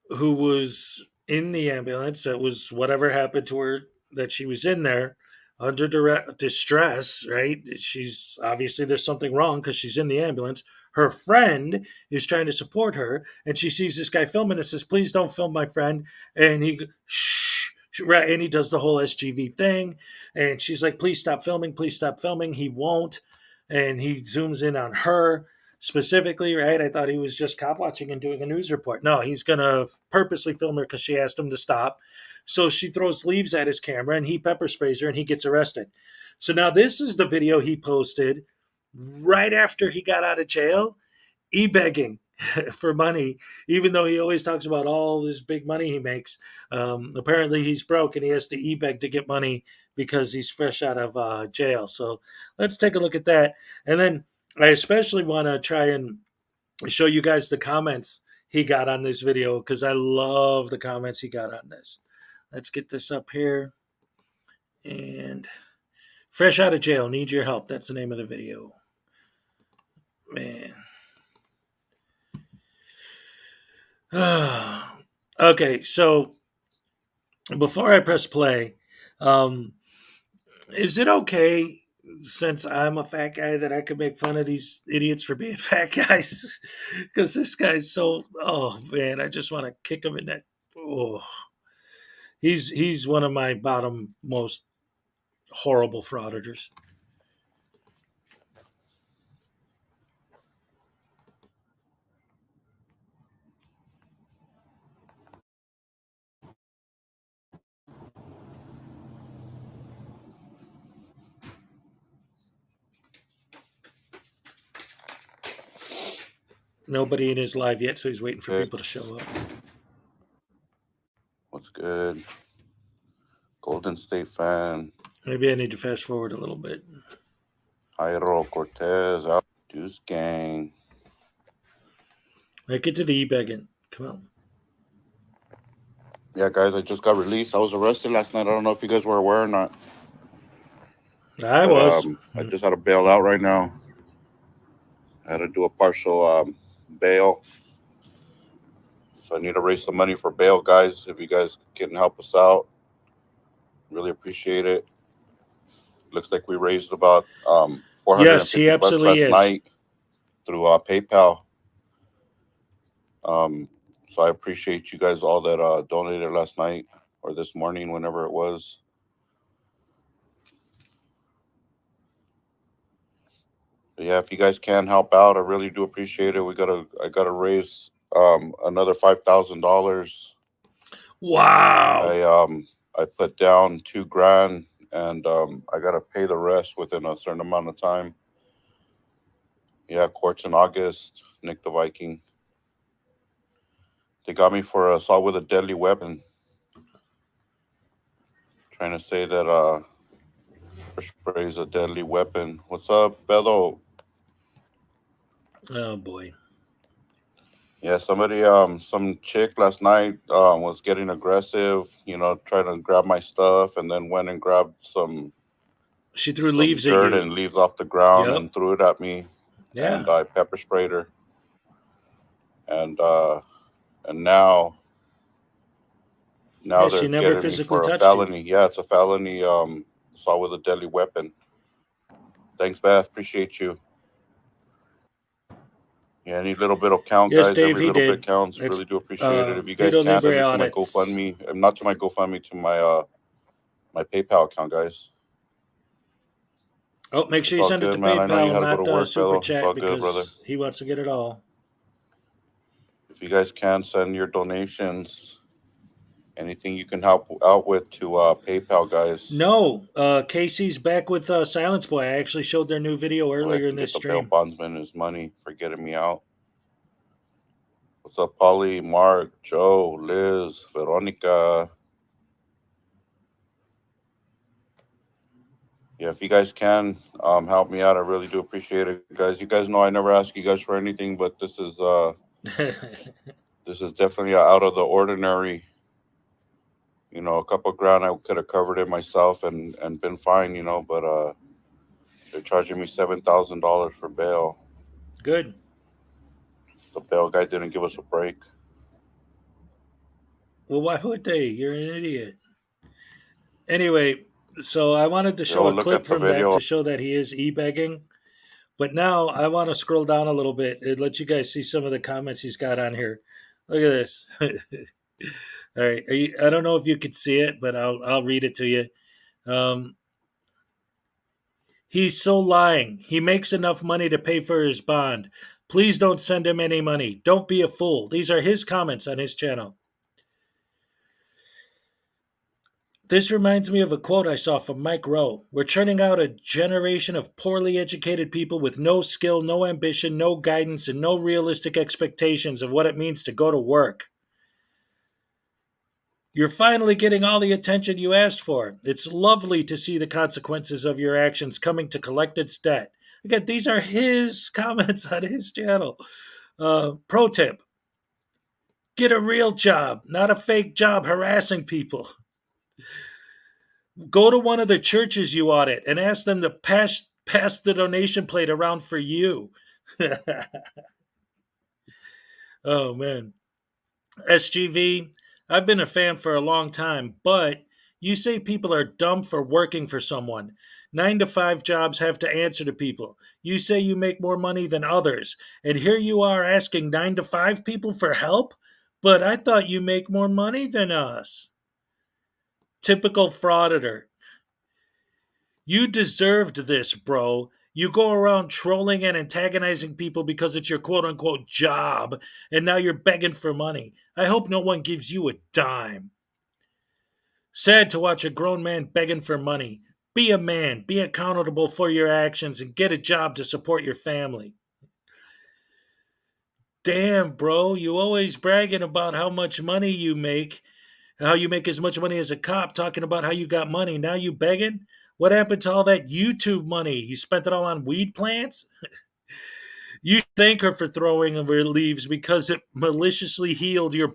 A: who was in the ambulance, that was whatever happened to her, that she was in there under direct distress, right? She's obviously, there's something wrong because she's in the ambulance. Her friend is trying to support her, and she sees this guy filming and says, "Please don't film my friend." And he, shh, right, and he does the whole SGV thing, and she's like, "Please stop filming, please stop filming." He won't, and he zooms in on her specifically, right? I thought he was just cop watching and doing a news report. No, he's going to purposely film her because she asked him to stop. So she throws leaves at his camera and he pepper sprays her and he gets arrested. So now this is the video he posted right after he got out of jail, e-begging for money, even though he always talks about all this big money he makes. Apparently he's broke and he has to e-beg to get money because he's fresh out of jail. So let's take a look at that. And then I especially want to try and show you guys the comments he got on this video because I love the comments he got on this. Let's get this up here. And fresh out of jail, need your help. That's the name of the video. Man. Okay, so before I press play, is it okay, since I'm a fat guy, that I could make fun of these idiots for being fat guys? Because this guy's so, oh man, I just want to kick him in that. Oh, he's one of my bottom most horrible frauditors. Nobody in his live yet, so he's waiting for people to show up.
P: What's good? Golden State fan.
A: Maybe I need to fast forward a little bit.
P: Jairo Cortez out. Deuce Gang.
A: Right, get to the e-begging. Come on.
P: Yeah, guys, I just got released. I was arrested last night. I don't know if you guys were aware or not.
A: I was.
P: I just had to bail out right now. I had to do a partial bail. So I need to raise some money for bail, guys. If you guys can help us out, really appreciate it. Looks like we raised about $450
A: yes, he absolutely
P: last night through PayPal. So I appreciate you guys all that donated last night or this morning, whenever it was. But yeah, if you guys can help out, I really do appreciate it. I gotta raise another $5,000.
A: Wow.
P: I put down $2,000 and I gotta pay the rest within a certain amount of time. Yeah, courts in August. Nick the Viking. They got me for assault with a deadly weapon. Trying to say that pepper spray is a deadly weapon. What's up, Beto?
A: Oh boy.
P: Yeah, somebody, some chick last night was getting aggressive, trying to grab my stuff, and then went and grabbed some
A: She threw leaves at
P: dirt
A: you.
P: and leaves off the ground
A: Yep.
P: and threw it at me.
A: Yeah.
P: And I pepper sprayed her. And now
A: Yeah,
P: they're
A: she never
P: getting me
A: physically
P: for a
A: touched you.
P: felony. Yeah, it's a felony. Assault with a deadly weapon. Thanks, Beth. Appreciate you. Yeah, any little bit will count,
A: Yes,
P: guys.
A: Dave,
P: Every
A: he
P: little
A: did.
P: bit counts.
A: It's,
P: Really do appreciate it. If you guys
A: Vito
P: can, send
A: Libre
P: it to my
A: audits.
P: GoFundMe. Not to my GoFundMe, to my PayPal account, guys.
A: Oh, make sure
P: It's
A: you
P: all
A: send it
P: good,
A: to
P: man. I know you
A: PayPal,
P: had to go
A: not
P: to work,
A: Super
P: Bello. It's
A: Chat,
P: all good, brother.
A: because he wants to get it all.
P: If you guys can, send your donations. Anything you can help out with to PayPal, guys.
A: No, Casey's back with Silence Boy. I actually showed their new video
P: So I
A: earlier in
P: can
A: this
P: get the bail
A: stream.
P: bondsman his money for getting me out. What's up, Polly, Mark, Joe, Liz, Veronica? Yeah, if you guys can help me out, I really do appreciate it, guys. You guys know I never ask you guys for anything, but this is definitely out of the ordinary. A couple grand I could have covered it myself and been fine, but they're charging me $7,000 for bail.
A: Good.
P: The bail guy didn't give us a break.
A: Well, why would they? You're an idiot. Anyway, so I wanted to show a
P: Look
A: clip
P: at the
A: from that
P: video.
A: to show that he is e-begging. But now I want to scroll down a little bit and let you guys see some of the comments he's got on here. Look at this. All right. I don't know if you could see it, but I'll read it to you. He's so lying. He makes enough money to pay for his bond. Please don't send him any money. Don't be a fool. These are his comments on his channel. This reminds me of a quote I saw from Mike Rowe. We're churning out a generation of poorly educated people with no skill, no ambition, no guidance, and no realistic expectations of what it means to go to work. You're finally getting all the attention you asked for. It's lovely to see the consequences of your actions coming to collect its debt. Again, these are his comments on his channel. Pro tip: get a real job, not a fake job harassing people. Go to one of the churches you audit and ask them to pass the donation plate around for you. Oh, man. SGV, I've been a fan for a long time, but you say people are dumb for working for someone. 9-to-5 jobs have to answer to people. You say you make more money than others, and here you are asking 9-to-5 people for help? But I thought you make more money than us. Typical frauditor. You deserved this, bro. You go around trolling and antagonizing people because it's your quote unquote job, and now you're begging for money. I hope no one gives you a dime. Sad to watch a grown man begging for money. Be a man, be accountable for your actions, and get a job to support your family. Damn, bro, you always bragging about how much money you make, how you make as much money as a cop, talking about how you got money. Now you begging? What happened to all that YouTube money? You spent it all on weed plants? You thank her for throwing her leaves because it maliciously healed your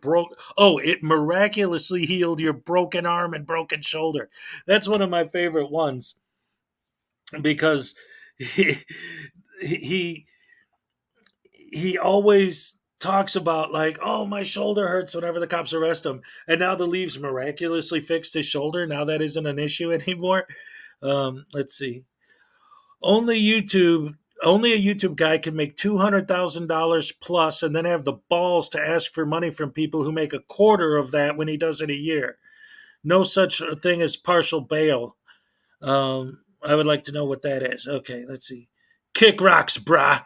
A: it miraculously healed your broken arm and broken shoulder. That's one of my favorite ones because he he always talks about like, oh, my shoulder hurts whenever the cops arrest him, and now the leaves miraculously fixed his shoulder. Now that isn't an issue anymore. Let's see. Only a YouTube guy can make $200,000 plus and then have the balls to ask for money from people who make a quarter of that when he does it a year. No such a thing as partial bail. I would like to know what that is. Okay, let's see. Kick rocks, brah.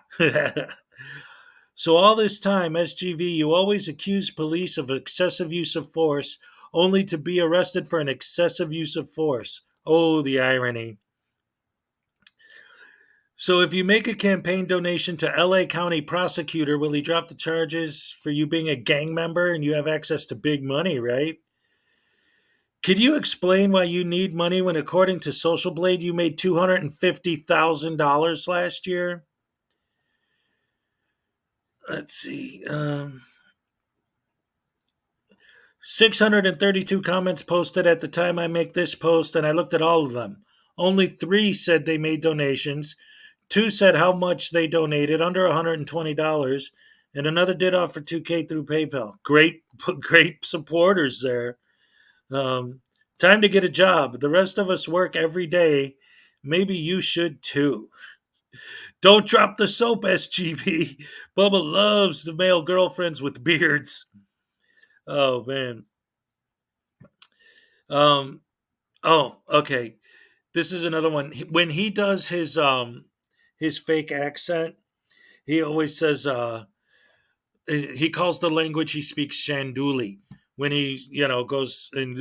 A: So all this time, SGV, you always accuse police of excessive use of force, only to be arrested for an excessive use of force. Oh, the irony. So if you make a campaign donation to LA County prosecutor, will he drop the charges for you being a gang member and you have access to big money, right? Could you explain why you need money when, according to Social Blade, you made $250,000 last year? Let's see. 632 comments posted at the time I make this post, and I looked at all of them. Only 3 said they made donations. 2 said how much they donated, under $120, and another did offer $2K through PayPal. Great, great supporters there. Time to get a job. The rest of us work every day. Maybe you should too. Don't drop the soap, SGV. Bubba loves the male girlfriends with beards. Oh man. Um. Oh, okay. This is another one. When he does his fake accent, he always says he calls the language he speaks Shanduli when he goes and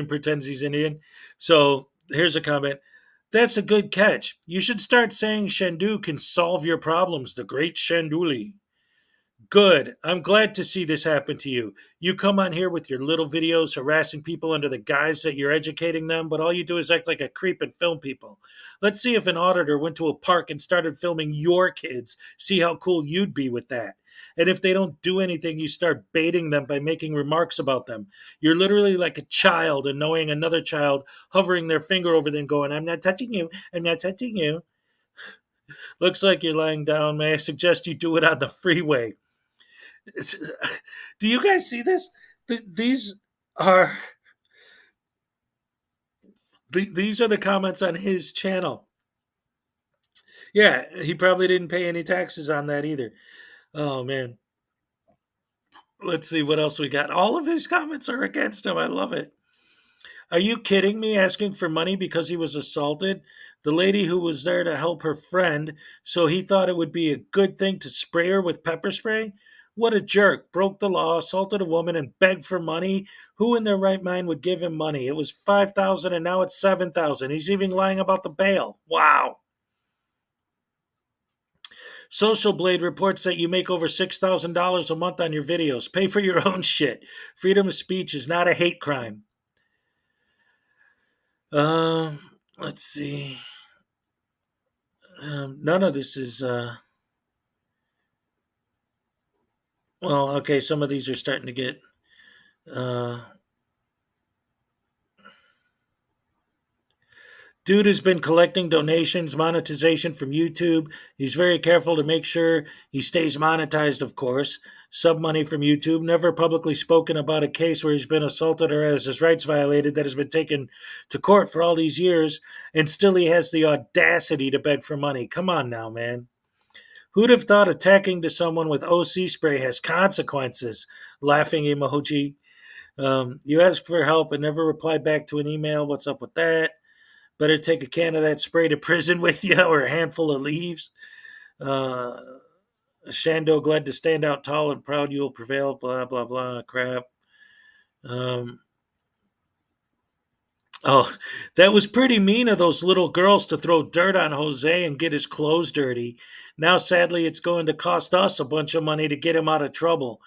A: pretends he's Indian. So here's a comment. That's a good catch. You should start saying Shandu can solve your problems. The great Shanduli. Good. I'm glad to see this happen to you. You come on here with your little videos harassing people under the guise that you're educating them, but all you do is act like a creep and film people. Let's see if an auditor went to a park and started filming your kids. See how cool you'd be with that. And if they don't do anything, you start baiting them by making remarks about them. You're literally like a child annoying another child, hovering their finger over them, going, I'm not touching you. I'm not touching you. Looks like you're lying down. May I suggest you do it on the freeway? Do you guys see this? These are these are the comments on his channel. Yeah, he probably didn't pay any taxes on that either. Oh man. Let's see what else we got. All of his comments are against him. I love it. Are you kidding me? Asking for money because he was assaulted? The lady who was there to help her friend, so he thought it would be a good thing to spray her with pepper spray? What a jerk. Broke the law, assaulted a woman, and begged for money. Who in their right mind would give him money? It was 5,000 and now it's 7,000. He's even lying about the bail. Wow. Social Blade reports that you make over $6,000 a month on your videos. Pay for your own shit. Freedom of speech is not a hate crime. Let's see. None of this is well, okay, some of these are starting to get dude has been collecting donations, monetization from YouTube. He's very careful to make sure he stays monetized, of course. Sub money from YouTube. Never publicly spoken about a case where he's been assaulted or has his rights violated that has been taken to court for all these years, and still he has the audacity to beg for money. Come on now, man. Who'd have thought attacking to someone with OC spray has consequences? Laughing emoji. You ask for help and never reply back to an email. What's up with that? Better take a can of that spray to prison with you or a handful of leaves. Shando, glad to stand out tall and proud you will prevail. Blah, blah, blah. Crap. Oh, that was pretty mean of those little girls to throw dirt on Jose and get his clothes dirty. Now, sadly, it's going to cost us a bunch of money to get him out of trouble.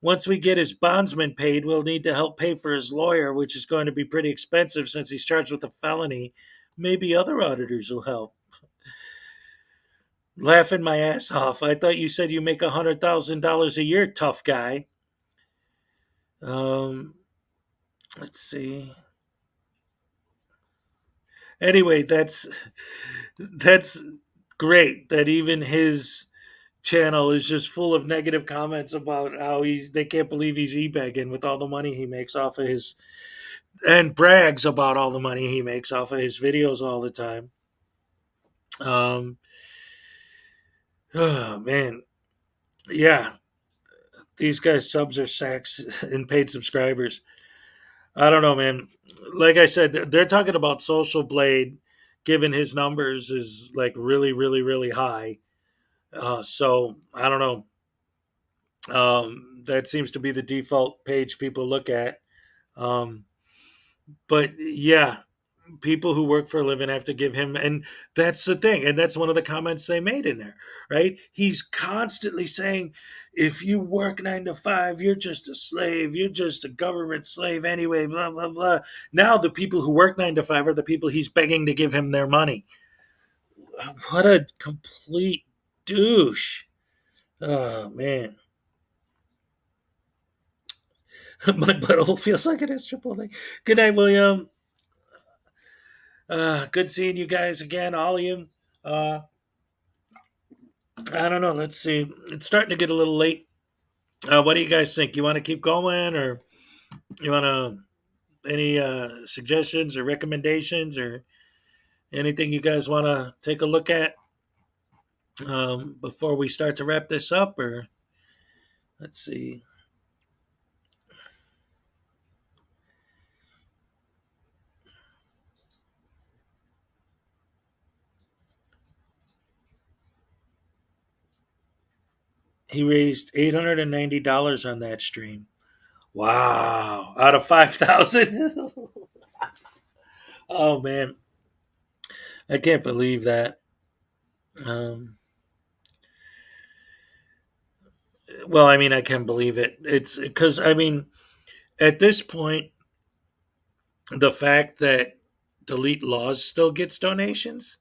A: Once we get his bondsman paid, we'll need to help pay for his lawyer, which is going to be pretty expensive since he's charged with a felony. Maybe other auditors will help. Laughing my ass off. I thought you said you make $100,000 a year, tough guy. Let's see. Anyway, that's great that even his channel is just full of negative comments about how they can't believe he's e-begging with all the money he makes off of his, and brags about all the money he makes off of his videos all the time. Oh man, yeah, these guys' subs are sacks and paid subscribers. I don't know, man. Like I said, they're talking about Social Blade, given his numbers is like really, really, really high. So I don't know. That seems to be the default page people look at. But yeah, people who work for a living have to give him, and that's the thing, and that's one of the comments they made in there, right? He's constantly saying, if you work 9 to 5, you're just a slave, you're just a government slave anyway, blah blah blah. Now the people who work 9 to 5 are the people he's begging to give him their money. What a complete douche. Oh man. My butthole feels like it is Chipotle. Good night, William. Good seeing you guys again, all of you. I don't know. Let's see. It's starting to get a little late. What do you guys think? You want to keep going, or you want to any suggestions or recommendations or anything you guys want to take a look at before we start to wrap this up? Or let's see. He raised $890 on that stream. Wow! Out of 5,000. Oh man, I can't believe that. Well, I mean, I can believe it. It's because I mean, at this point, the fact that Delete Laws still gets donations,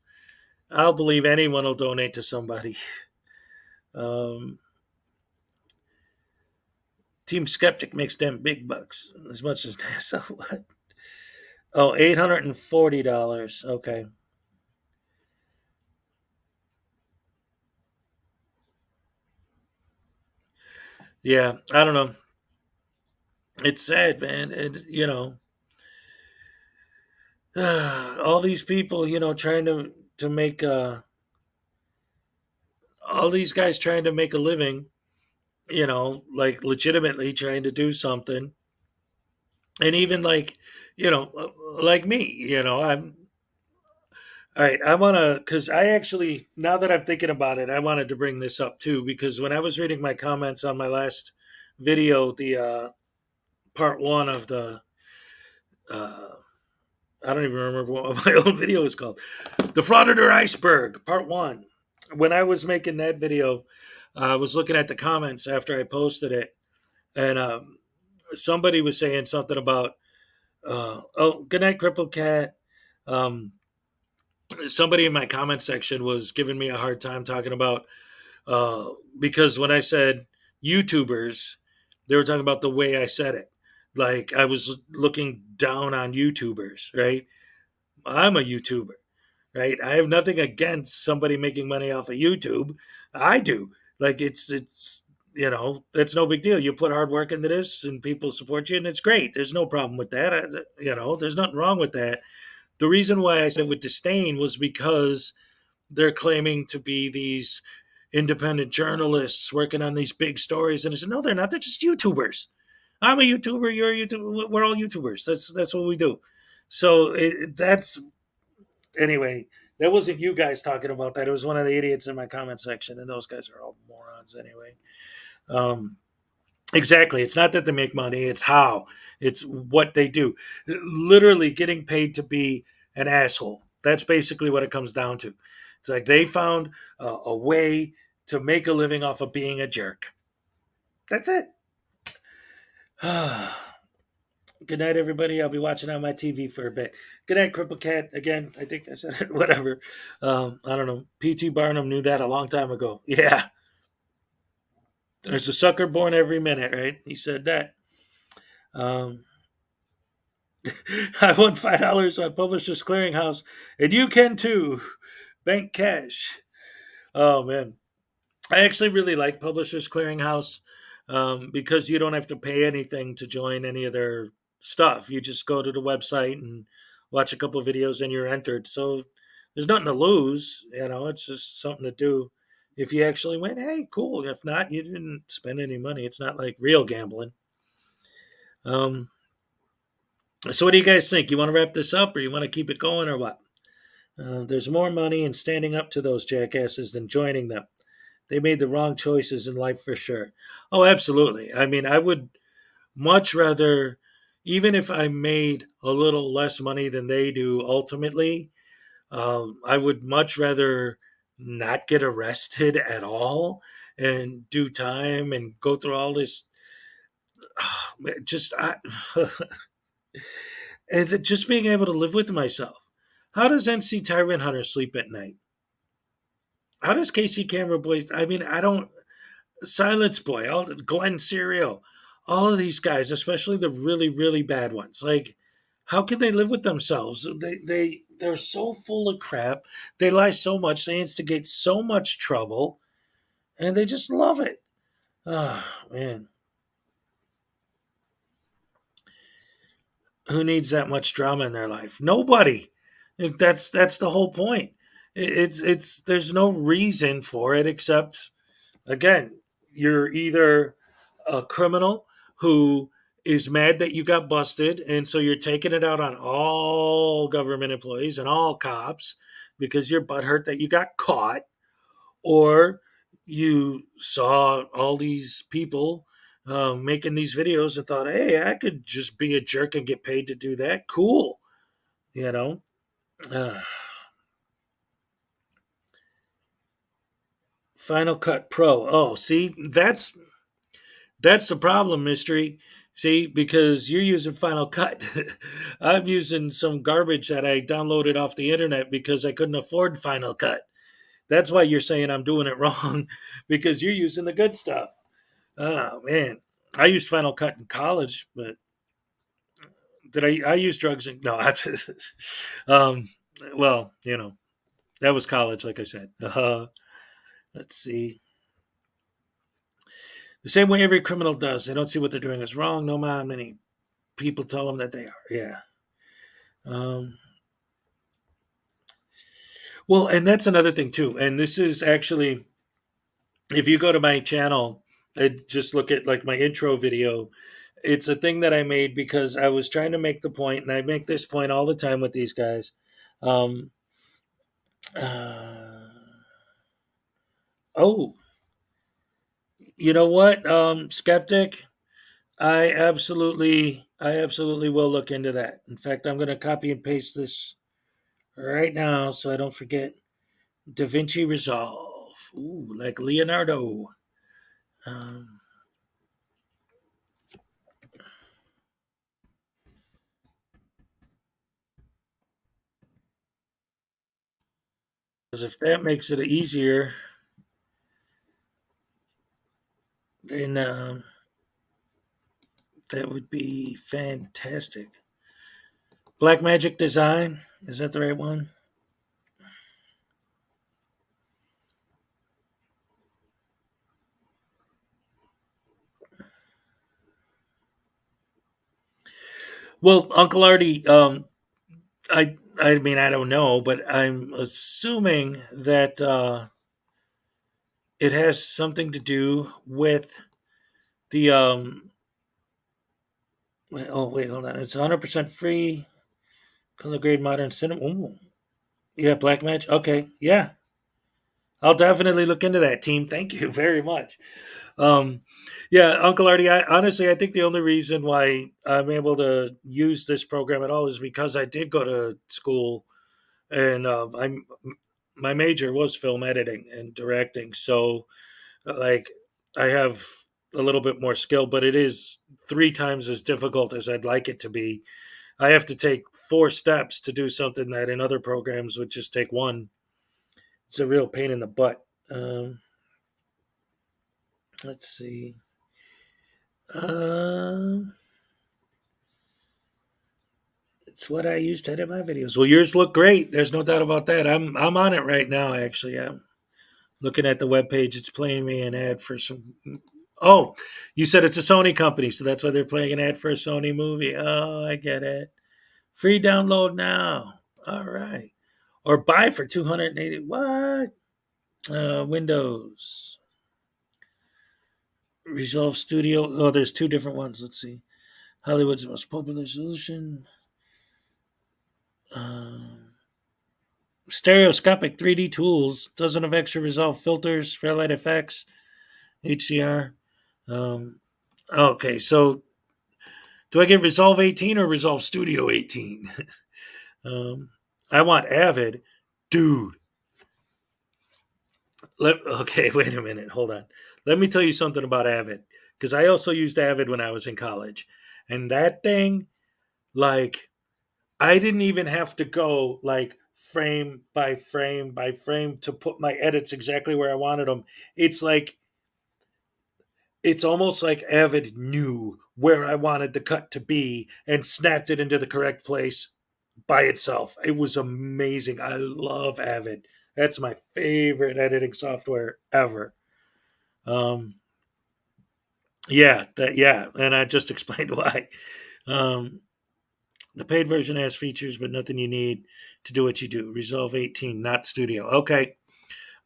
A: I'll believe anyone will donate to somebody. Team Skeptic makes them big bucks as much as NASA. What? Oh, $840. Okay. Yeah, I don't know. It's sad, man. All these people, trying to make all these guys trying to make a living, like legitimately trying to do something. And even like, like me, I'm all right. I want to, because I actually, now that I'm thinking about it, I wanted to bring this up too, because when I was reading my comments on my last video, the part one of the, I don't even remember what my own video was called, the Frauditor Iceberg, part one. When I was making that video, I was looking at the comments after I posted it, and somebody was saying something about, oh, good night, Crippled Cat. Somebody in my comment section was giving me a hard time talking about because when I said YouTubers, they were talking about the way I said it. Like I was looking down on YouTubers, right? I'm a YouTuber, right? I have nothing against somebody making money off of YouTube. I do. Like it's that's no big deal. You put hard work into this and people support you and it's great. There's no problem with that. There's nothing wrong with that. The reason why I said it with disdain was because they're claiming to be these independent journalists working on these big stories. And I said, no, they're not. They're just YouTubers. I'm a YouTuber. You're a YouTuber. We're all YouTubers. That's what we do. So that's anyway. That wasn't you guys talking about that. It was one of the idiots in my comment section, and those guys are all morons anyway. Exactly. It's not that they make money. It's how. It's what they do. Literally getting paid to be an asshole. That's basically what it comes down to. It's like they found a way to make a living off of being a jerk. That's it. Good night, everybody. I'll be watching on my TV for a bit. Good night, Cripple Cat. Again, I think I said it. Whatever. I don't know. P.T. Barnum knew that a long time ago. Yeah. There's a sucker born every minute, right? He said that. I won $5 on Publishers Clearinghouse, and you can too. Bank Cash. Oh man, I actually really like Publishers Clearinghouse because you don't have to pay anything to join any of their stuff. You just go to the website and watch a couple of videos, and you're entered. So there's nothing to lose. It's just something to do. If you actually win, hey, cool. If not, you didn't spend any money. It's not like real gambling. So what do you guys think? You want to wrap this up or you want to keep it going or what? There's more money in standing up to those jackasses than joining them. They made the wrong choices in life for sure. Oh, absolutely. I mean, I would much rather even if I made a little less money than they do ultimately, I would much rather not get arrested at all and do time and go through all this. Just I, and just being able to live with myself. How does NC Tyrant Hunter sleep at night? How does Casey Camera Boy? I mean, I don't. Silence Boy, all Glenn Serial, all of these guys, especially the really really bad ones. Like, how can they live with themselves? They're so full of crap. They lie so much. They instigate so much trouble, and they just love it. Ah, man, who needs that much drama in their life? Nobody. That's the whole point. It's there's no reason for it except, again, you're either a criminal who is mad that you got busted, and so you're taking it out on all government employees and all cops because you're butthurt that you got caught, or you saw all these people making these videos and thought, hey, I could just be a jerk and get paid to do that. Cool. You know? Uh, Final Cut Pro. Oh, see, that's the problem, Mystery. See, because you're using Final Cut. I'm using some garbage that I downloaded off the internet because I couldn't afford Final Cut. That's why you're saying I'm doing it wrong, because you're using the good stuff. Oh, man. I used Final Cut in college, but did I use drugs? No. um, well, that was college, like I said. Let's see. The same way every criminal does. They don't see what they're doing is wrong. No matter how many people tell them that they are. Yeah. Um, well, and that's another thing too. And this is actually, if you go to my channel and just look at like my intro video, it's a thing that I made because I was trying to make the point, and I make this point all the time with these guys. Um, uh, oh, you know what, skeptic? I absolutely will look into that. In fact, I'm going to copy and paste this right now so I don't forget. Da Vinci Resolve. Ooh, like Leonardo. Um, because if that makes it easier, then that would be fantastic. Black Magic Design. Is that the right one? Well, Uncle Artie, I mean, I don't know, but I'm assuming that it has something to do with the oh wait, hold on. It's 100% free, color grade modern cinema. Ooh. Yeah, Black Magic. Okay, yeah, I'll definitely look into that, team. Thank you very much. Um, yeah, Uncle Artie, honestly, I think the only reason why I'm able to use this program at all is because I did go to school, and my major was film editing and directing. So, like, I have a little bit more skill, but it is 3 times as difficult as I'd like it to be. I have to take 4 steps to do something that in other programs would just take one. It's a real pain in the butt. Let's see. It's what I use to edit my videos. Well, yours look great. There's no doubt about that. I'm on it right now. Actually, I'm looking at the webpage. It's playing me an ad for some. Oh, you said it's a Sony company, so that's why they're playing an ad for a Sony movie. Oh, I get it. Free download now. All right, or buy for 280. What? Windows Resolve Studio. Oh, there's 2 different ones. Let's see. Hollywood's most popular solution. Stereoscopic 3D tools, dozen of extra resolve filters, Fairlight FX, HDR. Okay, so Do I get Resolve 18 or Resolve Studio 18? I want Avid. Dude. Okay, wait a minute. Hold on. Let me tell you something about Avid. Because I also used Avid when I was in college. And that thing, like, I didn't even have to go like frame by frame by frame to put my edits exactly where I wanted them. It's like it's almost like Avid knew where I wanted the cut to be and snapped it into the correct place by itself. It was amazing. I love Avid. That's my favorite editing software ever. Um, yeah, and I just explained why. Um, the paid version has features, but nothing you need to do what you do. Resolve 18, not Studio. Okay,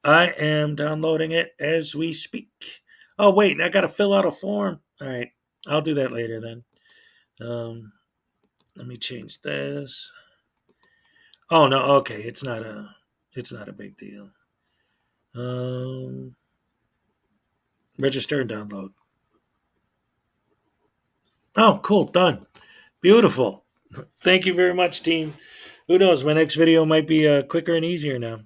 A: I am downloading it as we speak. Oh wait, I got to fill out a form. All right, I'll do that later then. Let me change this. Oh no, okay, it's not a big deal. Register and download. Oh, cool, done. Beautiful. Thank you very much, team. Who knows? My next video might be quicker and easier now.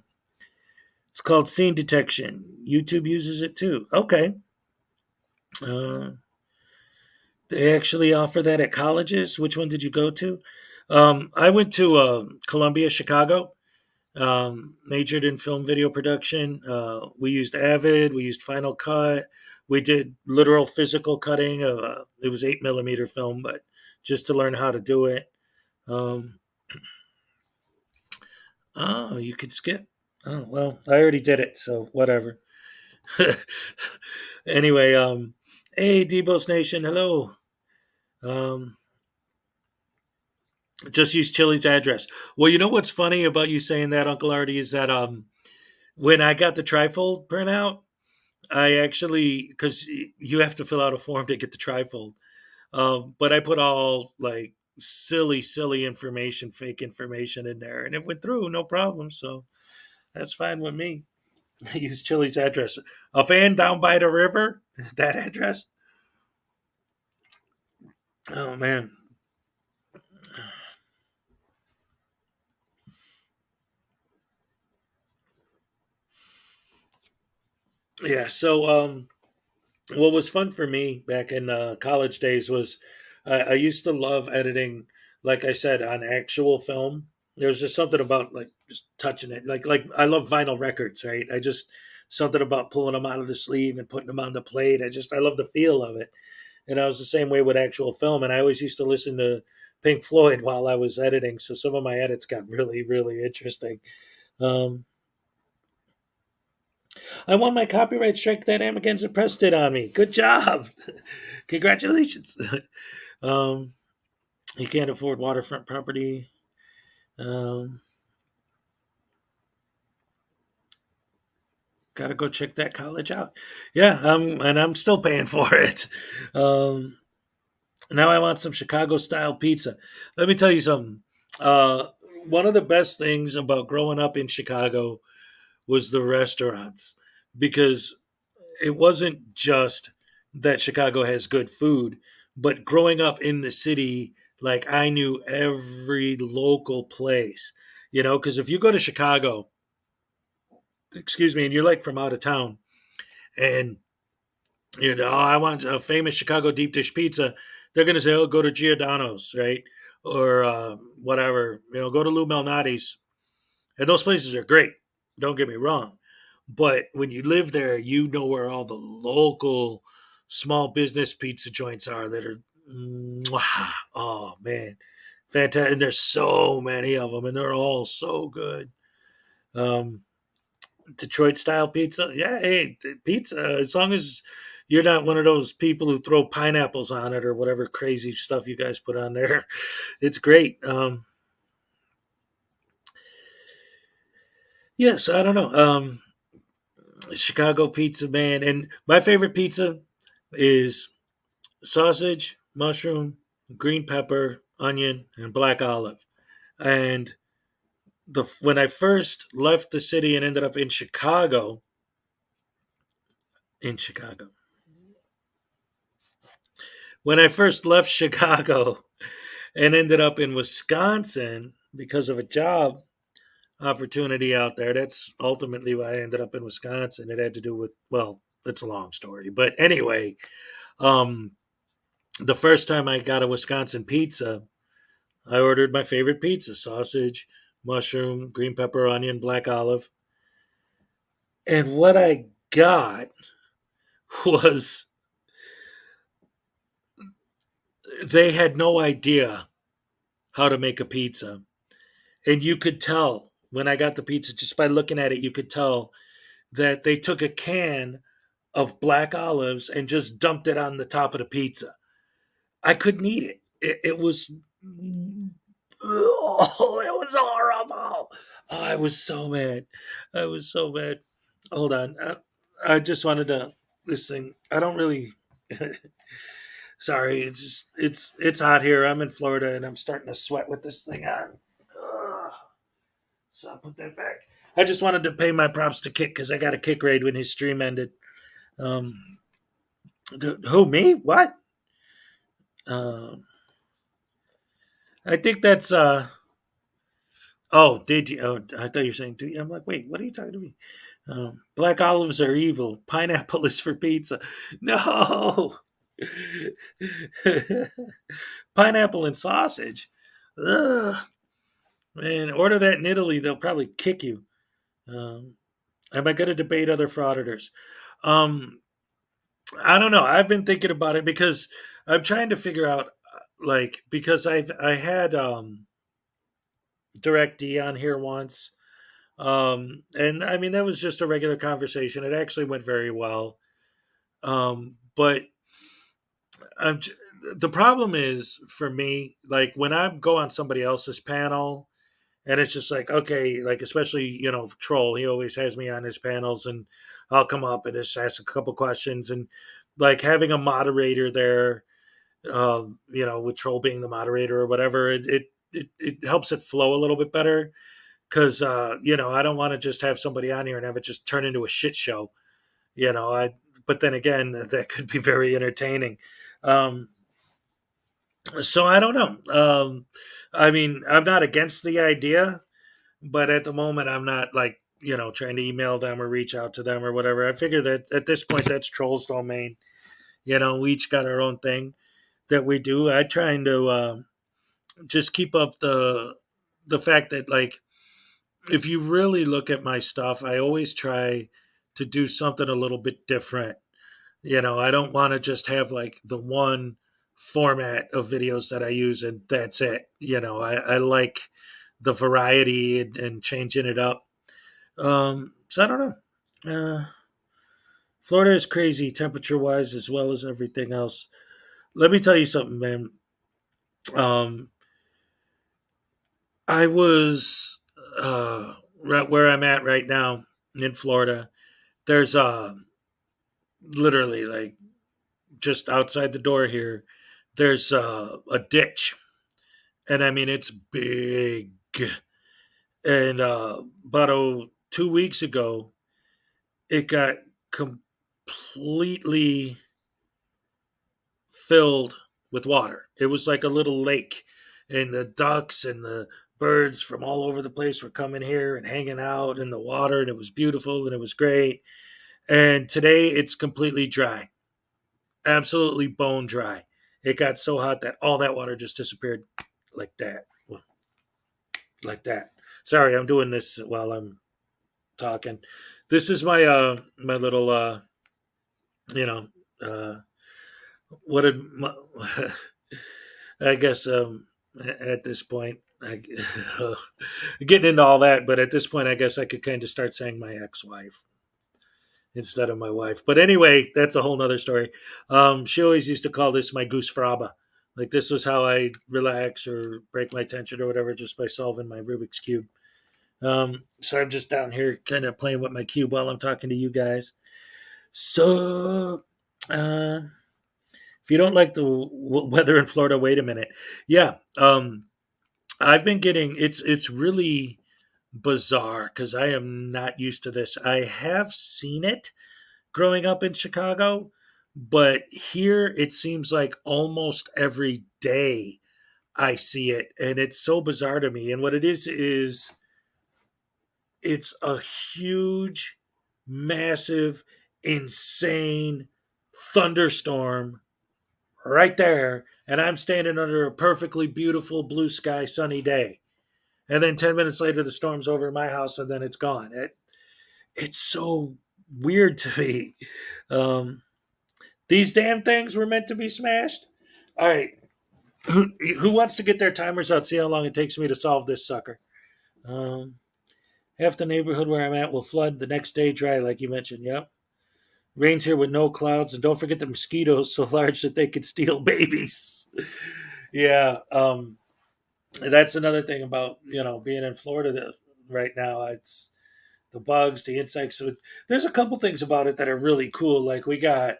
A: It's called scene detection. YouTube uses it too. Okay. Uh, they actually offer that at colleges. Which one did you go to? I went to Columbia, Chicago. Majored in film video production. We used Avid. We used Final Cut. We did literal physical cutting. It was 8mm film, but just to learn how to do it. Oh, you could skip. Oh well, I already did it, so whatever. Anyway, hey Debos Nation, hello. Um, just use Chili's address. Well, you know what's funny about you saying that, Uncle Artie, is that when I got the trifold printout, I actually, because you have to fill out a form to get the trifold, but I put all like silly information, fake information in there, and it went through no problem. So that's fine with me. Use Chili's address. A fan down by the river. That address. Oh man. Yeah. So what was fun for me back in college days was I used to love editing, like I said, on actual film. There's just something about like just touching it. Like I love vinyl records, right? I just something about pulling them out of the sleeve and putting them on the plate. I love the feel of it. And I was the same way with actual film. And I always used to listen to Pink Floyd while I was editing. So some of my edits got really interesting. Um, I won my copyright strike that Amagansett Press did on me. Good job. Congratulations. um, he can't afford waterfront property. Got to go check that college out. Yeah, and I'm still paying for it. Now I want some Chicago style pizza. Let me tell you something. Uh, one of the best things about growing up in Chicago was the restaurants because it wasn't just that Chicago has good food, but growing up in the city, like I knew every local place, because if you go to Chicago, excuse me, and you're like from out of town and I want a famous Chicago deep dish pizza, they're going to say, oh, go to Giordano's, right? Or whatever, go to Lou Malnati's. And those places are great. Don't get me wrong. But when you live there, you know where all the local small business pizza joints are that are, oh man, fantastic. And there's so many of them, and they're all so good. Um, Detroit style pizza, yeah, hey, pizza. As long as you're not one of those people who throw pineapples on it or whatever crazy stuff you guys put on there, it's great. Yes, I don't know. Chicago pizza, man. And my favorite pizza is sausage, mushroom, green pepper, onion, and black olive. And when I first left the city and ended up in Chicago, when I first left Chicago and ended up in Wisconsin because of a job opportunity out there. That's ultimately why I ended up in Wisconsin. It had to do with, well, it's a long story. But anyway, um, the first time I got a Wisconsin pizza, I ordered my favorite pizza: sausage, mushroom, green pepper, onion, black olive. And what I got was they had no idea how to make a pizza. And you could tell when I got the pizza, just by looking at it, you could tell that they took a can of black olives and just dumped it on the top of the pizza. I couldn't eat it. It was, oh, it was horrible. Oh, I was so mad. I was so mad. Hold on. I just wanted to, this thing, I don't really, sorry, it's just, it's hot here. I'm in Florida and I'm starting to sweat with this thing on. Ugh. So I'll put that back. I just wanted to pay my props to Kick because I got a Kick raid when his stream ended. Um, who, me? What? I think that's oh, did you? Oh, I thought you were saying. I'm like, wait, what are you talking to me? Black olives are evil. Pineapple is for pizza. No, pineapple and sausage. Ugh, man, order that in Italy. They'll probably kick you. Um, am I going to debate other frauditors? Um, I don't know. I've been thinking about it because I'm trying to figure out, like, because I had Direct D on here once. And I mean, that was just a regular conversation. It actually went very well. But I'm, the problem is for me, like when I go on somebody else's panel and it's just like, okay, like, especially, Troll, he always has me on his panels and I'll come up and just ask a couple questions and like having a moderator there, with Troll being the moderator or whatever, it helps it flow a little bit better because I don't want to just have somebody on here and have it just turn into a shit show. I but then again that could be very entertaining. Um, so I don't know. I mean, I'm not against the idea, but at the moment I'm not like trying to email them or reach out to them or whatever. I figure that at this point that's Troll's domain. We each got our own thing that we do. I trying to just keep up the fact that like if you really look at my stuff, I always try to do something a little bit different. I don't want to just have like the one format of videos that I use and that's it. I like the variety and changing it up. So I don't know. Florida is crazy temperature wise as well as everything else. Let me tell you something, man. Um, I was right where I'm at right now in Florida. There's literally like just outside the door here. There's a ditch, and I mean it's big. And about 2 weeks ago, it got completely filled with water. It was like a little lake, and the ducks and the birds from all over the place were coming here and hanging out in the water, and it was beautiful and it was great. And today it's completely dry, absolutely bone dry. It got so hot that all that water just disappeared like that. Like that. Sorry, I'm doing this while I'm talking. This is my little you know uh what did my, I guess at this point I getting into all that, but at this point I guess I could kind of start saying my ex-wife instead of my wife. But anyway, that's a whole nother story. She always used to call this my goose fraba. Like this was how I relax or break my tension or whatever, just by solving my Rubik's cube. So I'm just down here kind of playing with my cube while I'm talking to you guys. So, if you don't like the weather in Florida, wait a minute. Yeah, I've been getting it's really bizarre because I am not used to this. I have seen it growing up in Chicago, But here it seems like almost every day I see it, and it's so bizarre to me. And what it is it's a huge, massive, insane thunderstorm right there, and I'm standing under a perfectly beautiful blue sky sunny day. And then 10 minutes later the storm's over my house and then it's gone. It's so weird to me. Um, these damn things were meant to be smashed. All right, who wants to get their timers out? See how long it takes me to solve this sucker. Um, Half the neighborhood where I'm at will flood. The next day, dry, like you mentioned. Yep. Rains here with no clouds, and don't forget the mosquitoes so large that they could steal babies. Yeah, that's another thing about being in Florida right now. It's the bugs, the insects. So there's a couple things about it that are really cool. Like we got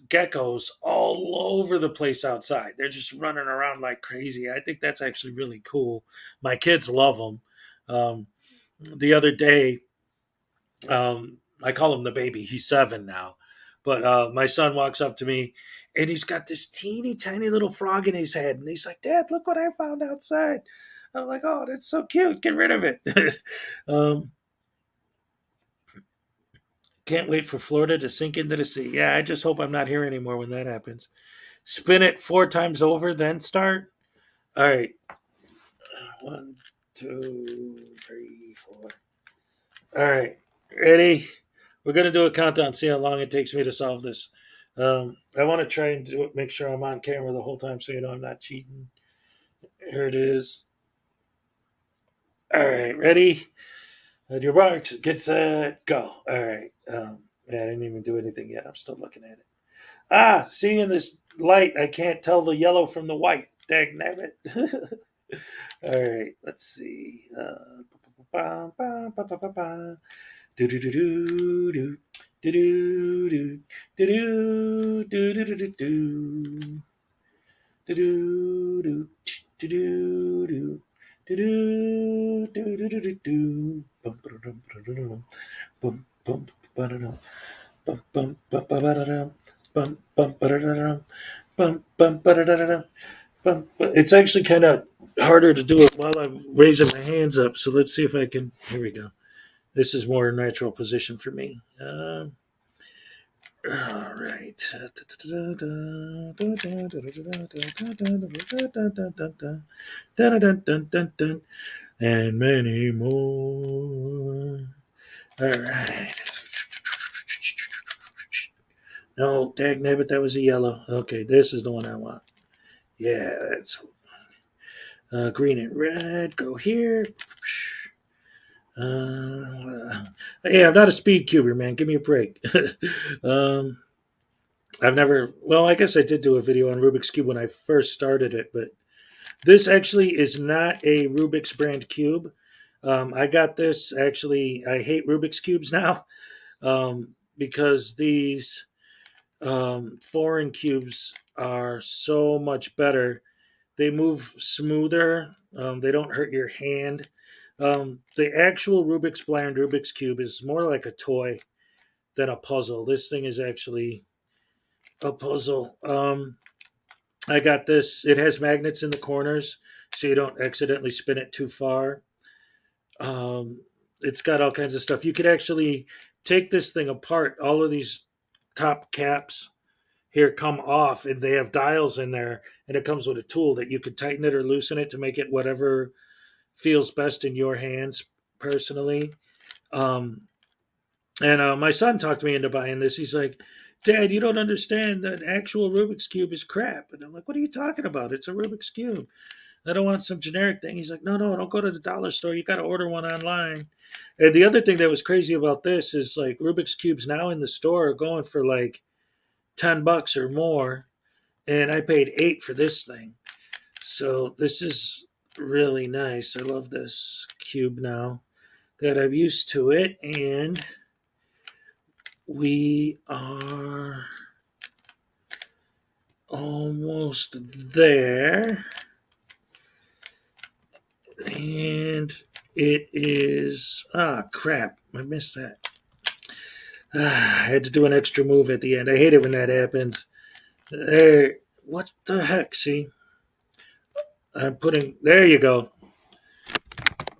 A: geckos all over the place outside. They're just running around like crazy. I think that's actually really cool. My kids love them. The other day, I call him the baby. He's 7 now, but my son walks up to me, and he's got this teeny tiny little frog in his head, and he's like, "Dad, look what I found outside." I'm like, "Oh, that's so cute. Get rid of it." um, can't wait for Florida to sink into the sea. Yeah, I just hope I'm not here anymore when that happens. Spin it 4 times over, then start. All right. 1, 2, 3, 4. All right. Ready? We're going to do a countdown, see how long it takes me to solve this. I want to try and do it, make sure I'm on camera the whole time so I'm not cheating. Here it is. All right. Ready? On your marks, get set, go. All right. Yeah, I didn't even do anything yet. I'm still looking at it. Seeing this light, I can't tell the yellow from the white. Dang nabbit. All right, let's see. Do do do do do do do do do do do do do do. Do do do do do do do do do do do do. Bum ba-da-dum, ba-da-dum, bum bum ba-da-dum, bum bum ba-ba-da-dum, bum bum ba-da-dum, bum bum ba-da-dum, bum. It's actually kind of harder to do it while I'm raising my hands up. So let's see if I can. Here we go. This is more natural position for me. All right. And many more. All right. No, dag nabbit, that was a yellow. Okay, this is the one I want. Yeah, that's green and red. Go here. Yeah, I'm not a speed cuber, man. Give me a break. um, I've never. Well, I guess I did do a video on Rubik's cube when I first started it, but this actually is not a Rubik's brand cube. I got this actually. I hate Rubik's cubes now because these foreign cubes are so much better. They move smoother. They don't hurt your hand. The actual Rubik's brand Rubik's cube is more like a toy than a puzzle. This thing is actually a puzzle. I got this. It has magnets in the corners, so you don't accidentally spin it too far. It's got all kinds of stuff. You could actually take this thing apart. All of these top caps here come off, and they have dials in there, and it comes with a tool that you could tighten it or loosen it to make it whatever feels best in your hands personally. Um, and my son talked me into buying this. He's like, "Dad, you don't understand that actual Rubik's Cube is crap." And I'm like, "What are you talking about? It's a Rubik's Cube. I don't want some generic thing." He's like, "No, no, don't go to the dollar store. You got to order one online." And the other thing that was crazy about this is like Rubik's Cubes now in the store are going for like $10 or more. And I paid 8 for this thing. So this is really nice. I love this cube now that I'm used to it. And we are almost there. And it is, crap, I missed that. I had to do an extra move at the end. I hate it when that happens. Hey, what the heck? See, I'm putting. There you go.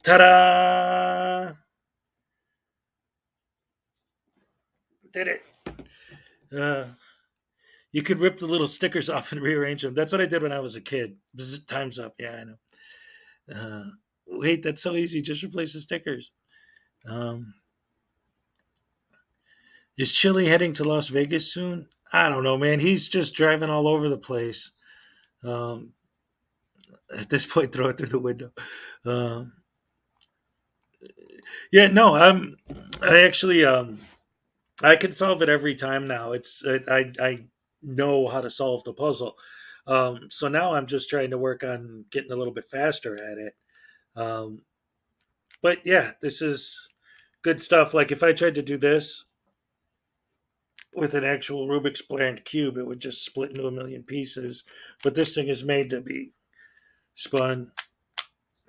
A: Ta-da! Did it. Uh, you could rip the little stickers off and rearrange them. That's what I did when I was a kid. Time's up. Yeah, I know. Wait, that's so easy. Just replace the stickers. Um, is Chili heading to Las Vegas soon? I don't know, man. He's just driving all over the place. Um, at this point, throw it through the window. Um, yeah, no, I actually, I can solve it every time now. I know how to solve the puzzle. So now I'm just trying to work on getting a little bit faster at it. Um, but yeah, this is good stuff. Like if I tried to do this with an actual Rubik's bland cube, it would just split into a million pieces. But this thing is made to be spun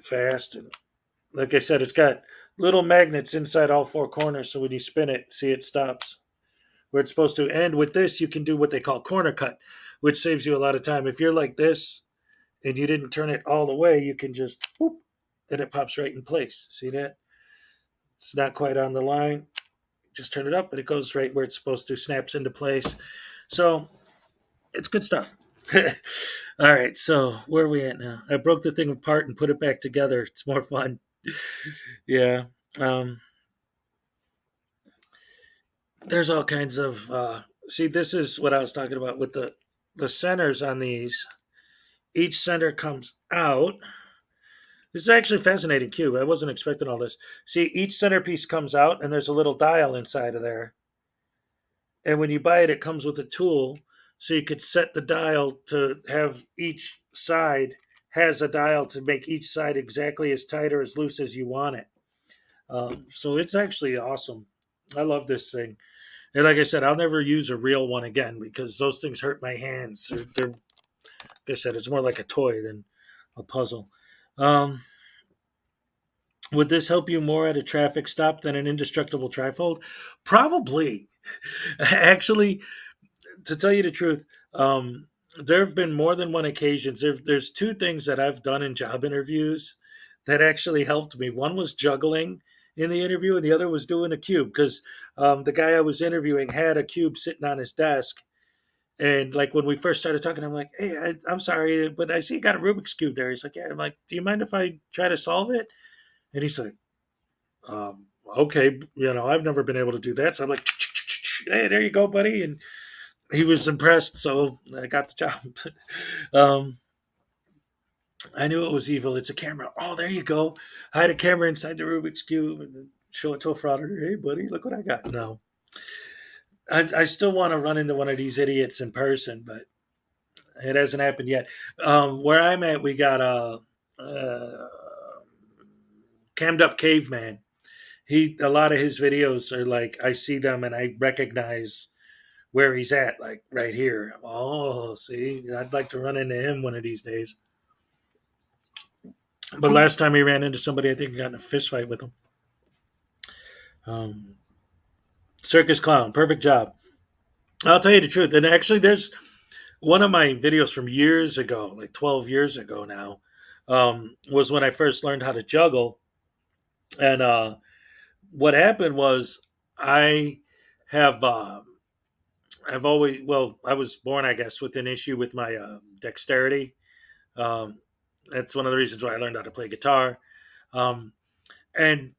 A: fast, and like I said, it's got little magnets inside all four corners, so when you spin it, see it stops where it's supposed to. And with this, you can do what they call corner cut, which saves you a lot of time. If you're like this and you didn't turn it all the way, you can just whoop, and it pops right in place. See that? It's not quite on the line. Just turn it up, but it goes right where it's supposed to, snaps into place. So it's good stuff. All right, so where are we at now? I broke the thing apart and put it back together. It's more fun. Yeah. There's all kinds of see, this is what I was talking about with the centers on these. Each center comes out. This is actually a fascinating cube. I wasn't expecting all this. See, each centerpiece comes out and there's a little dial inside of there. And when you buy it, it comes with a tool. So you could set the dial to have each side has a dial to make each side exactly as tight or as loose as you want it. So it's actually awesome. I love this thing. And like I said, I'll never use a real one again because those things hurt my hands. They're like I said, it's more like a toy than a puzzle. Um, would this help you more at a traffic stop than an indestructible trifold? Probably. Actually, to tell you the truth, there have been more than one occasions. There's two things that I've done in job interviews that actually helped me. One was juggling in the interview, and the other was doing a cube because the guy I was interviewing had a cube sitting on his desk. And like when we first started talking, I'm like, "Hey, I'm sorry, but I see you got a Rubik's cube there." He's like, "Yeah." I'm like, "Do you mind if I try to solve it?" And he's like, "Okay, I've never been able to do that." So I'm like, "Hey, there you go, buddy." And he was impressed, so I got the job. um, I knew it was evil. It's a camera. Oh, there you go. I had a camera inside the Rubik's cube and then show it to a frauditor. Hey, buddy, look what I got. No, I still want to run into one of these idiots in person, but it hasn't happened yet. Where I'm at, we got a cammed up caveman. A lot of his videos are like I see them and I recognize where he's at, like right here. Oh, see, I'd like to run into him one of these days. But last time he ran into somebody, I think he got in a fist fight with him. Circus clown, perfect job. I'll tell you the truth. And actually, there's one of my videos from years ago, like 12 years ago now, was when I first learned how to juggle. And what happened was I have I've always I was born, I guess, with an issue with my dexterity. Um, that's one of the reasons why I learned how to play guitar. Um, and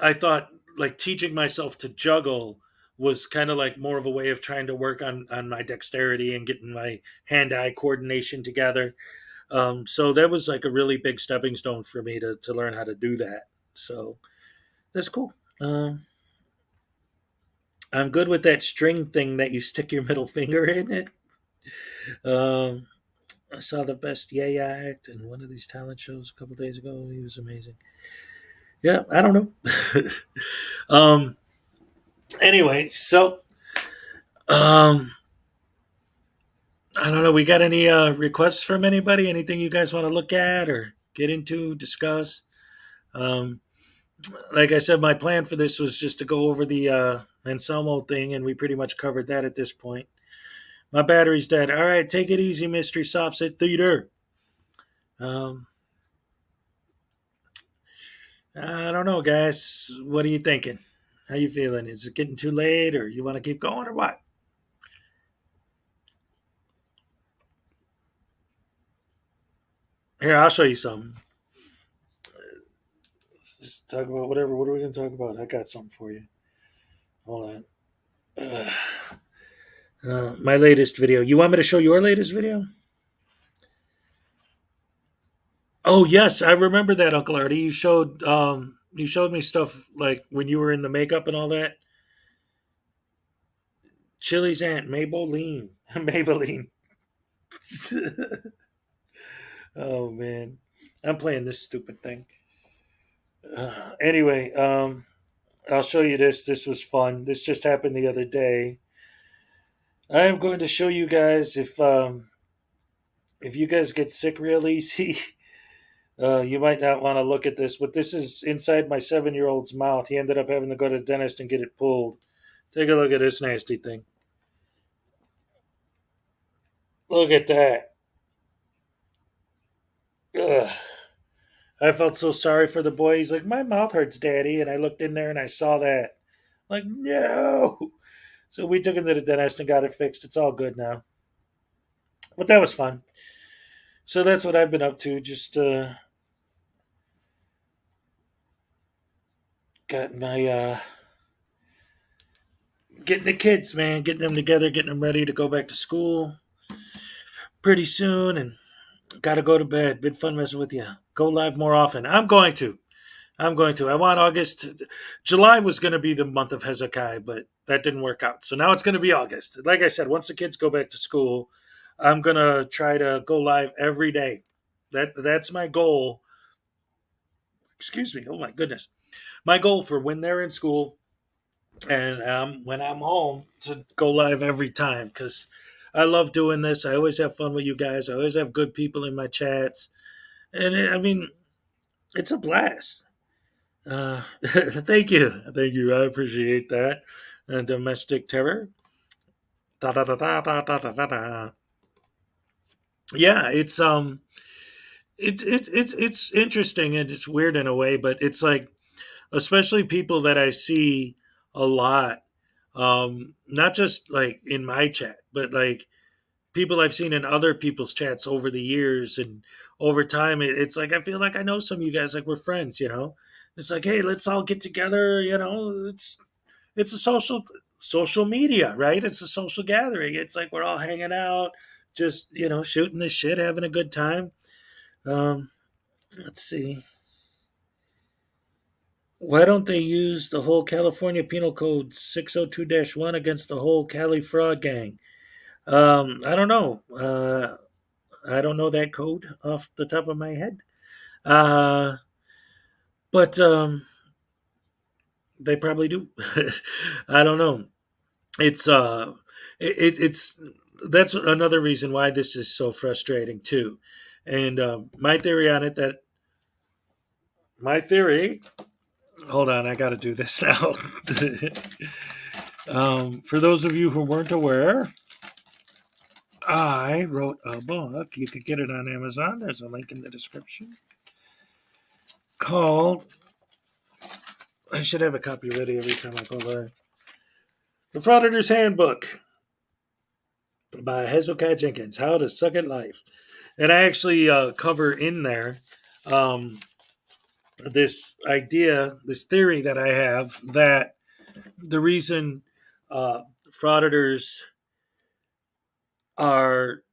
A: I thought like teaching myself to juggle was kind of like more of a way of trying to work on my dexterity and getting my hand-eye coordination together. So that was like a really big stepping stone for me to learn how to do that. So that's cool. I'm good with that string thing that you stick your middle finger in it. Um, I saw the best Yay act in one of these talent shows a couple days ago. He was amazing. Yeah, I don't know. um, anyway, so I don't know. We got any requests from anybody? Anything you guys want to look at or get into, discuss? Um, like I said, my plan for this was just to go over the Anselmo thing, and we pretty much covered that at this point. My battery's dead. All right, take it easy, Mystery Softset Theater. I don't know, guys. What are you thinking? How you feeling? Is it getting too late, or you want to keep going, or what? Here, I'll show you something. Just talk about whatever. What are we going to talk about? I got something for you. Hold on. My latest video. You want me to show your latest video? Oh yes, I remember that, Uncle Artie. You showed me stuff like when you were in the makeup and all that. Chili's aunt, Maybelline. Maybelline. Oh man. I'm playing this stupid thing. Anyway, I'll show you this. This was fun. This just happened the other day. I am going to show you guys if you guys get sick real easy, you might not want to look at this, but this is inside my 7-year-old's mouth. He ended up having to go to the dentist and get it pulled. Take a look at this nasty thing. Look at that. Ugh. I felt so sorry for the boy. He's like, my mouth hurts, Daddy. And I looked in there and I saw that. I'm like, no. So we took him to the dentist and got it fixed. It's all good now. But that was fun. So that's what I've been up to. Just got my getting the kids, man, getting them together, getting them ready to go back to school pretty soon, and got to go to bed. Been fun messing with you. Go live more often. I'm going to. I want August. July was going to be the month of Hezekiah, but that didn't work out. So now it's going to be August. Like I said, once the kids go back to school, I'm going to try to go live every day. That's my goal. Excuse me. Oh my goodness. My goal for when they're in school and when I'm home to go live every time because I love doing this. I always have fun with you guys. I always have good people in my chats. And I mean, it's a blast. Thank you. Thank you. I appreciate that. Domestic terror. Da, da, da, da, da, da, da, da. Yeah, it's interesting and it's weird in a way, but it's like especially people that I see a lot, not just like in my chat, but like people I've seen in other people's chats over the years and over time. It's like I feel like I know some of you guys, like we're friends, you know. It's like, hey, let's all get together, you know. It's a social media, right? It's a social gathering. It's like we're all hanging out, just shooting the shit, having a good time. Um, let's see. Why don't they use the whole California Penal Code 602-1 against the whole Cali fraud gang? I don't know. I don't know that code off the top of my head. But they probably do. I don't know. It's it's that's another reason why this is so frustrating too. And my theory on it that my theory. Hold on, I got to do this now. For those of you who weren't aware, I wrote a book. You could get it on Amazon. There's a link in the description. Called. I should have a copy ready every time I go live. The Frauditor's Handbook by Hezekiah Jenkins. How to Suck at Life. And I actually cover in there this idea, this theory that I have that the reason frauditors are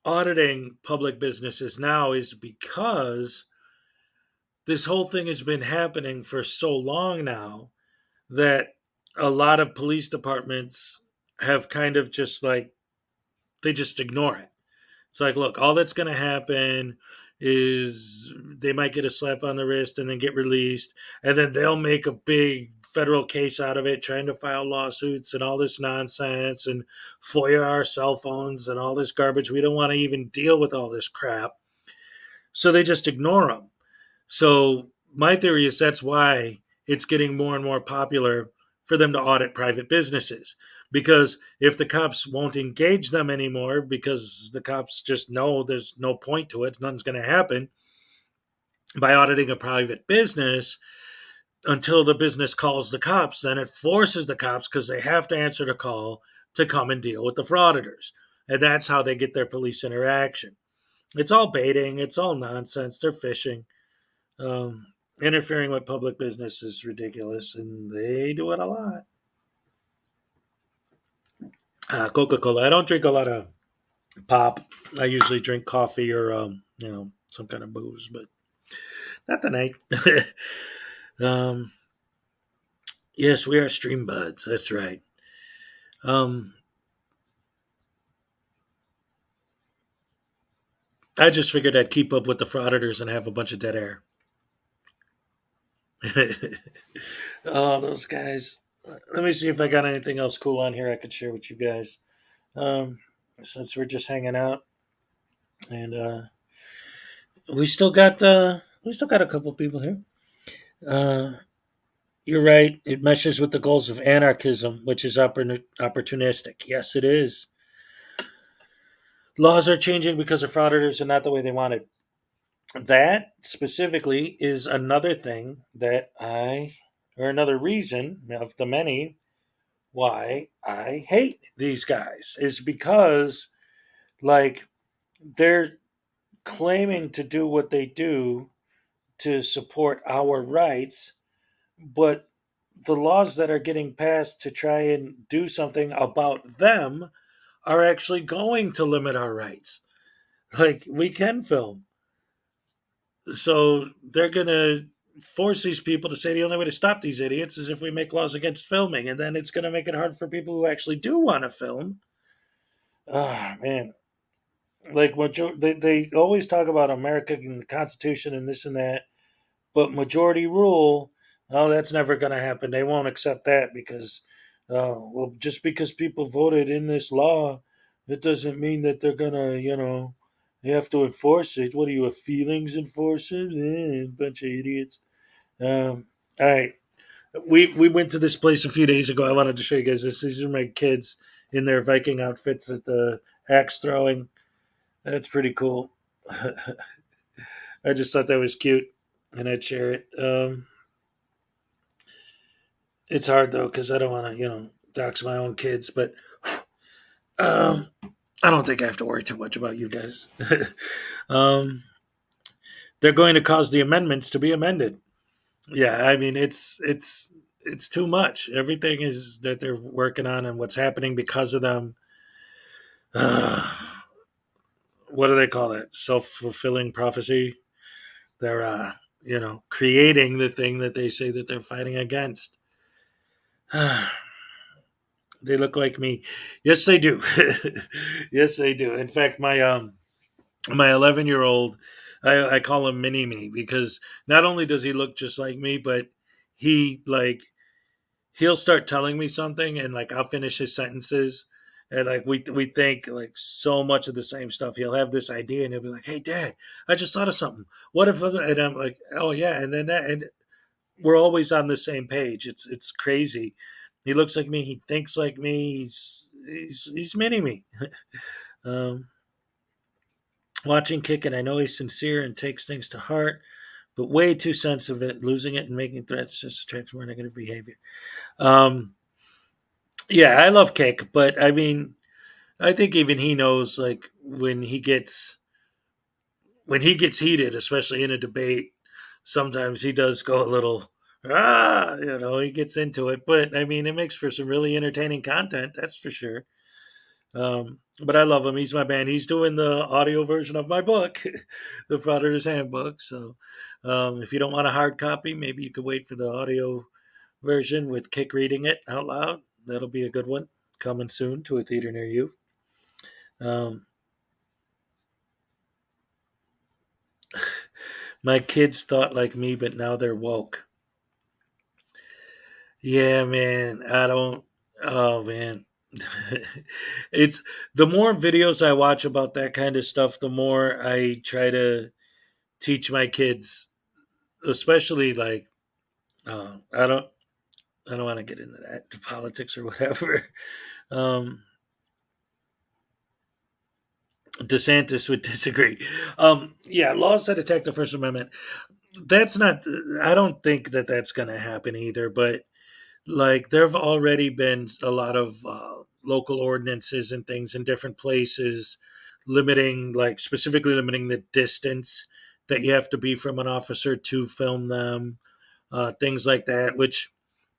A: auditing public businesses now is because this whole thing has been happening for so long now that a lot of police departments have kind of just like they just ignore it. It's like, look, all that's going to happen is they might get a slap on the wrist and then get released, and then they'll make a big federal case out of it, trying to file lawsuits and all this nonsense and FOIA our cell phones and all this garbage. We don't want to even deal with all this crap. So they just ignore them. So my theory is that's why it's getting more and more popular for them to audit private businesses. Because if the cops won't engage them anymore because the cops just know there's no point to it, nothing's going to happen by auditing a private business until the business calls the cops, then it forces the cops, because they have to answer the call, to come and deal with the frauditors. And that's how they get their police interaction. It's all baiting. It's all nonsense. They're fishing. Um, Interfering with public business is ridiculous, and they do it a lot. Coca-Cola. I don't drink a lot of pop. I usually drink coffee or some kind of booze, but not tonight. um, yes, we are stream buds. That's right. I just figured I'd keep up with the frauditors and have a bunch of dead air. Oh, those guys. Let me see if I got anything else cool on here I could share with you guys. Since we're just hanging out, and we still got a couple people here. You're right. It meshes with the goals of anarchism, which is opportunistic. Yes, it is. Laws are changing because of frauditors and not the way they wanted. That specifically is another thing or another reason of the many why I hate these guys, is because, like, they're claiming to do what they do to support our rights, but the laws that are getting passed to try and do something about them are actually going to limit our rights. Like, we can film. So they're going to force these people to say the only way to stop these idiots is if we make laws against filming. And then it's going to make it hard for people who actually do want to film. Ah, man. Like, they always talk about America and the Constitution and this and that, but majority rule, oh, that's never going to happen. They won't accept that because, well, just because people voted in this law, it doesn't mean that they're going to, they have to enforce it. What are you, a feelings enforcer? Bunch of idiots. All right. We went to this place a few days ago. I wanted to show you guys this. These are my kids in their Viking outfits at the axe throwing. That's pretty cool. I just thought that was cute, and I'd share it. It's hard though because I don't want to, dox my own kids, but I don't think I have to worry too much about you guys. um, they're going to cause the amendments to be amended. Yeah, I mean it's too much. Everything is that they're working on and what's happening because of them. What do they call it? Self-fulfilling prophecy. They're creating the thing that they say that they're fighting against. They look like me. Yes, they do. Yes, they do. In fact, my 11-year-old, I call him Mini Me because not only does he look just like me, but he he'll start telling me something and like I'll finish his sentences. And like we think like so much of the same stuff. He'll have this idea and he'll be like, "Hey, Dad, I just thought of something. What if?" And I'm like, "Oh yeah," and then and we're always on the same page. It's crazy. He looks like me. He thinks like me. He's mini me. um, Watching Kickin', I know he's sincere and takes things to heart, but way too sensitive at losing it and making threats just attracts more negative behavior. Yeah, I love Kick, but I mean, I think even he knows like when he gets heated, especially in a debate, sometimes he does go a little he gets into it. But I mean, it makes for some really entertaining content, that's for sure. But I love him. He's my man. He's doing the audio version of my book, the Frauditor's Handbook. So if you don't want a hard copy, maybe you could wait for the audio version with Kick reading it out loud. That'll be a good one. Coming soon to a theater near you. My kids thought like me, but now they're woke. Yeah, man. I don't. Oh, man. It's the more videos I watch about that kind of stuff, the more I try to teach my kids, especially like, I don't. I don't want to get into that, politics or whatever. Um, DeSantis would disagree. Yeah, laws that attack the First Amendment. That's not. I don't think that that's going to happen either. But like, there have already been a lot of local ordinances and things in different places, limiting, like specifically limiting the distance that you have to be from an officer to film them, things like that. Which,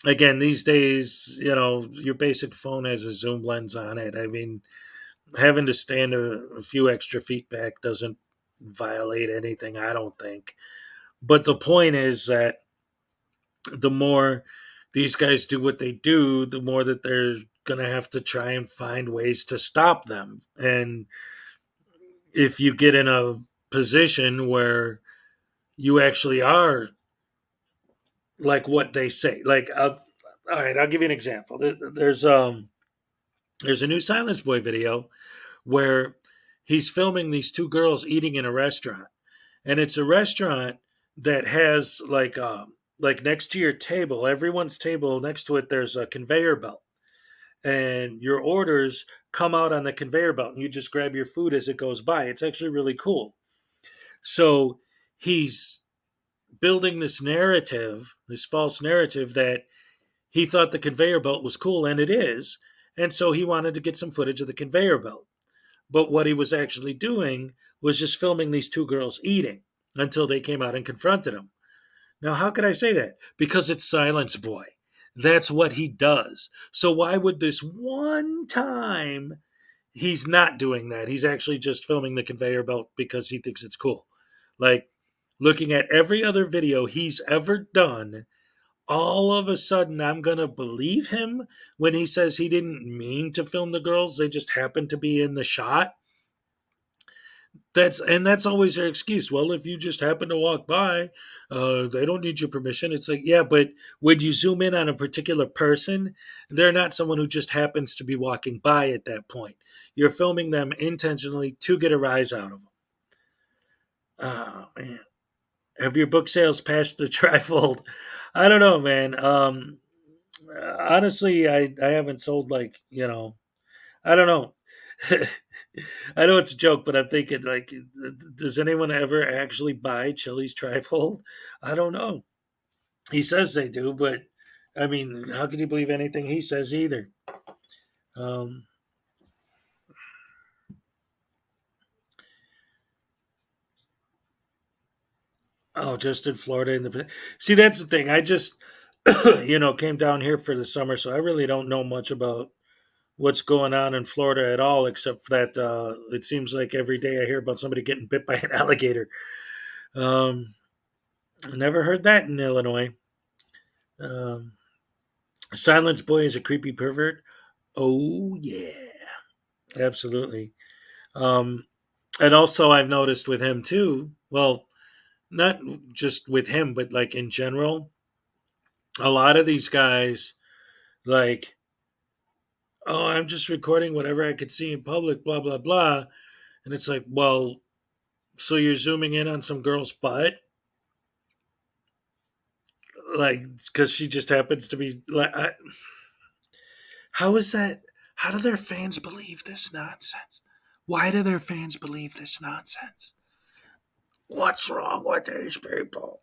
A: again, these days, your basic phone has a zoom lens on it. I mean, having to stand a few extra feet back doesn't violate anything, I don't think. But the point is that the more these guys do what they do, the more that they're going to have to try and find ways to stop them. And if you get in a position where you actually are like what they say, like, all right, I'll give you an example. There's a new Silence Boy video where he's filming these two girls eating in a restaurant, and it's a restaurant that has like next to your table, everyone's table next to it, there's a conveyor belt, and your orders come out on the conveyor belt, and you just grab your food as it goes by. It's actually really cool. So he's building this narrative, this false narrative, that he thought the conveyor belt was cool, and it is. And so he wanted to get some footage of the conveyor belt. But what he was actually doing was just filming these two girls eating until they came out and confronted him. Now, how could I say that? Because it's Silence Boy. That's what he does. So why would this one time he's not doing that? He's actually just filming the conveyor belt because he thinks it's cool. Like, looking at every other video he's ever done, all of a sudden I'm going to believe him when he says he didn't mean to film the girls. They just happened to be in the shot. That's always their excuse. Well, if you just happen to walk by, they don't need your permission. It's like, yeah, but would you zoom in on a particular person? They're not someone who just happens to be walking by at that point. You're filming them intentionally to get a rise out of them. Oh man, have your book sales passed the trifold? I don't know, man. Honestly, I haven't sold, like, I don't know. I know it's a joke, but I'm thinking, like, does anyone ever actually buy Chili's trifold? I don't know. He says they do, but I mean, how can you believe anything he says either? Um, oh, just in Florida. See, that's the thing. I just, came down here for the summer, so I really don't know much about what's going on in Florida at all, except that it seems like every day I hear about somebody getting bit by an alligator. I never heard that in Illinois. Um, Silence Boy is a creepy pervert. Oh yeah, absolutely. Um, and also, I've noticed with him too. Well, not just with him, but like in general, a lot of these guys, like, oh, I'm just recording whatever I could see in public, blah blah blah, and it's like, well, so you're zooming in on some girl's butt, like, because she just happens to be like, how is that? How do their fans believe this nonsense? Why do their fans believe this nonsense? What's wrong with these people?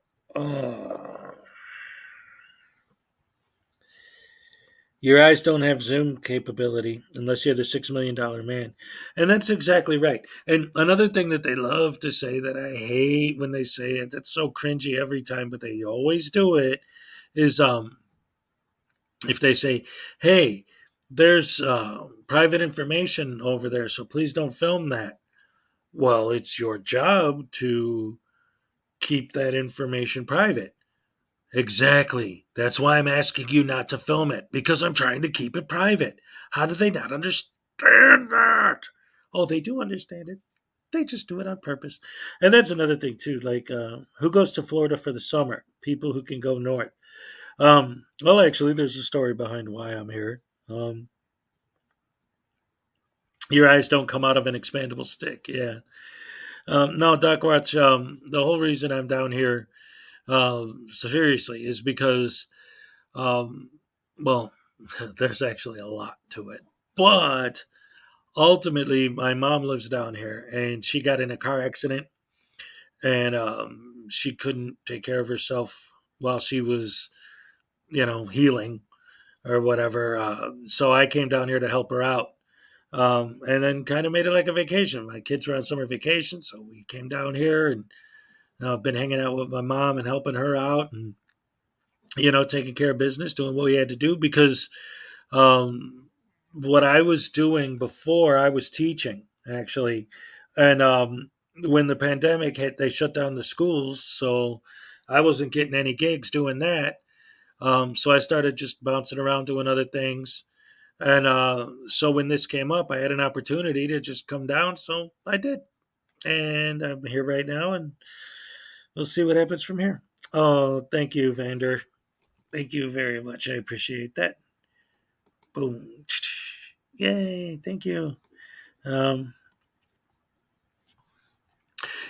A: Your eyes don't have zoom capability unless you're the $6 million man. And that's exactly right. And another thing that they love to say, that I hate when they say it, that's so cringy every time, but they always do it, is if they say, hey, there's private information over there, so please don't film that. Well, it's your job to keep that information private. Exactly. That's why I'm asking you not to film it, because I'm trying to keep it private. How do they not understand that? Oh, they do understand it. They just do it on purpose. And that's another thing too. Like, who goes to Florida for the summer? People who can go north. Well, actually, there's a story behind why I'm here. Your eyes don't come out of an expandable stick. Yeah. No, Doc Watch. The whole reason I'm down here, seriously, is because well, there's actually a lot to it, but ultimately, my mom lives down here, and she got in a car accident, and she couldn't take care of herself while she was, healing or whatever. So I came down here to help her out, and then kind of made it like a vacation. My kids were on summer vacation, so we came down here, and I've been hanging out with my mom and helping her out, and taking care of business, doing what we had to do because what I was doing before I was teaching actually, and when the pandemic hit, they shut down the schools, so I wasn't getting any gigs doing that. So I started just bouncing around doing other things, and so when this came up, I had an opportunity to just come down, so I did, and I'm here right now, and we'll see what happens from here. Oh, thank you, Vander. Thank you very much. I appreciate that. Boom. Yay. Thank you. Um,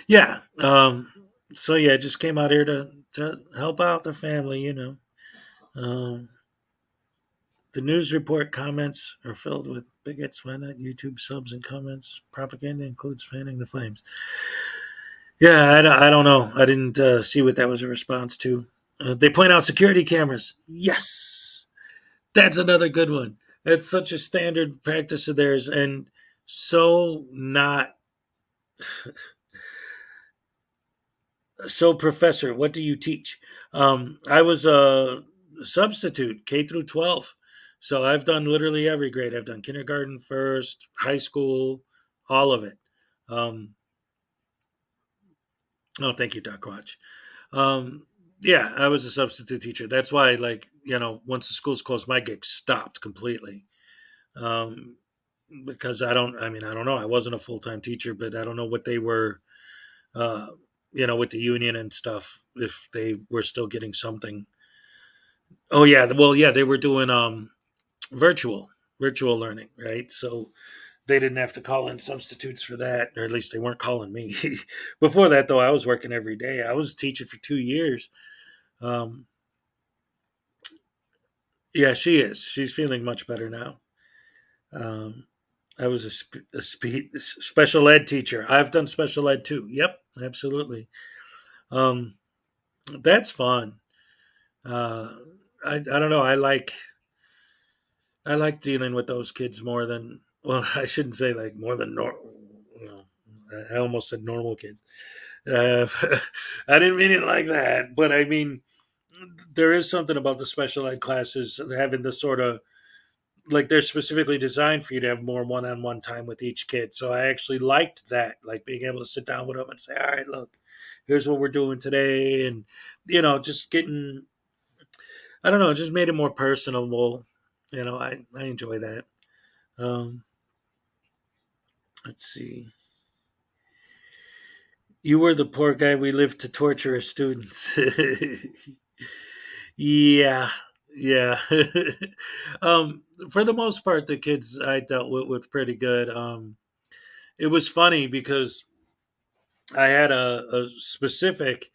A: yeah. So yeah, just came out here to help out the family, Um, the news report comments are filled with bigots. Why not YouTube subs and comments? Propaganda includes fanning the flames. Yeah, I don't know. I didn't see what that was a response to. They point out security cameras. Yes. That's another good one. That's such a standard practice of theirs, and so not so. Professor, what do you teach? I was a substitute K through 12, so I've done literally every grade. I've done kindergarten, first, high school, all of it. Um, oh, thank you, Doc Watch. Yeah, I was a substitute teacher. That's why, like, once the schools closed, my gig stopped completely. Um, because I don't know. I wasn't a full time teacher, but I don't know what they were, uh, with the union and stuff, if they were still getting something. Oh, yeah. Well, yeah, they were doing virtual learning, right? So they didn't have to call in substitutes for that, or at least they weren't calling me. Before that, though, I was working every day. I was teaching for 2 years. Um, yeah, she is. She's feeling much better now. Um, I was a special ed teacher. I've done special ed too. Yep, absolutely. Um, that's fun. Uh, I don't know. I like dealing with those kids more than, well, I shouldn't say like more than normal. I almost said normal kids. Uh, I didn't mean it like that, but I mean there is something about the special ed classes having the sort of, like, they're specifically designed for you to have more one-on-one time with each kid. So I actually liked that, like being able to sit down with them and say, all right, look, here's what we're doing today. And, just getting, I don't know, just made it more personable. I enjoy that. Um, let's see. You were the poor guy we lived to torture as students. Yeah. Yeah. For the most part, the kids I dealt with pretty good. It was funny because I had a specific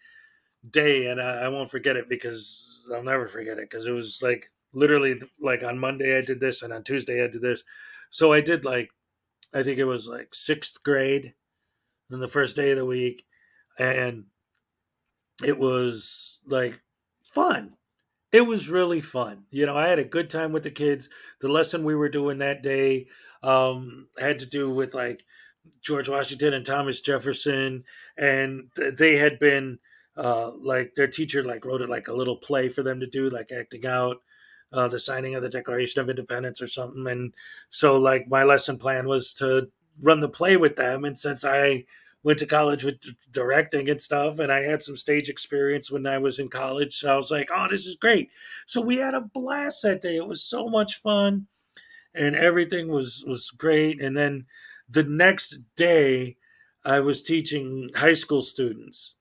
A: day, and I won't forget it because I'll never forget it because it was like literally like on Monday I did this, and on Tuesday I did this. So I did, like, I think it was like sixth grade on the first day of the week, and it was like fun. It was really fun. I had a good time with the kids. The lesson we were doing that day had to do with, like, George Washington and Thomas Jefferson, and they had been, like, their teacher like wrote it like a little play for them to do, like acting out the signing of the Declaration of Independence or something. And so, like, my lesson plan was to run the play with them. And since I went to college with directing and stuff, and I had some stage experience when I was in college, so I was like, "Oh, this is great!" So we had a blast that day. It was so much fun, and everything was great. And then the next day I was teaching high school students,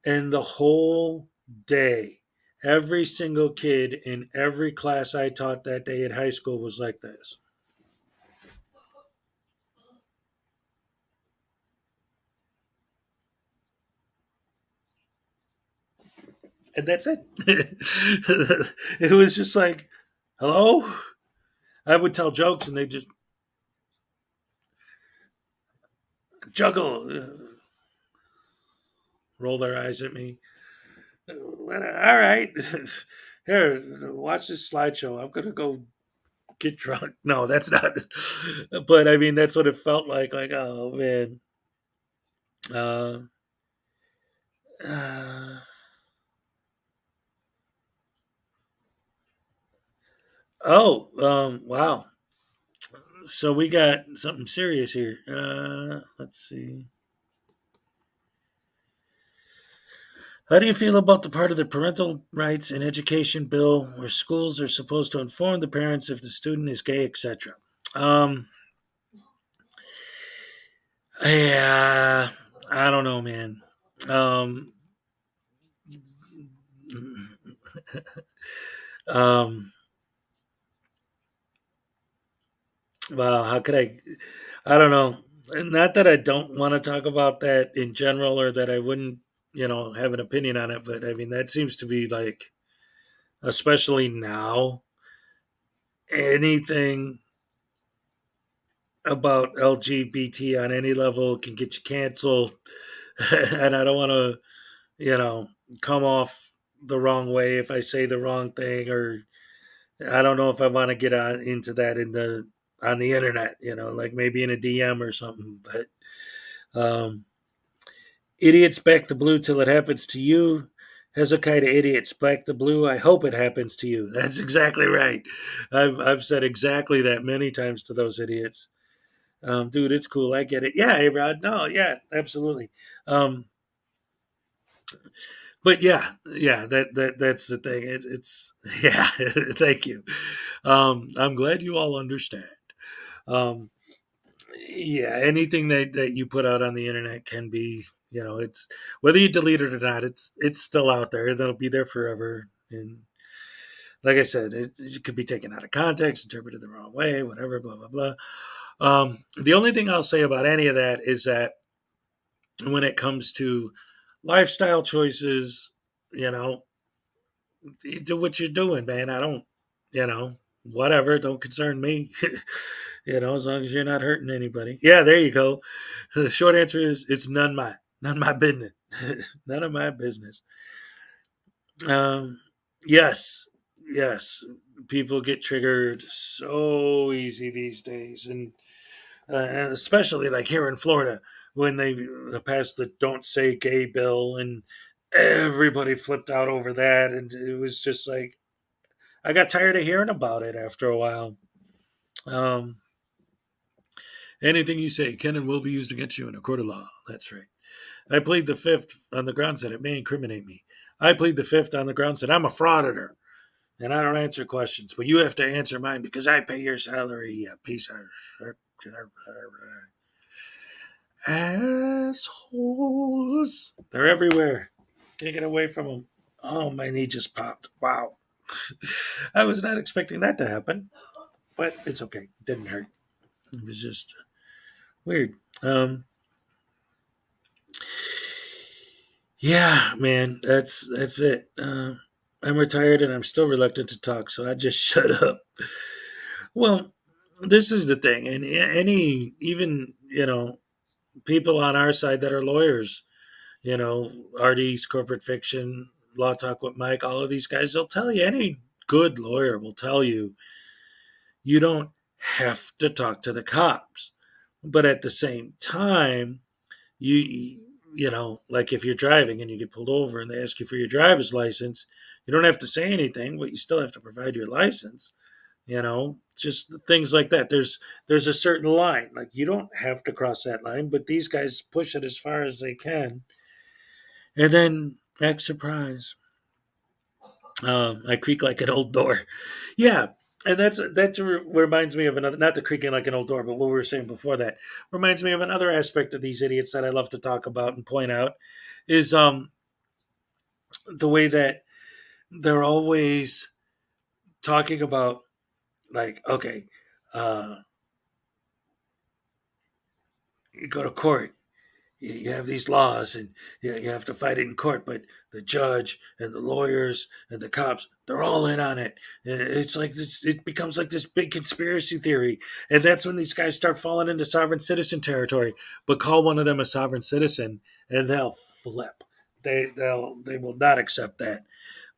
A: and the whole day every single kid in every class I taught that day at high school was like this. And that's it. It was just like, Hello? I would tell jokes and they just juggle, roll their eyes at me. All right. Here, watch this slideshow. I'm going to go get drunk. No, that's not. But I mean, that's what it felt like. Like, oh, man. Uh, uh, wow. So we got something serious here. Let's see. How do you feel about the part of the parental rights and education bill where schools are supposed to inform the parents if the student is gay, etc.? Um, yeah, I don't know, man. Um, um, well, how could I? I don't know. Not that I don't want to talk about that in general or that I wouldn't, have an opinion on it, but I mean, that seems to be like, especially now, anything about LGBT on any level can get you canceled. And I don't want to, you know, come off the wrong way if I say the wrong thing, or I don't know if I want to get into that on the internet, like maybe in a DM or something. But idiots back the blue till it happens to you. Hezekiah to idiots back the blue. I hope it happens to you. That's exactly right. I've said exactly that many times to those idiots. Dude, it's cool. I get it. Yeah, hey Rod. No, yeah, absolutely. But yeah, that's the thing. It's yeah. Thank you. I'm glad you all understand. Um, yeah, anything that you put out on the internet can be, it's whether you delete it or not. It's still out there and it'll be there forever. And like I said, it could be taken out of context, interpreted the wrong way, whatever. Blah blah blah. The only thing I'll say about any of that is that when it comes to lifestyle choices, you know, you do what you're doing, man. I don't, whatever, don't concern me. As long as you're not hurting anybody. Yeah, there you go. The short answer is it's none my business. None of my business. Um, yes, yes. People get triggered so easy these days, and especially like here in Florida when they passed the "Don't Say Gay" bill, and everybody flipped out over that, and it was just like I got tired of hearing about it after a while. Um, Anything you say can and will be used against you in a court of law. That's right. I plead the fifth on the grounds that it may incriminate me. I plead the fifth on the grounds that I'm a frauditor and I don't answer questions, but you have to answer mine because I pay your salary, you piece of assholes. They're everywhere. Can't get away from them. Oh, my knee just popped. Wow. I was not expecting that to happen, but it's okay. It didn't hurt. It was just weird. Yeah, man, that's it. I'm retired and I'm still reluctant to talk, so I just shut up. Well, this is the thing, and any even people on our side that are lawyers, RDs, corporate fiction, law talk with Mike, all of these guys, they'll tell you. Any good lawyer will tell you you don't have to talk to the cops, but at the same time, like if you're driving and you get pulled over and they ask you for your driver's license, you don't have to say anything, but you still have to provide your license. Just things like that. There's a certain line, like you don't have to cross that line, but these guys push it as far as they can, and then act surprised. I creak like an old door. Yeah, and reminds me of another. Not the creaking like an old door, but what we were saying before that reminds me of another aspect of these idiots that I love to talk about and point out is the way that they're always talking about, like, okay, uh, you go to court, you have these laws and you have to fight it in court, but the judge and the lawyers and the cops, they're all in on it. And it's like this, it becomes like this big conspiracy theory. And that's when these guys start falling into sovereign citizen territory. But call one of them a sovereign citizen and they'll flip. They will not accept that.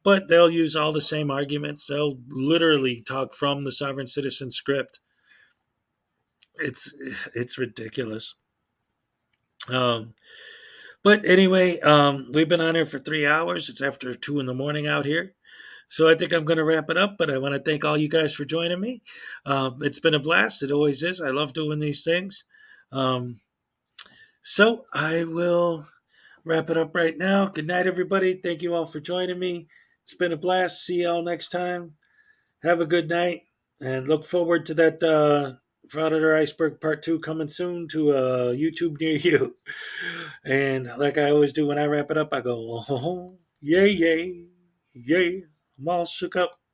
A: But they'll use all the same arguments. They'll literally talk from the sovereign citizen script. It's ridiculous. Um, But anyway, we've been on here for 3 hours. It's after 2 in the morning out here. So I think I'm going to wrap it up, but I want to thank all you guys for joining me. It's been a blast. It always is. I love doing these things. Um, so I will wrap it up right now. Good night, everybody. Thank you all for joining me. It's been a blast. See y'all next time. Have a good night and look forward to that Frauditor Iceberg Part 2 coming soon to YouTube near you. And like I always do when I wrap it up, I go, oh, yay, yay, yay. I'm all shook up.